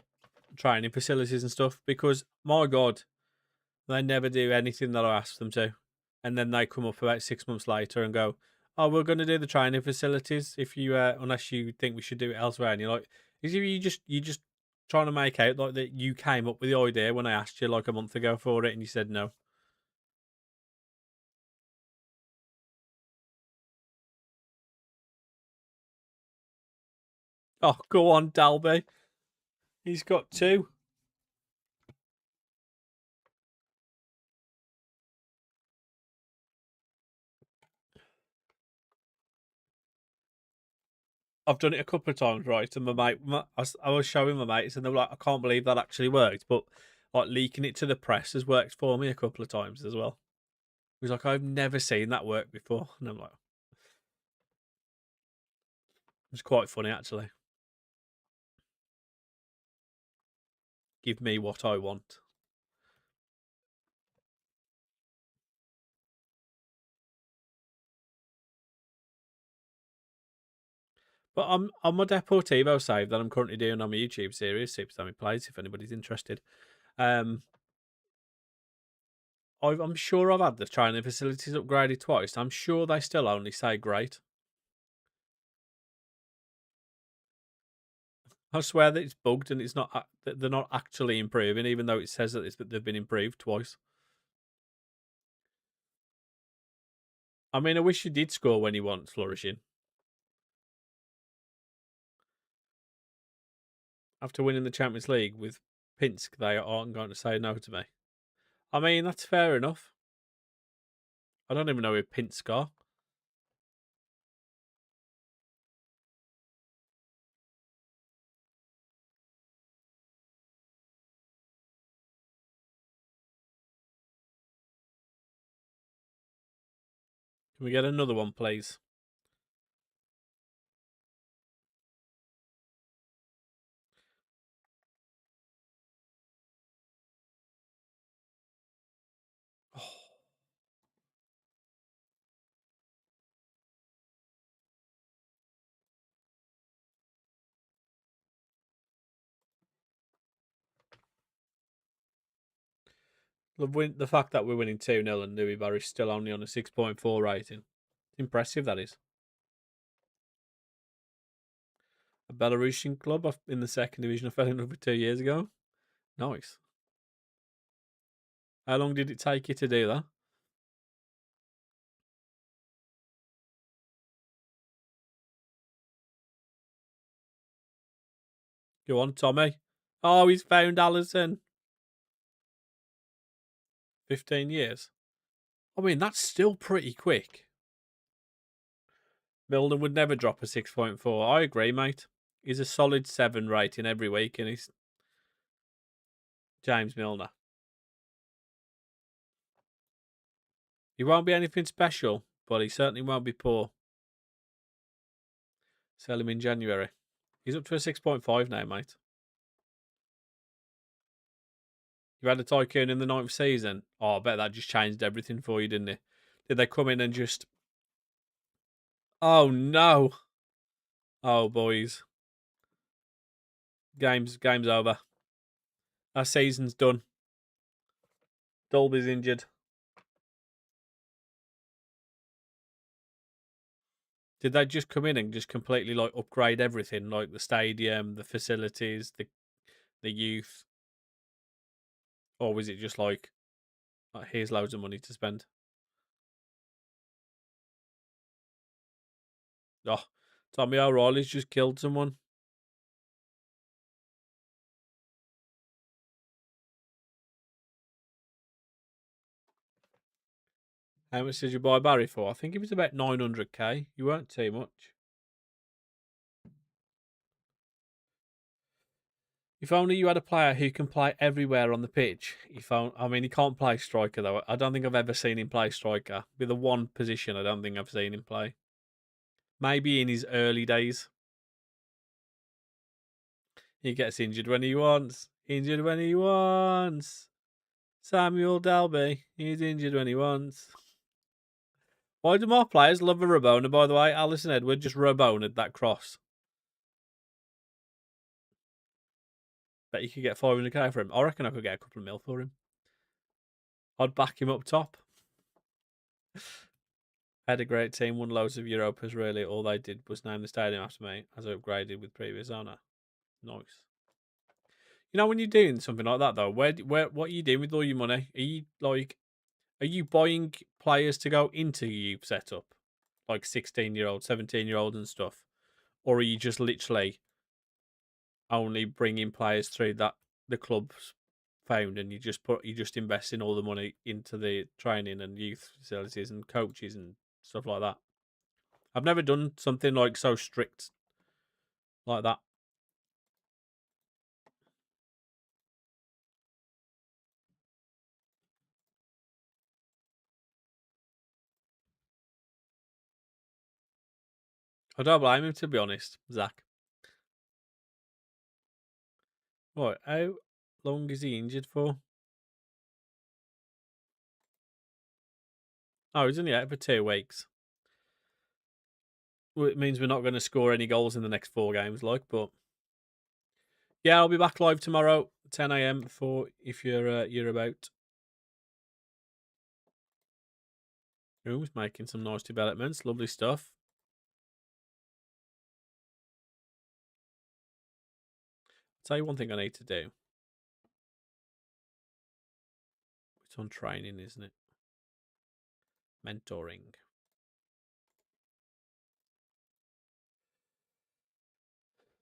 training facilities and stuff? Because my God, they never do anything that I ask them to, and then they come up about 6 months later and go, "Oh, we're going to do the training facilities if you unless you think we should do it elsewhere." And you're like, "Is you just trying to make out like that you came up with the idea when I asked you like a month ago for it and you said no?" Oh, go on, Dalby. He's got two. I've done it a couple of times, right? And I was showing my mates, and they were like, "I can't believe that actually worked." But like leaking it to the press has worked for me a couple of times as well. He was like, "I've never seen that work before," and I'm like, "It's quite funny actually." Give me what I want. But I'm on my Deportivo save that I'm currently doing on my YouTube series, Super Sammy Plays, if anybody's interested. Um, I'm sure I've had the training facilities upgraded twice. I'm sure they still only say great. I swear that it's bugged and it's not. That they're not actually improving, even though it says that they've been improved twice. I mean, I wish you did score when you want flourishing. After winning the Champions League with Pinsk, they aren't going to say no to me. I mean, that's fair enough. I don't even know who Pinsk are. Can we get another one, please? Oh. The fact that we're winning 2-0 and Louis Barry's still only on a 6.4 rating. Impressive, that is. A Belarusian club in the second division I fell in love with 2 years ago. Nice. How long did it take you to do that? Go on, Tommy. Oh, he's found Allison. 15 years. I mean, that's still pretty quick. Milner would never drop a 6.4. I agree, mate. He's a solid 7 rating every week, and he's James Milner. He won't be anything special, but he certainly won't be poor. Sell him in January. He's up to a 6.5 now, mate. You had a tycoon in the ninth season. Oh, I bet that just changed everything for you, didn't it? Did they come in and just... Oh, no. Oh, boys. Game's over. Our season's done. Dolby's injured. Did they just come in and just completely like upgrade everything, like the stadium, the facilities, the youth, or was it just like here's loads of money to spend? Oh, Tommy O'Reilly's just killed someone. How much did you buy Barry for? I think it was about 900k. You weren't too much. If only you had a player who can play everywhere on the pitch. I mean, he can't play striker though. I don't think I've ever seen him play striker. Be the one position I don't think I've seen him play. Maybe in his early days. He gets injured when he wants. Injured when he wants. Samuel Dalby. He's injured when he wants. Why do more players love a Rabona, by the way? Alisson Edward just Rabona'd that cross. Bet you could get 500k for him. I reckon I could get a couple of mil for him. I'd back him up top. Had a great team, won loads of Europas, really. All they did was name the stadium after me, as I upgraded with previous owner. Nice. You know, when you're doing something like that, though, what are you doing with all your money? Are you buying players to go into your youth setup? Like 16-year-old, 17-year-old and stuff? Or are you just literally only bringing players through that the club's found, and you just investing all the money into the training and youth facilities and coaches and stuff like that? I've never done something like so strict like that. I don't blame him, to be honest, Zach. Right, how long is he injured for? Oh, he's only out for 2 weeks. Well, it means we're not going to score any goals in the next 4 games, but yeah, I'll be back live tomorrow, 10 a.m. for if you're about. Who's making some nice developments, lovely stuff. I'll tell you one thing I need to do. It's on training, isn't it? Mentoring.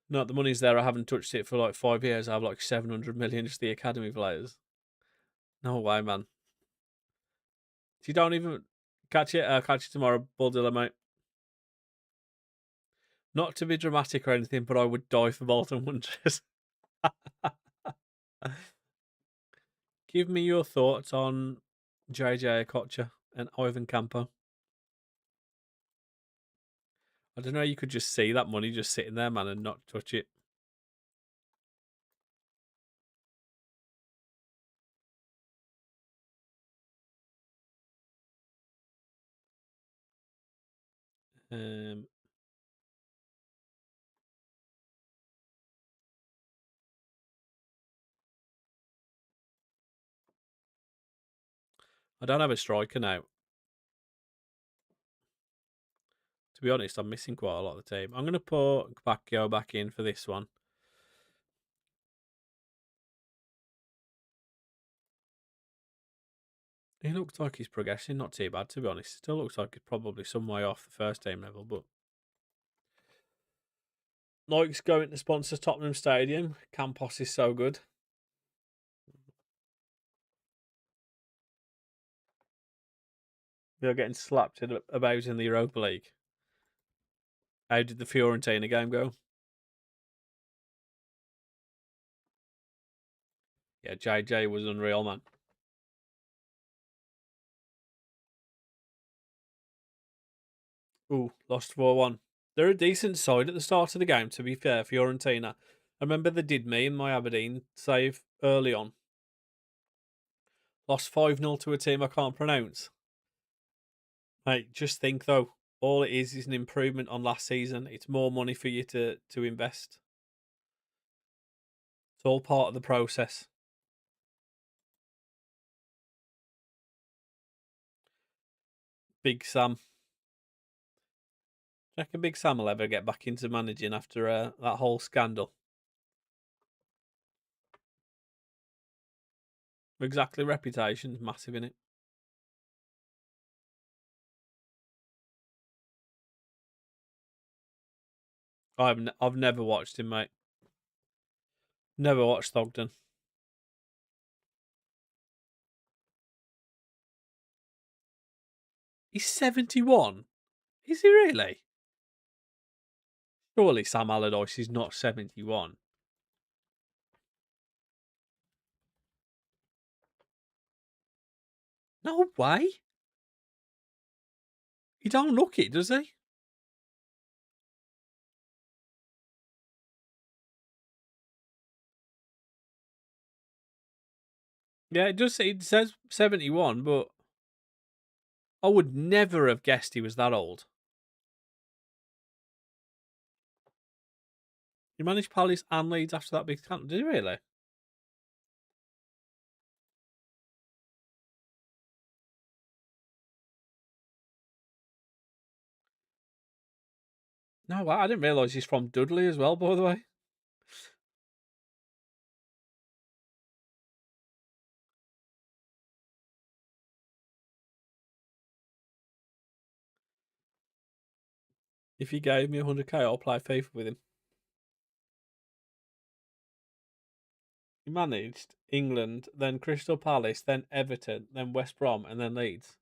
No, the money's there. I haven't touched it for like 5 years. I have like 700 million just the academy players. No way, man. You don't even catch it. I'll catch you tomorrow, Bulldilla, mate. Not to be dramatic or anything, but I would die for Bolton Wanderers. Give me your thoughts on JJ Okocha and Ivan Campo. I don't know. You could just see that money just sitting there, man, and not touch it. I don't have a striker now. To be honest, I'm missing quite a lot of the team. I'm going to put Bakio back in for this one. He looks like he's progressing, not too bad, to be honest. Still looks like he's probably some way off the first team level, but Nike's going to sponsor Tottenham Stadium. Campos is so good. They're getting slapped about in the Europa League. How did the Fiorentina game go? Yeah, JJ was unreal, man. Ooh, lost 4-1. They're a decent side at the start of the game, to be fair, Fiorentina. I remember they did me in my Aberdeen save early on. Lost 5-0 to a team I can't pronounce. Hey, just think though, all it is an improvement on last season. It's more money for you to invest. It's all part of the process. Big Sam. Do you reckon Big Sam will ever get back into managing after that whole scandal? Exactly, reputation's massive in it. I've never watched him, mate. Never watched Thogden. He's 71. Is he really? Surely Sam Allardyce is not 71. No way. He don't look it, does he? Yeah, it does. It says 71, but I would never have guessed he was that old. He managed Palace and Leeds after that big scandal. Did he really? No, I didn't realise he's from Dudley as well, by the way. If he gave me 100k, I'll play FIFA with him. He managed England, then Crystal Palace, then Everton, then West Brom, and then Leeds.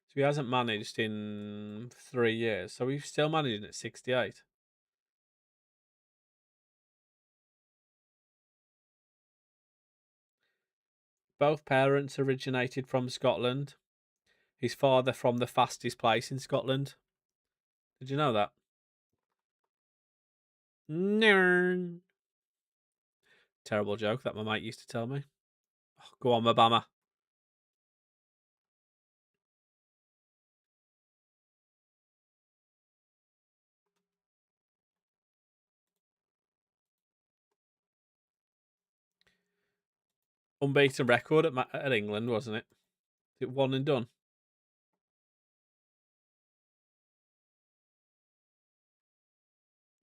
So he hasn't managed in 3 years. So he's still managing at 68. Both parents originated from Scotland. His father from the fastest place in Scotland. Did you know that? Nern. Terrible joke that my mate used to tell me. Oh, go on, Obama. Unbeaten record at England, wasn't it? It one and done.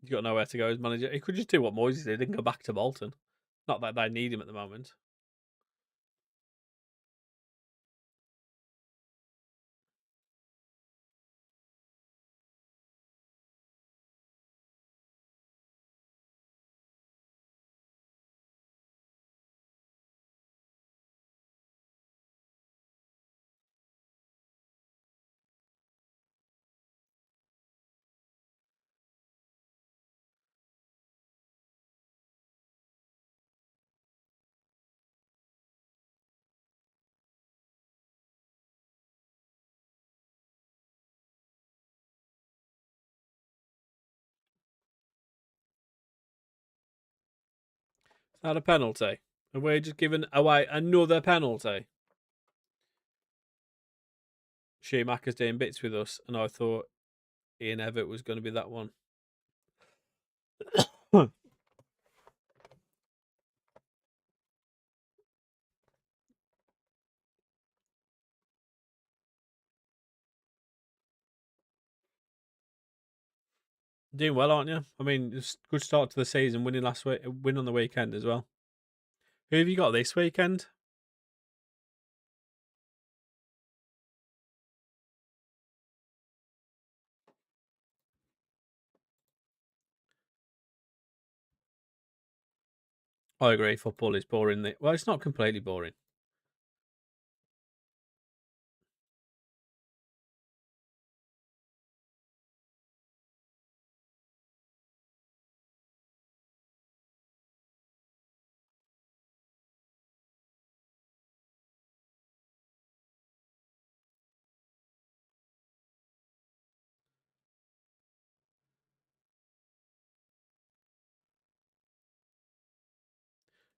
You got nowhere to go as manager. He could just do what Moyes did and go back to Bolton. Not that they need him at the moment. It's not a penalty. And we're just giving away another penalty. Schumacher's doing bits with us, and I thought Ian Evatt was going to be that one. Doing well, aren't you? I mean, it's a good start to the season, winning last week, win on the weekend as well. Who have you got this weekend? I agree. Football is boring. Well, it's not completely boring.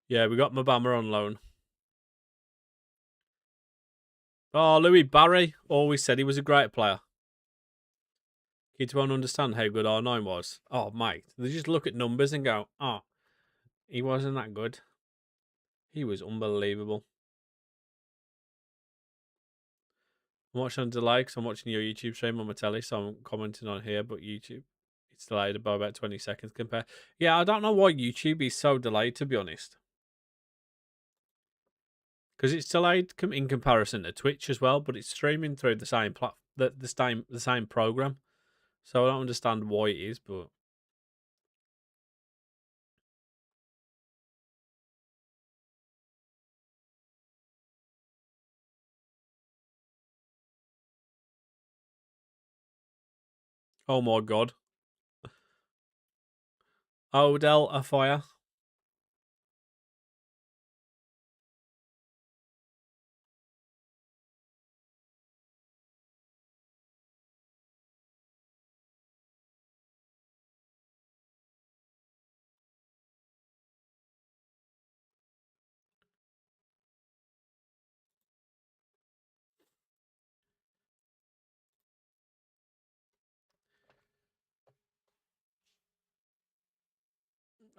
Yeah, we got Mabama on loan. Oh, Louis Barry always said he was a great player. Kids won't understand how good R9 was. Oh, mate. They just look at numbers and go, oh, he wasn't that good. He was unbelievable. I'm watching on delay because I'm watching your YouTube stream on my telly, so I'm commenting on here, but YouTube, it's delayed by about 20 seconds compared. Yeah, I don't know why YouTube is so delayed, to be honest. Because it's delayed in comparison to Twitch as well, but it's streaming through the same the same program. So I don't understand why it is, but oh my god, Odell a fire.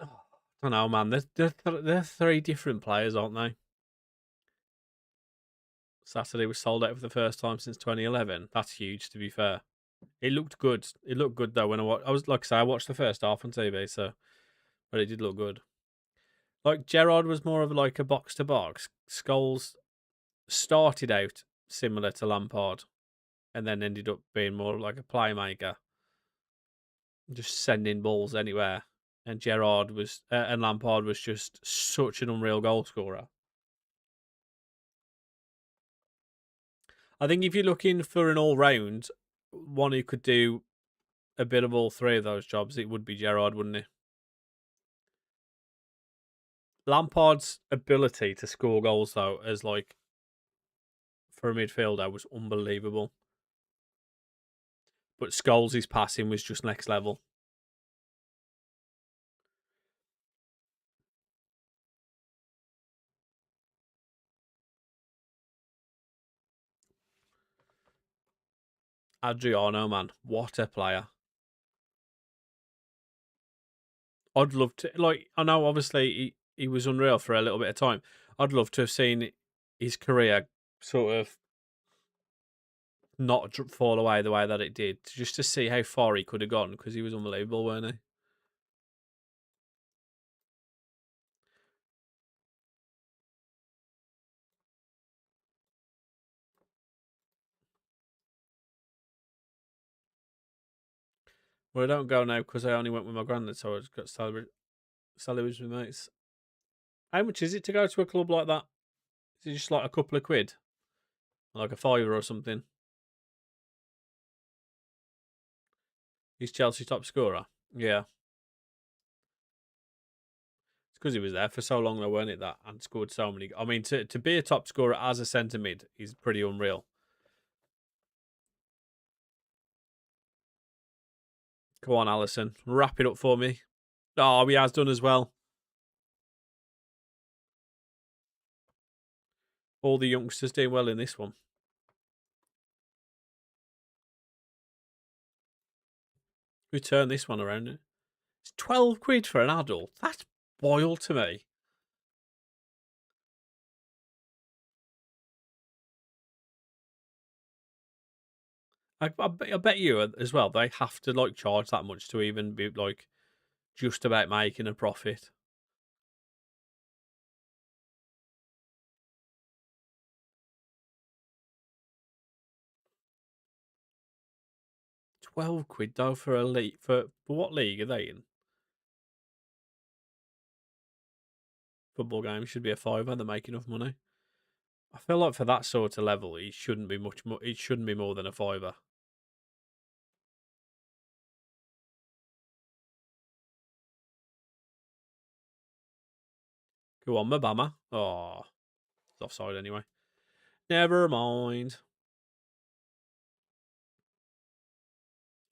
I don't know, man. They're three different players, aren't they? Saturday was sold out for the first time since 2011. That's huge, to be fair. It looked good. It looked good though when I watched. I was like I say, I watched the first half on TV, so but it did look good. Like Gerrard was more of like a box to box. Scholes started out similar to Lampard, and then ended up being more like a playmaker, just sending balls anywhere. And Gerrard was and Lampard was just such an unreal goal scorer. I think if you're looking for an all round one who could do a bit of all three of those jobs, it would be Gerrard, wouldn't it? Lampard's ability to score goals, though, as like for a midfielder, was unbelievable. But Scholes' passing was just next level. Adriano, man, what a player! I'd love to like. I know, obviously, he was unreal for a little bit of time. I'd love to have seen his career sort of not fall away the way that it did, just to see how far he could have gone because he was unbelievable, weren't he? Well, I don't go now because I only went with my granddad, so I just got salary with my mates. How much is it to go to a club like that? Is it just like a couple of quid, like a fiver or something? He's Chelsea top scorer. Yeah, it's because he was there for so long, though, weren't it? That and scored so many. I mean, to be a top scorer as a centre mid is pretty unreal. Come on, Allison, wrap it up for me. Oh, he has done as well. All the youngsters doing well in this one. We turn this one around. It's 12 quid for an adult. That's wild to me. I bet you as well. They have to like charge that much to even be like just about making a profit. 12 quid though for a league for what league are they in? Football game should be a fiver. They make enough money. I feel like for that sort of level, it shouldn't be much more. It shouldn't be more than a fiver. Go on, Mabama. Oh, it's offside anyway. Never mind.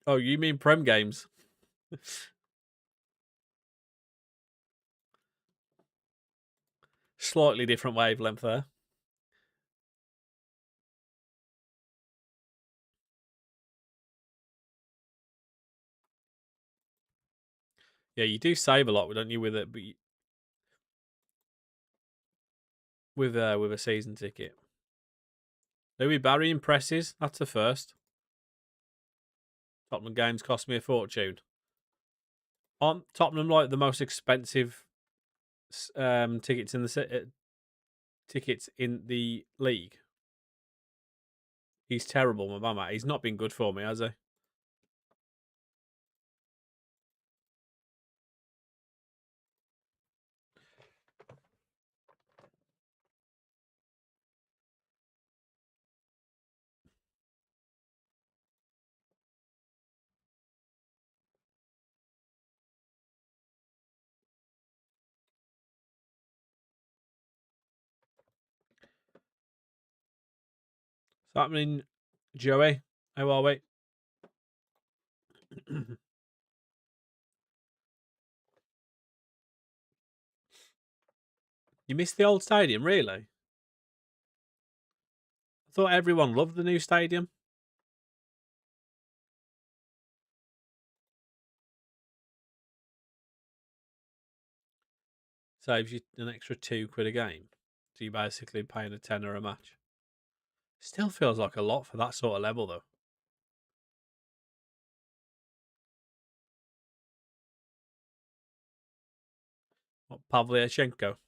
Oh, you mean Prem games? Slightly different wavelength there. Yeah, you do save a lot, don't you, with it? But with a season ticket, Louis Barry impresses. That's the first. Tottenham games cost me a fortune. Aren't Tottenham like the most expensive tickets in the league? He's terrible, my mama. He's not been good for me, has he? What's happening, Joey? How are we? You missed the old stadium, really? I thought everyone loved the new stadium. Saves you an extra £2 a game. So you're basically paying a tenner a match. Still feels like a lot for that sort of level, though. What, Pavlyuchenko?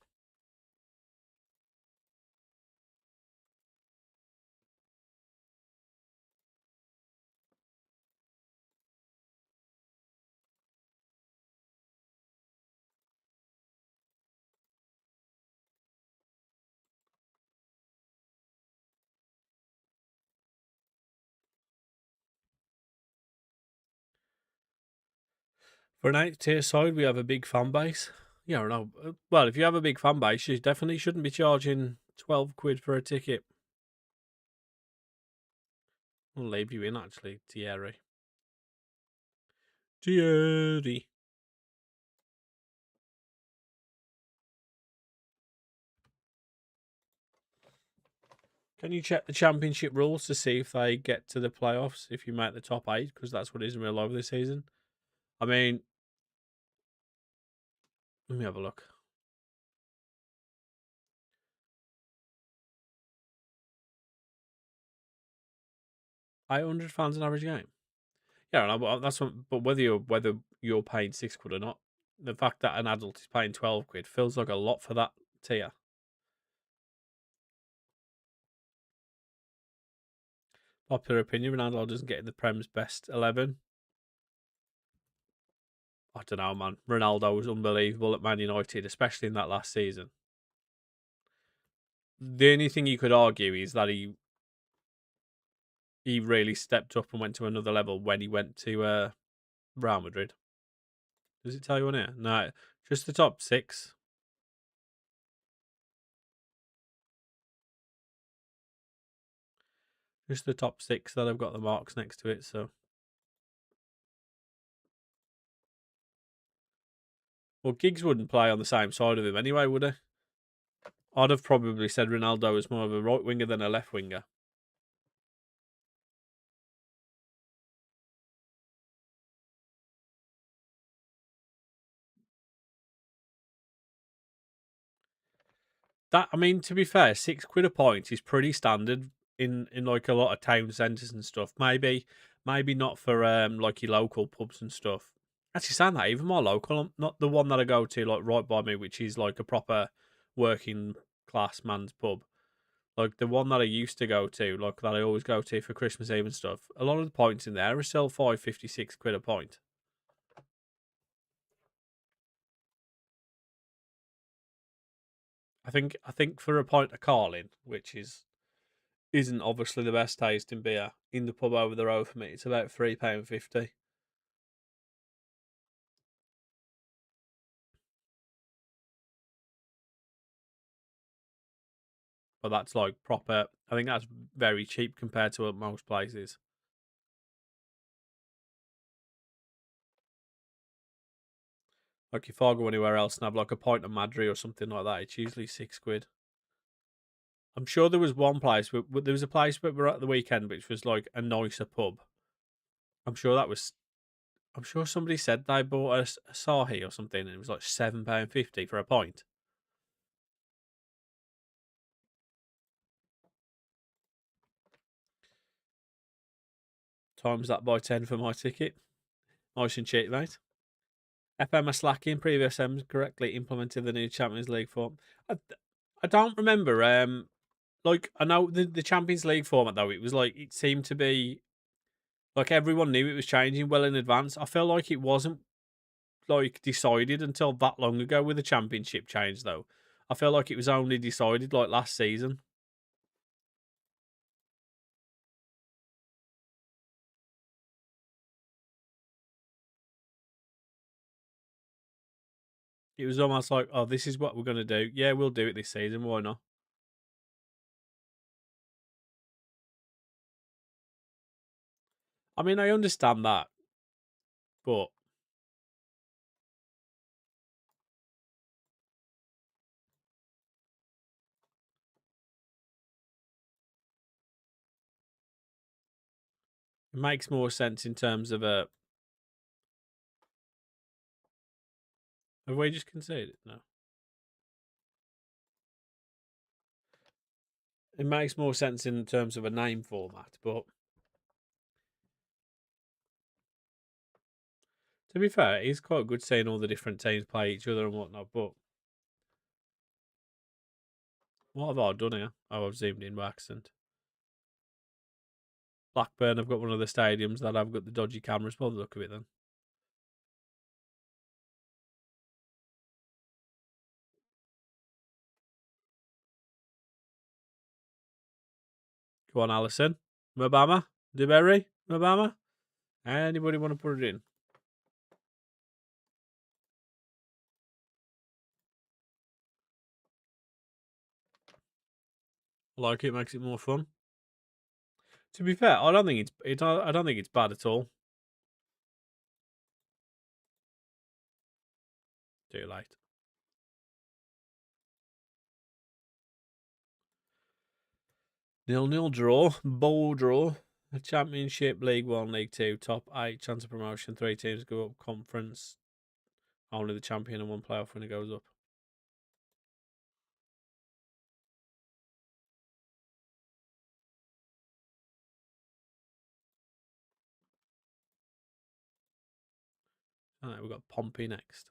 For an 8-tier side, we have a big fan base. Yeah, I know. Well, if you have a big fan base, you definitely shouldn't be charging £12 for a ticket. I'll leave you in, actually, Thierry. Thierry. Can you check the championship rules to see if they get to the playoffs if you make the top 8? Because that's what it is in real life this season. I mean, let me have a look. 800 fans an average game. Yeah, but that's what, but whether you're paying £6 or not, the fact that an adult is paying £12 feels like a lot for that tier. Popular opinion: Ronaldo doesn't get in the Prem's best 11. I don't know, man. Ronaldo was unbelievable at Man United, especially in that last season. The only thing you could argue is that he really stepped up and went to another level when he went to Real Madrid. Does it tell you on here? No, just the top 6. Just the top 6 that have got the marks next to it, so. Well, Giggs wouldn't play on the same side of him anyway, would he? I'd have probably said Ronaldo was more of a right winger than a left winger. That, I mean, to be fair, £6 a point is pretty standard in like a lot of town centres and stuff. Maybe not for like your local pubs and stuff. Actually, saying that, even more local, not the one that I go to like right by me, which is like a proper working class man's pub. Like the one that I used to go to, like that I always go to for Christmas Eve and stuff. A lot of the points in there are still £5.56 a point. I think for a pint of Carlin, which isn't obviously the best tasting beer in the pub over the road for me, it's about £3.50. But that's like proper. I think that's very cheap compared to most places. Like if I go anywhere else and have like a pint of Madry or something like that, it's usually £6. I'm sure there was one place, there was a place where we were at the weekend, which was like a nicer pub. I'm sure that was. I'm sure somebody said they bought a Sahi or something, and it was like £7.50 for a pint. Times that by 10 for my ticket. Nice and cheap, mate. FM are slacking. Previous M's correctly implemented the new Champions League form. I don't remember like I know the Champions League format though. It was like it seemed to be like everyone knew it was changing well in advance. I feel like it wasn't like decided until that long ago with the Championship change though. I feel like it was only decided like last season. It was almost like, oh, this is what we're gonna do. Yeah, we'll do it this season. Why not? I mean, I understand that, but it makes more sense in terms of a. Have we just conceded? No. It makes more sense in terms of a name format, but to be fair, it's quite good seeing all the different teams play each other and whatnot. But what have I done here? Oh, I've zoomed in by accident. Blackburn have got one of the stadiums that have got the dodgy cameras by the look of it then. Go on, Allison. Mabama? DeBerry? Mabama? Anybody want to put it in? I like it, makes it more fun. To be fair, I don't think I don't think it's bad at all. Too late. 0-0 draw, bowl draw. The Championship, League One, League Two, top 8, chance of promotion. 3 teams go up conference. Only the champion and 1 playoff winner goes up. Alright, we've got Pompey next.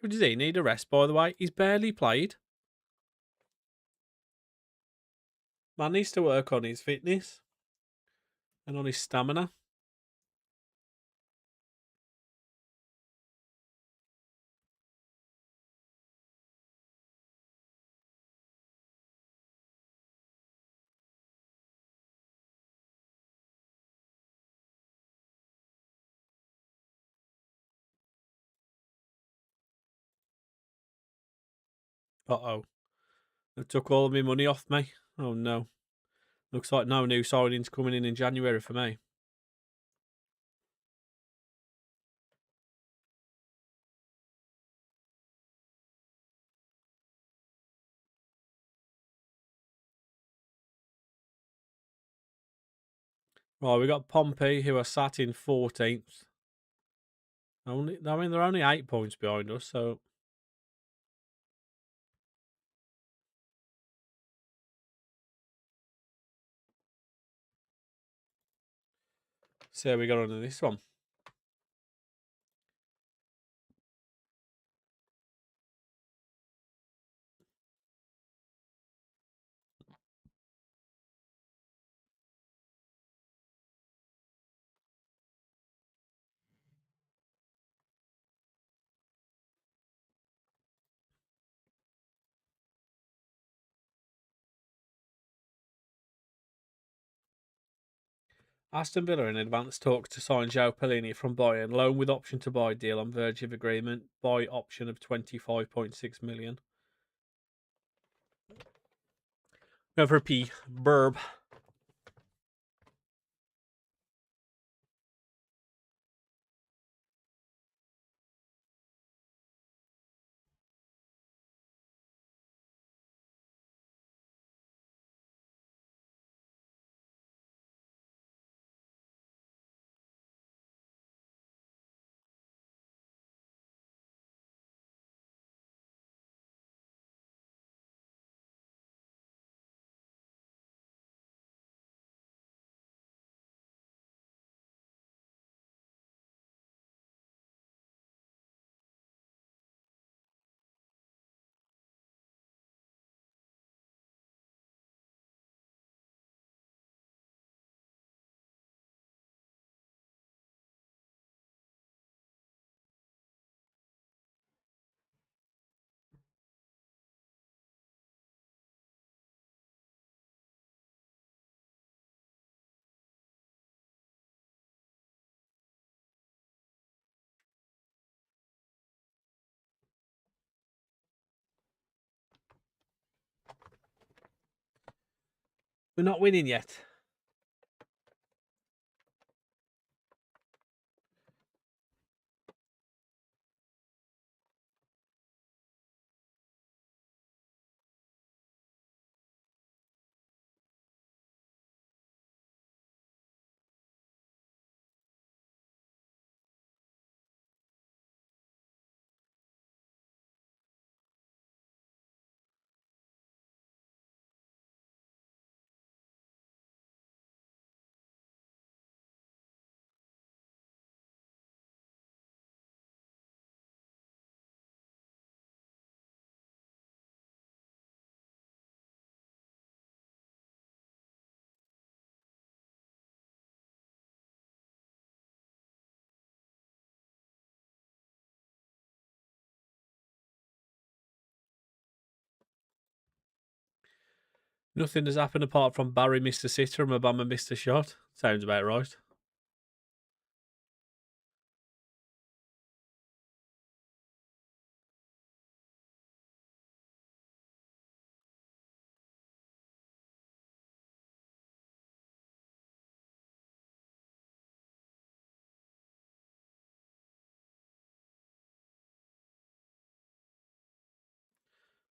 Who does he need a rest, by the way? He's barely played. Man needs to work on his fitness and on his stamina. Uh-oh. They took all of my money off me. Oh, no. Looks like no new signings coming in January for me. Right, we got Pompey, who are sat in 14th. I mean, they're only 8 points behind us, so. See how we got on in this one. Aston Villa in advanced talks to sign João Pellegrini from Bayern, loan with option to buy deal on verge of agreement, buy option of 25.6 million. Go for a P. Burb. We're not winning yet. Nothing has happened apart from Barry missed a sitter and Obama missed a shot. Sounds about right.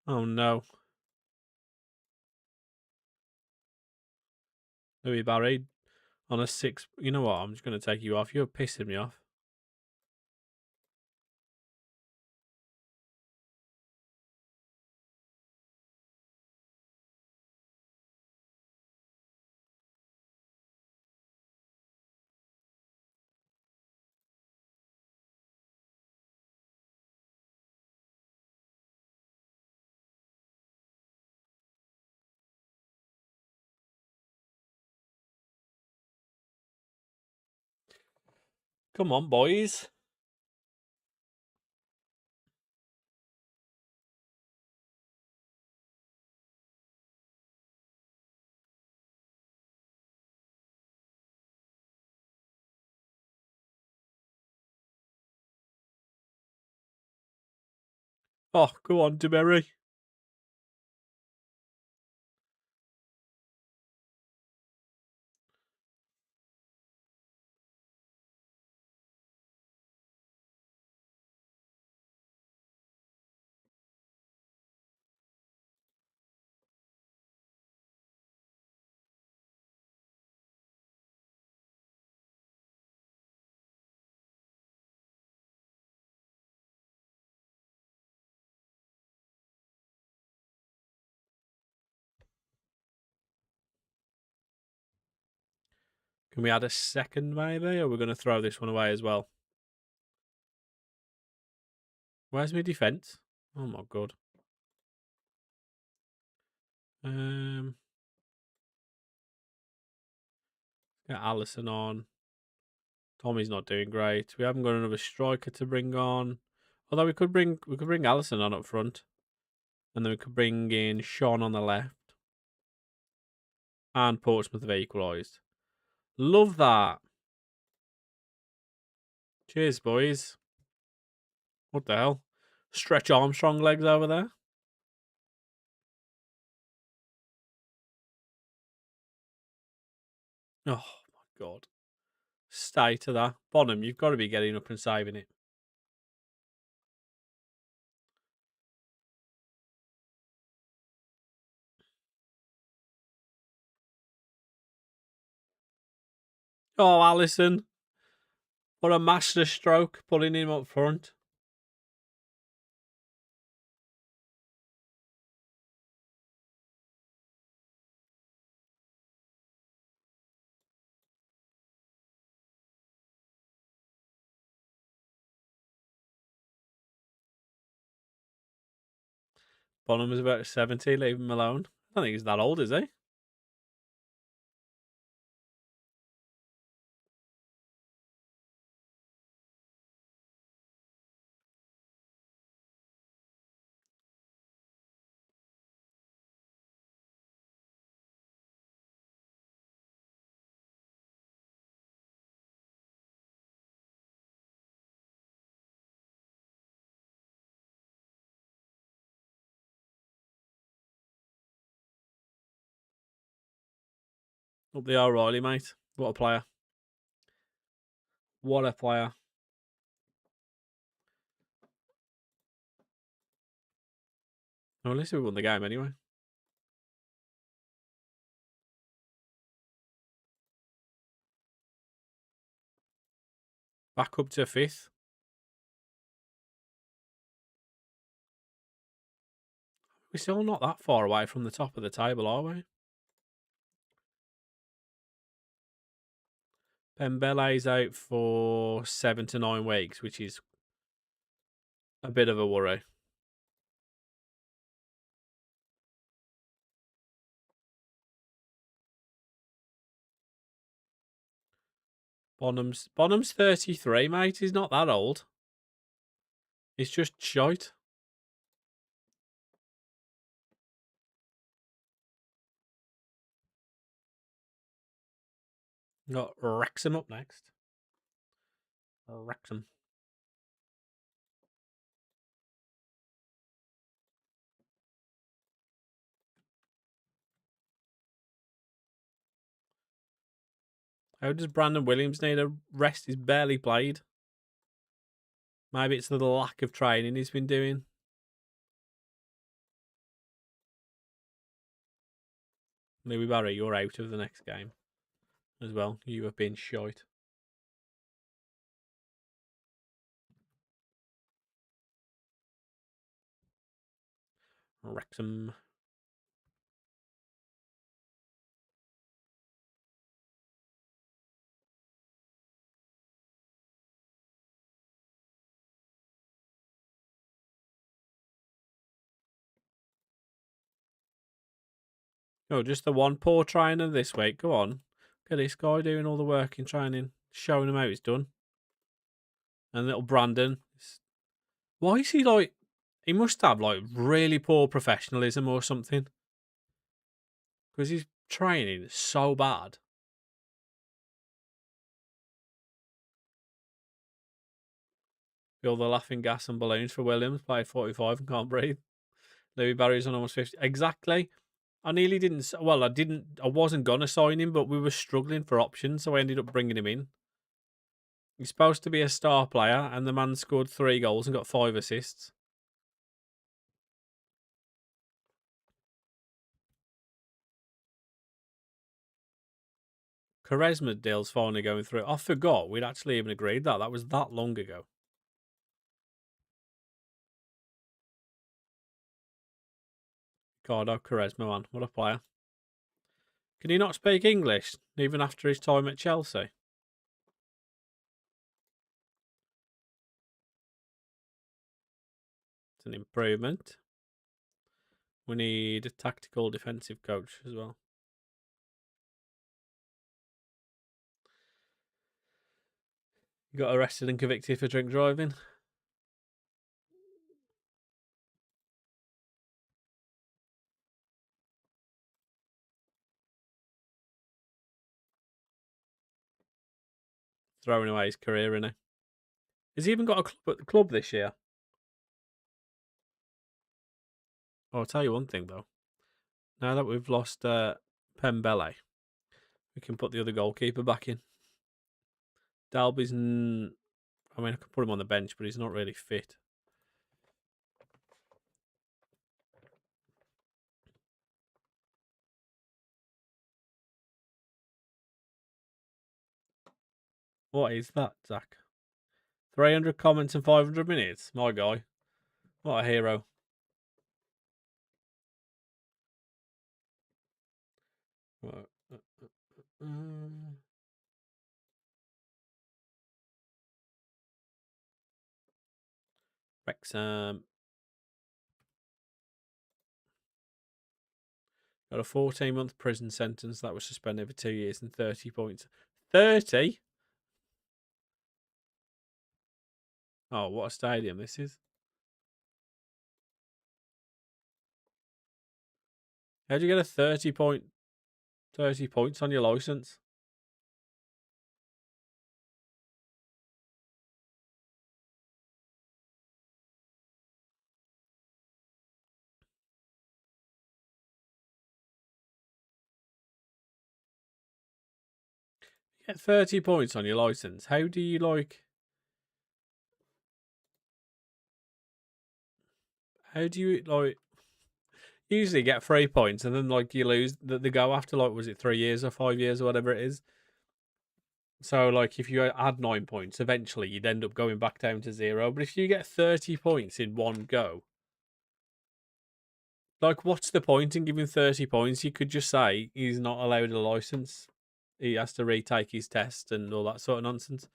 Oh no. Maybe Barry on a 6. You know what? I'm just going to take you off. You're pissing me off. Come on, boys. Oh, go on, DeBerry. Can we add a second, maybe? Or we're going to throw this one away as well? Where's my defence? Oh, my God. Get Allison on. Tommy's not doing great. We haven't got another striker to bring on. Although we could bring Allison on up front. And then we could bring in Sean on the left. And Portsmouth have equalised. Love that. Cheers, boys. What the hell? Stretch Armstrong legs over there. Oh, my God. Stay to that. Bonham, you've got to be getting up and saving it. Oh, Allison. What a master stroke, pulling him up front. Bonham is about 70, leave him alone. I don't think he's that old, is he? Up the O'Reilly, mate. What a player. What a player. Well, at least we won the game anyway. Back up to 5th. We're still not that far away from the top of the table, are we? Pembele's out for 7 to 9 weeks, which is a bit of a worry. Bonham's 33, mate. He's not that old. He's just shite. Got Wrexham up next. Wrexham. How does Brandon Williams need a rest? He's barely played. Maybe it's the lack of training he's been doing. Louis Barry, you're out of the next game as well. You have been shite. Wrexham. Oh, just the one poor trainer this week. Go on. Look at this guy doing all the work in training, showing him how it's done. And little Brandon. Why is he like... He must have like really poor professionalism or something. Because his training is so bad. Feel the laughing gas and balloons for Williams. Played 45 and can't breathe. Louis Barry's on almost 50. Exactly. I nearly didn't. Well, I wasn't going to sign him, but we were struggling for options, so I ended up bringing him in. He's supposed to be a star player, and the man scored 3 goals and got 5 assists. Charisma deal's finally going through. I forgot we'd actually even agreed that. That was that long ago. Ricardo Charisma, man. What a player. Can he not speak English, even after his time at Chelsea? It's an improvement. We need a tactical defensive coach as well. You got arrested and convicted for drink driving. Throwing away his career, innit? Has he even got a club at the club this year? Oh, I'll tell you one thing, though. Now that we've lost Pembele, we can put the other goalkeeper back in. Dalby's... I mean, I could put him on the bench, but he's not really fit. What is that, Zach? 300 comments and 500 minutes? My guy. What a hero. Wrexham. Got a 14-month prison sentence that was suspended for 2 years and 30 points. 30? Oh, what a stadium this is. How'd you get a 30 points on your license? get 30 points on your licence, how do you usually get 3 points and then you lose the go after was it 3 years or 5 years or whatever it is? So if you add 9 points, eventually you'd end up going back down to 0. But if you get 30 points in one go, what's the point in giving 30 points? You could just say he's not allowed a licence. He has to retake his test and all that sort of nonsense.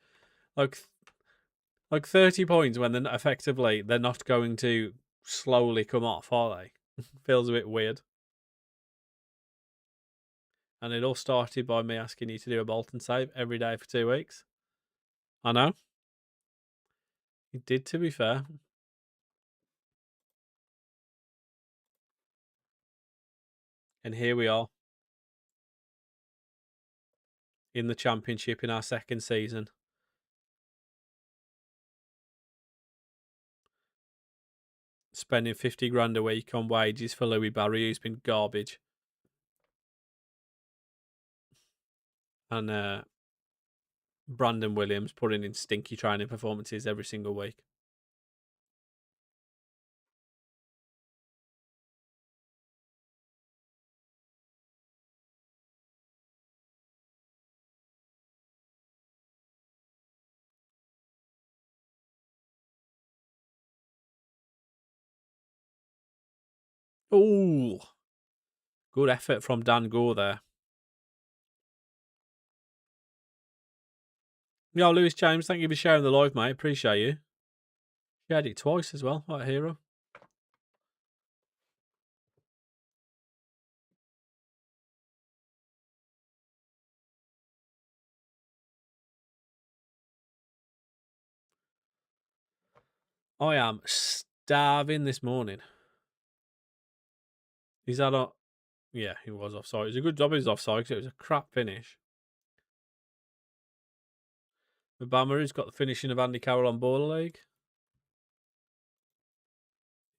Like 30 points when they're not going to slowly come off, are they? Feels a bit weird. And it all started by me asking you to do a Bolton save every day for 2 weeks. I know. It did, to be fair. And here we are in the Championship in our second season. Spending 50 grand a week on wages for Louis Barry, who's been garbage. And Brandon Williams putting in stinky training performances every single week. Ooh. Good effort from Dan Gore there. Yo, Lewis James, thank you for sharing the live, mate. Appreciate you. Shared it twice as well. What a hero. I am starving this morning. Is that not? Yeah, he was offside. It was a good job he was offside because it was a crap finish. Obama, who's got the finishing of Andy Carroll on Baller League.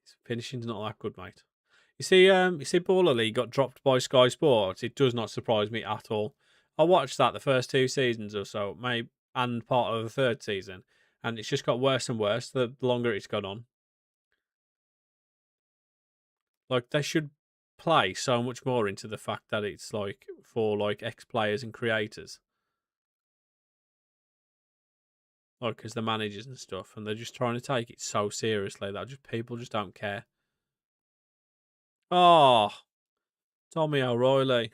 His finishing's not that good, mate. You see Baller League got dropped by Sky Sports. It does not surprise me at all. I watched that the first 2 seasons or so, maybe, and part of the 3rd season, and it's just got worse and worse the longer it's gone on. They should play so much more into the fact that it's for ex-players and creators. As the managers and stuff, and they're just trying to take it so seriously that people just don't care. Oh, Tommy O'Reilly.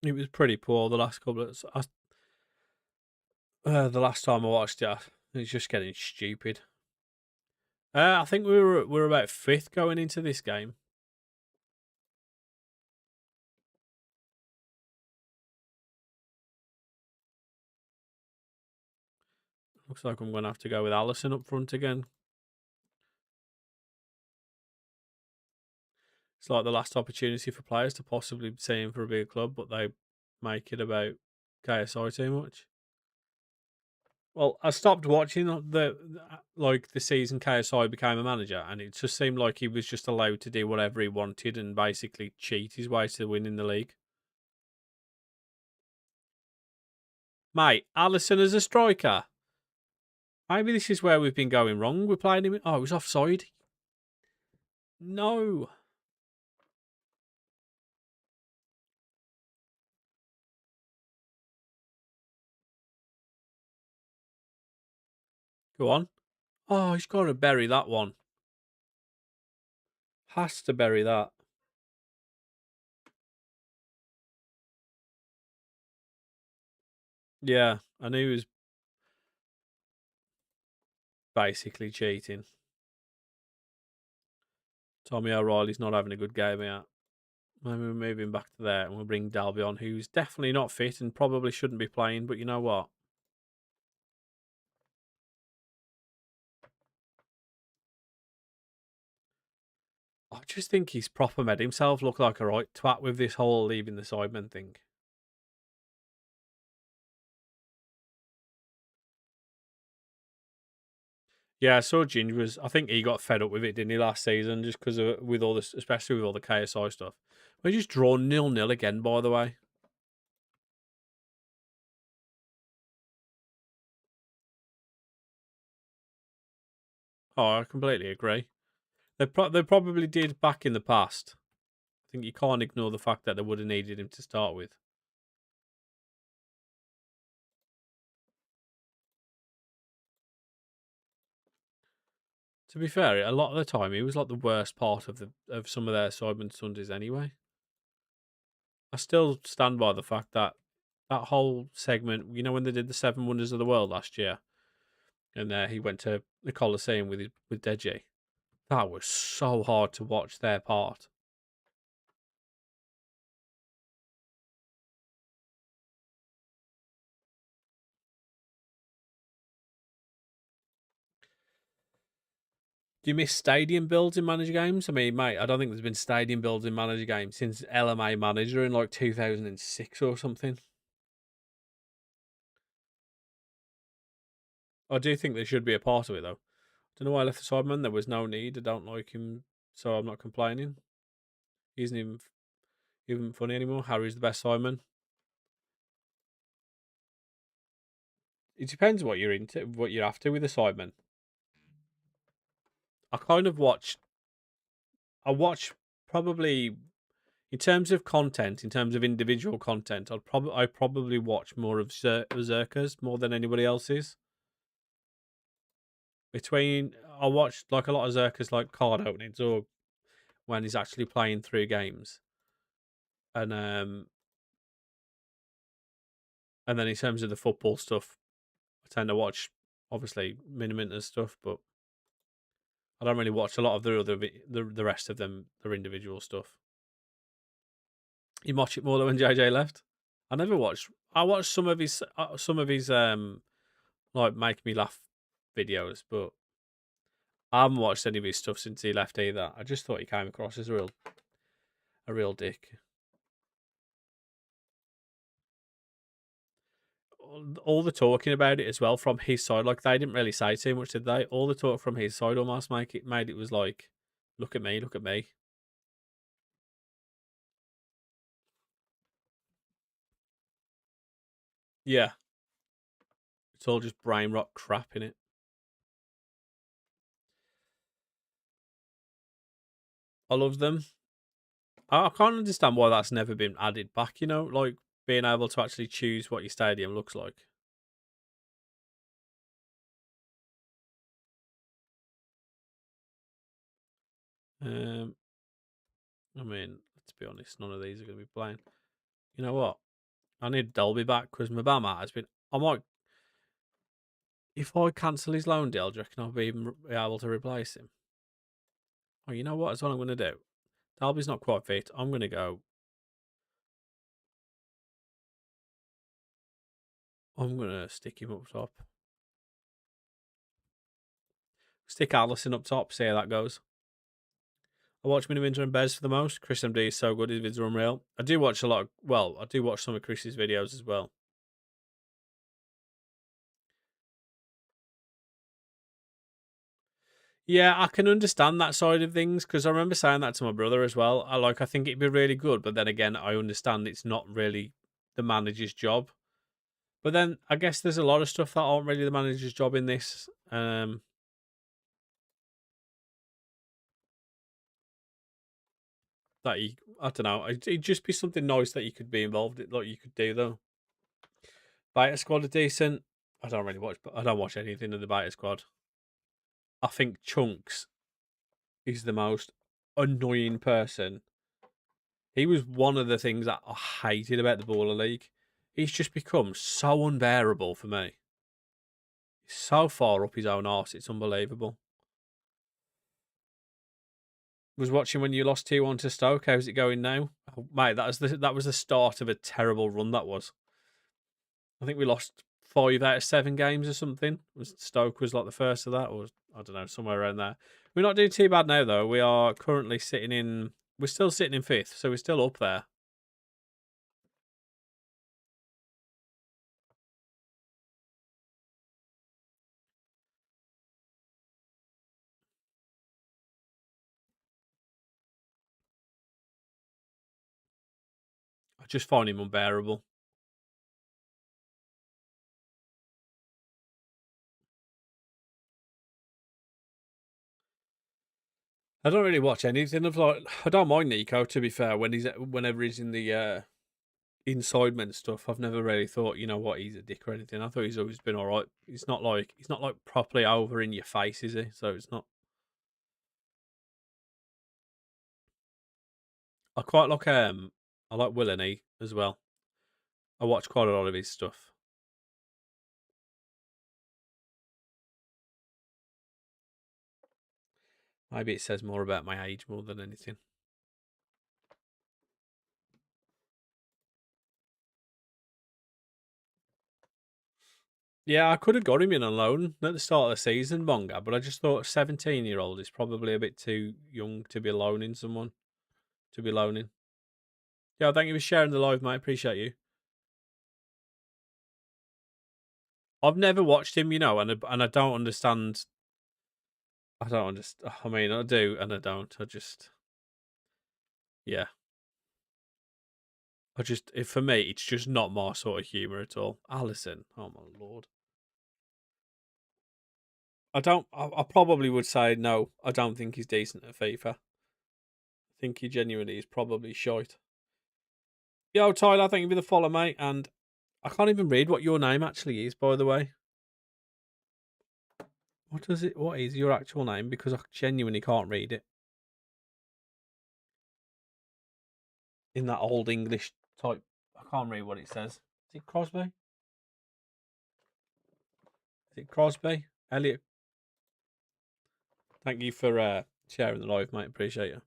It was pretty poor the last couple of. The last time I watched it, it's just getting stupid. I think we're about 5th going into this game. Looks like I'm going to have to go with Allison up front again. It's like the last opportunity for players to possibly see him for a bigger club, but they make it about KSI too much. Well, I stopped watching the season KSI became a manager, and it just seemed like he was just allowed to do whatever he wanted and basically cheat his way to winning the league. Mate, Allison as a striker. Maybe this is where we've been going wrong. We're playing him. Oh, it was offside. No. Go on. Oh, he's got to bury that one. Has to bury that. Yeah, I knew he was basically cheating. Tommy O'Reilly's not having a good game out. Maybe we're moving back to there and we'll bring Dalby on, who's definitely not fit and probably shouldn't be playing, but you know what? I just think he's proper made himself look like a right twat with this whole leaving the Sidemen thing. Yeah, I saw Ginger was. I think he got fed up with it, didn't he, last season, just because of with all this, especially with all the KSI stuff. We just draw 0-0 again, by the way. Oh, I completely agree. They probably did back in the past. I think you can't ignore the fact that they would have needed him to start with. To be fair, a lot of the time he was like the worst part of some of their Simon Sundays anyway. I still stand by the fact that that whole segment, you know, when they did the Seven Wonders of the World last year, and he went to the Colosseum with Deji. That was so hard to watch their part. Do you miss stadium builds in manager games? I mean, mate, I don't think there's been stadium builds in manager games since LMA manager in like 2006 or something. I do think they should be a part of it though. Don't know why I left the Sideman. There was no need. I don't like him, so I'm not complaining. He isn't even funny anymore. Harry's the best Sideman. It depends what you're into, what you're after with a Sideman. I kind of watch. I watch probably in terms of content, in terms of individual content. I probably watch more of Zerka's more than anybody else's. Between I watch like a lot of Zerka's like card openings or when he's actually playing through games, and then in terms of the football stuff, I tend to watch obviously Miniminter's stuff, but I don't really watch a lot of the rest of them, their individual stuff. You watch it more than when JJ left. I never watched. I watched some of his like make me laugh videos, but I haven't watched any of his stuff since he left either. I just thought he came across as a real dick. All the talking about it as well from his side, like they didn't really say too much, did they? All the talk from his side almost made it was like, look at me, look at me. Yeah, it's all just brain rot crap in it. I love them. I can't understand why that's never been added back. You know, like being able to actually choose what your stadium looks like. Um, I mean, let's be honest, none of these are going to be playing. You know what? I need Dolby back because Mabama has been. I might, if I cancel his loan deal, do you reckon I'll be able to replace him? Oh, you know what? That's what I'm going to do. Dalby's not quite fit. I'm going to go. I'm going to stick him up top. Stick Allison up top. See how that goes. I watch Miniminter and Bez for the most. Chris MD is so good. His vids are unreal. I do watch a lot. I do watch some of Chris's videos as well. Yeah, I can understand that side of things because I remember saying that to my brother as well. I think it'd be really good, but then again, I understand it's not really the manager's job. But then I guess there's a lot of stuff that aren't really the manager's job in this. That you, I don't know, it'd just be something nice that you could be involved in, like you could do though. Beta Squad are decent. I don't really watch, but I don't watch anything of the Beta Squad. I think Chunks is the most annoying person. He was one of the things that I hated about the Baller League. He's just become so unbearable for me. He's so far up his own arse, it's unbelievable. Was watching when you lost 2-1 to Stoke. How's it going now? Oh, mate, that was the start of a terrible run, that was. I think we lost 5 out of 7 games or something. Stoke was like the first of that, or I don't know, somewhere around there. We're not doing too bad now, though. We are currently we're still sitting in 5th, so we're still up there. I just find him unbearable. I don't really watch anything of like. I don't mind Nico, to be fair, whenever he's in the inside men stuff. I've never really thought, you know what, he's a dick or anything. I thought he's always been all right. He's not like properly over in your face, is he? So it's not. I quite like I like Willany as well. I watch quite a lot of his stuff. Maybe it says more about my age more than anything. Yeah, I could have got him in on loan at the start of the season, Bonga, but I just thought 17-year-old is probably a bit too young to be loaning someone. To be loaning. Yeah, thank you for sharing the live, mate. Appreciate you. I've never watched him, you know, and I don't understand. I don't understand. I mean, I do and I don't. I just, yeah. For me, it's just not my sort of humour at all. Allison, oh my lord. I probably would say no. I don't think he's decent at FIFA. I think he genuinely is probably shite. Yo, Tyler, thank you for the follow, mate. And I can't even read what your name actually is, by the way. What is your actual name? Because I genuinely can't read it. In that old English type. I can't read what it says. Is it Crosby? Is it Crosby? Elliot? Thank you for sharing the live, mate. Appreciate you.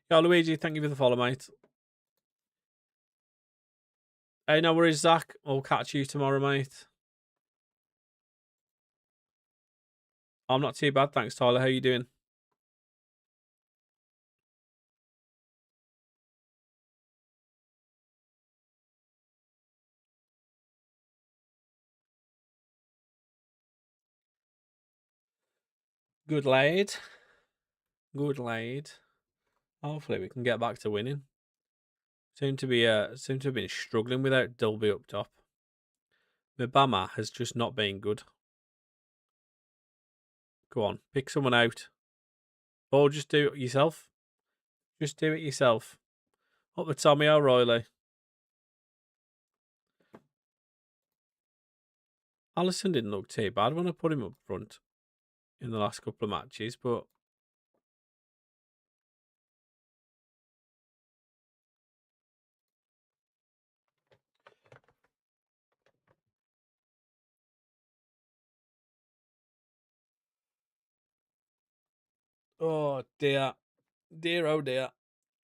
Yo, Luigi, thank you for the follow, mate. Hey, no worries, Zach. I'll catch you tomorrow, mate. I'm not too bad, thanks, Tyler. How you doing? Good lad. Good lad. Hopefully we can get back to winning. Seem to have been struggling without Dolby up top. Mibama has just not been good. Go on, pick someone out. Or just do it yourself. Just do it yourself. Up with Tommy O'Reilly. Allison didn't look too bad when I put him up front in the last couple of matches, but oh dear. Dear oh dear.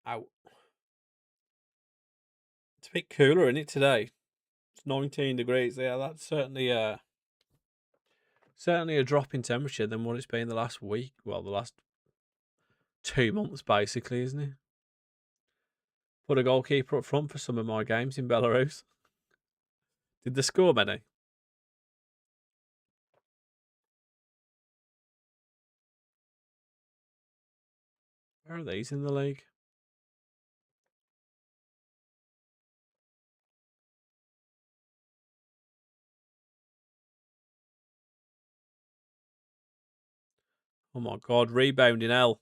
Ow. It's a bit cooler, isn't it, today? It's 19 degrees. Yeah, that's certainly a drop in temperature than what it's been the last week. Well, the last 2 months, basically, isn't it? Put a goalkeeper up front for some of my games in Belarus. Did they score many? Where are these in the league? Oh my god, rebounding L.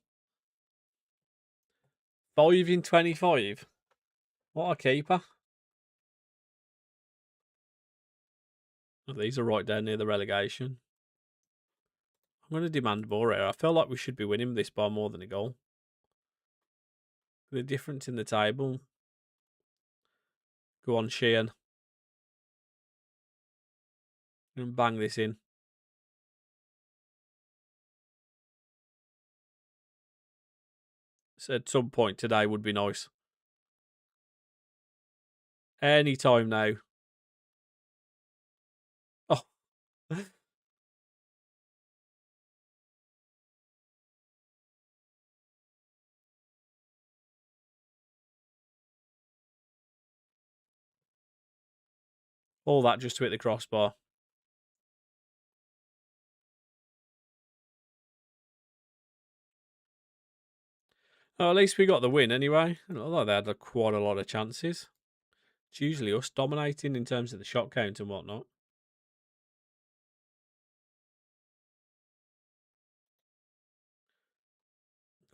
5 in 25. What a keeper. Oh, these are right down near the relegation. I'm going to demand more here. I feel like we should be winning this by more than a goal. The difference in the table. Go on, Sheehan. And bang this in. at some point today would be nice. Any time now. Oh. All that just to hit the crossbar. Oh, at least we got the win anyway. Although they had quite a lot of chances. It's usually us dominating in terms of the shot count and whatnot.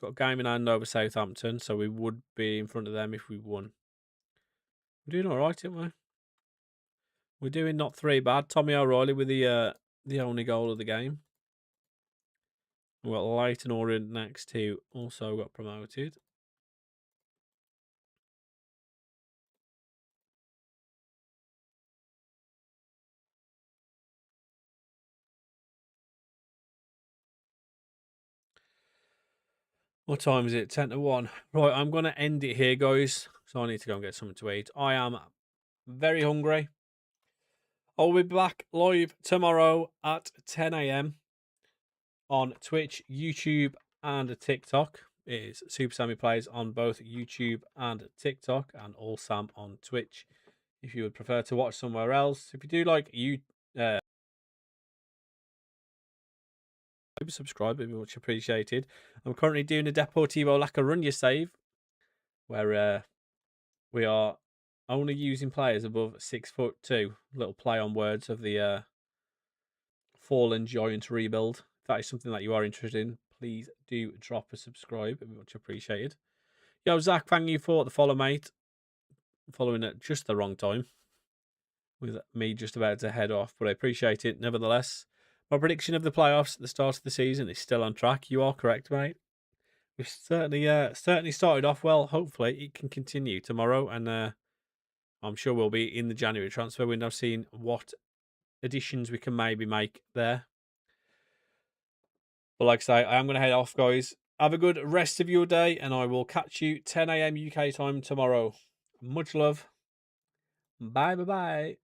Got a game in hand over Southampton, so we would be in front of them if we won. We're doing all right, aren't we? We're doing not three bad. Tommy O'Reilly with the only goal of the game. We've got Leighton Orient next, who also got promoted. What time is it? 10 to 1. Right, I'm going to end it here, guys. So I need to go and get something to eat. I am very hungry. I'll be back live tomorrow at 10 a.m. on Twitch, YouTube, and TikTok. It is Super Sammy Plays on both YouTube and TikTok, and All Sam on Twitch. If you would prefer to watch somewhere else, if you do like subscribe, it'd be much appreciated. I'm currently doing a Deportivo La Coruña save, where we are only using players above 6'2". Little play on words of the Fallen Giant rebuild. If that is something that you are interested in, please do drop a subscribe. It'd be much appreciated. Yo, Zach, thank you for the follow, mate. Following at just the wrong time, with me just about to head off, but I appreciate it nevertheless. My prediction of the playoffs at the start of the season is still on track. You are correct, mate. We've certainly started off well. Hopefully, it can continue tomorrow, and I'm sure we'll be in the January transfer window, seeing what additions we can maybe make there. But like I say, I am going to head off, guys. Have a good rest of your day, and I will catch you 10 a.m. UK time tomorrow. Much love. Bye, bye, bye.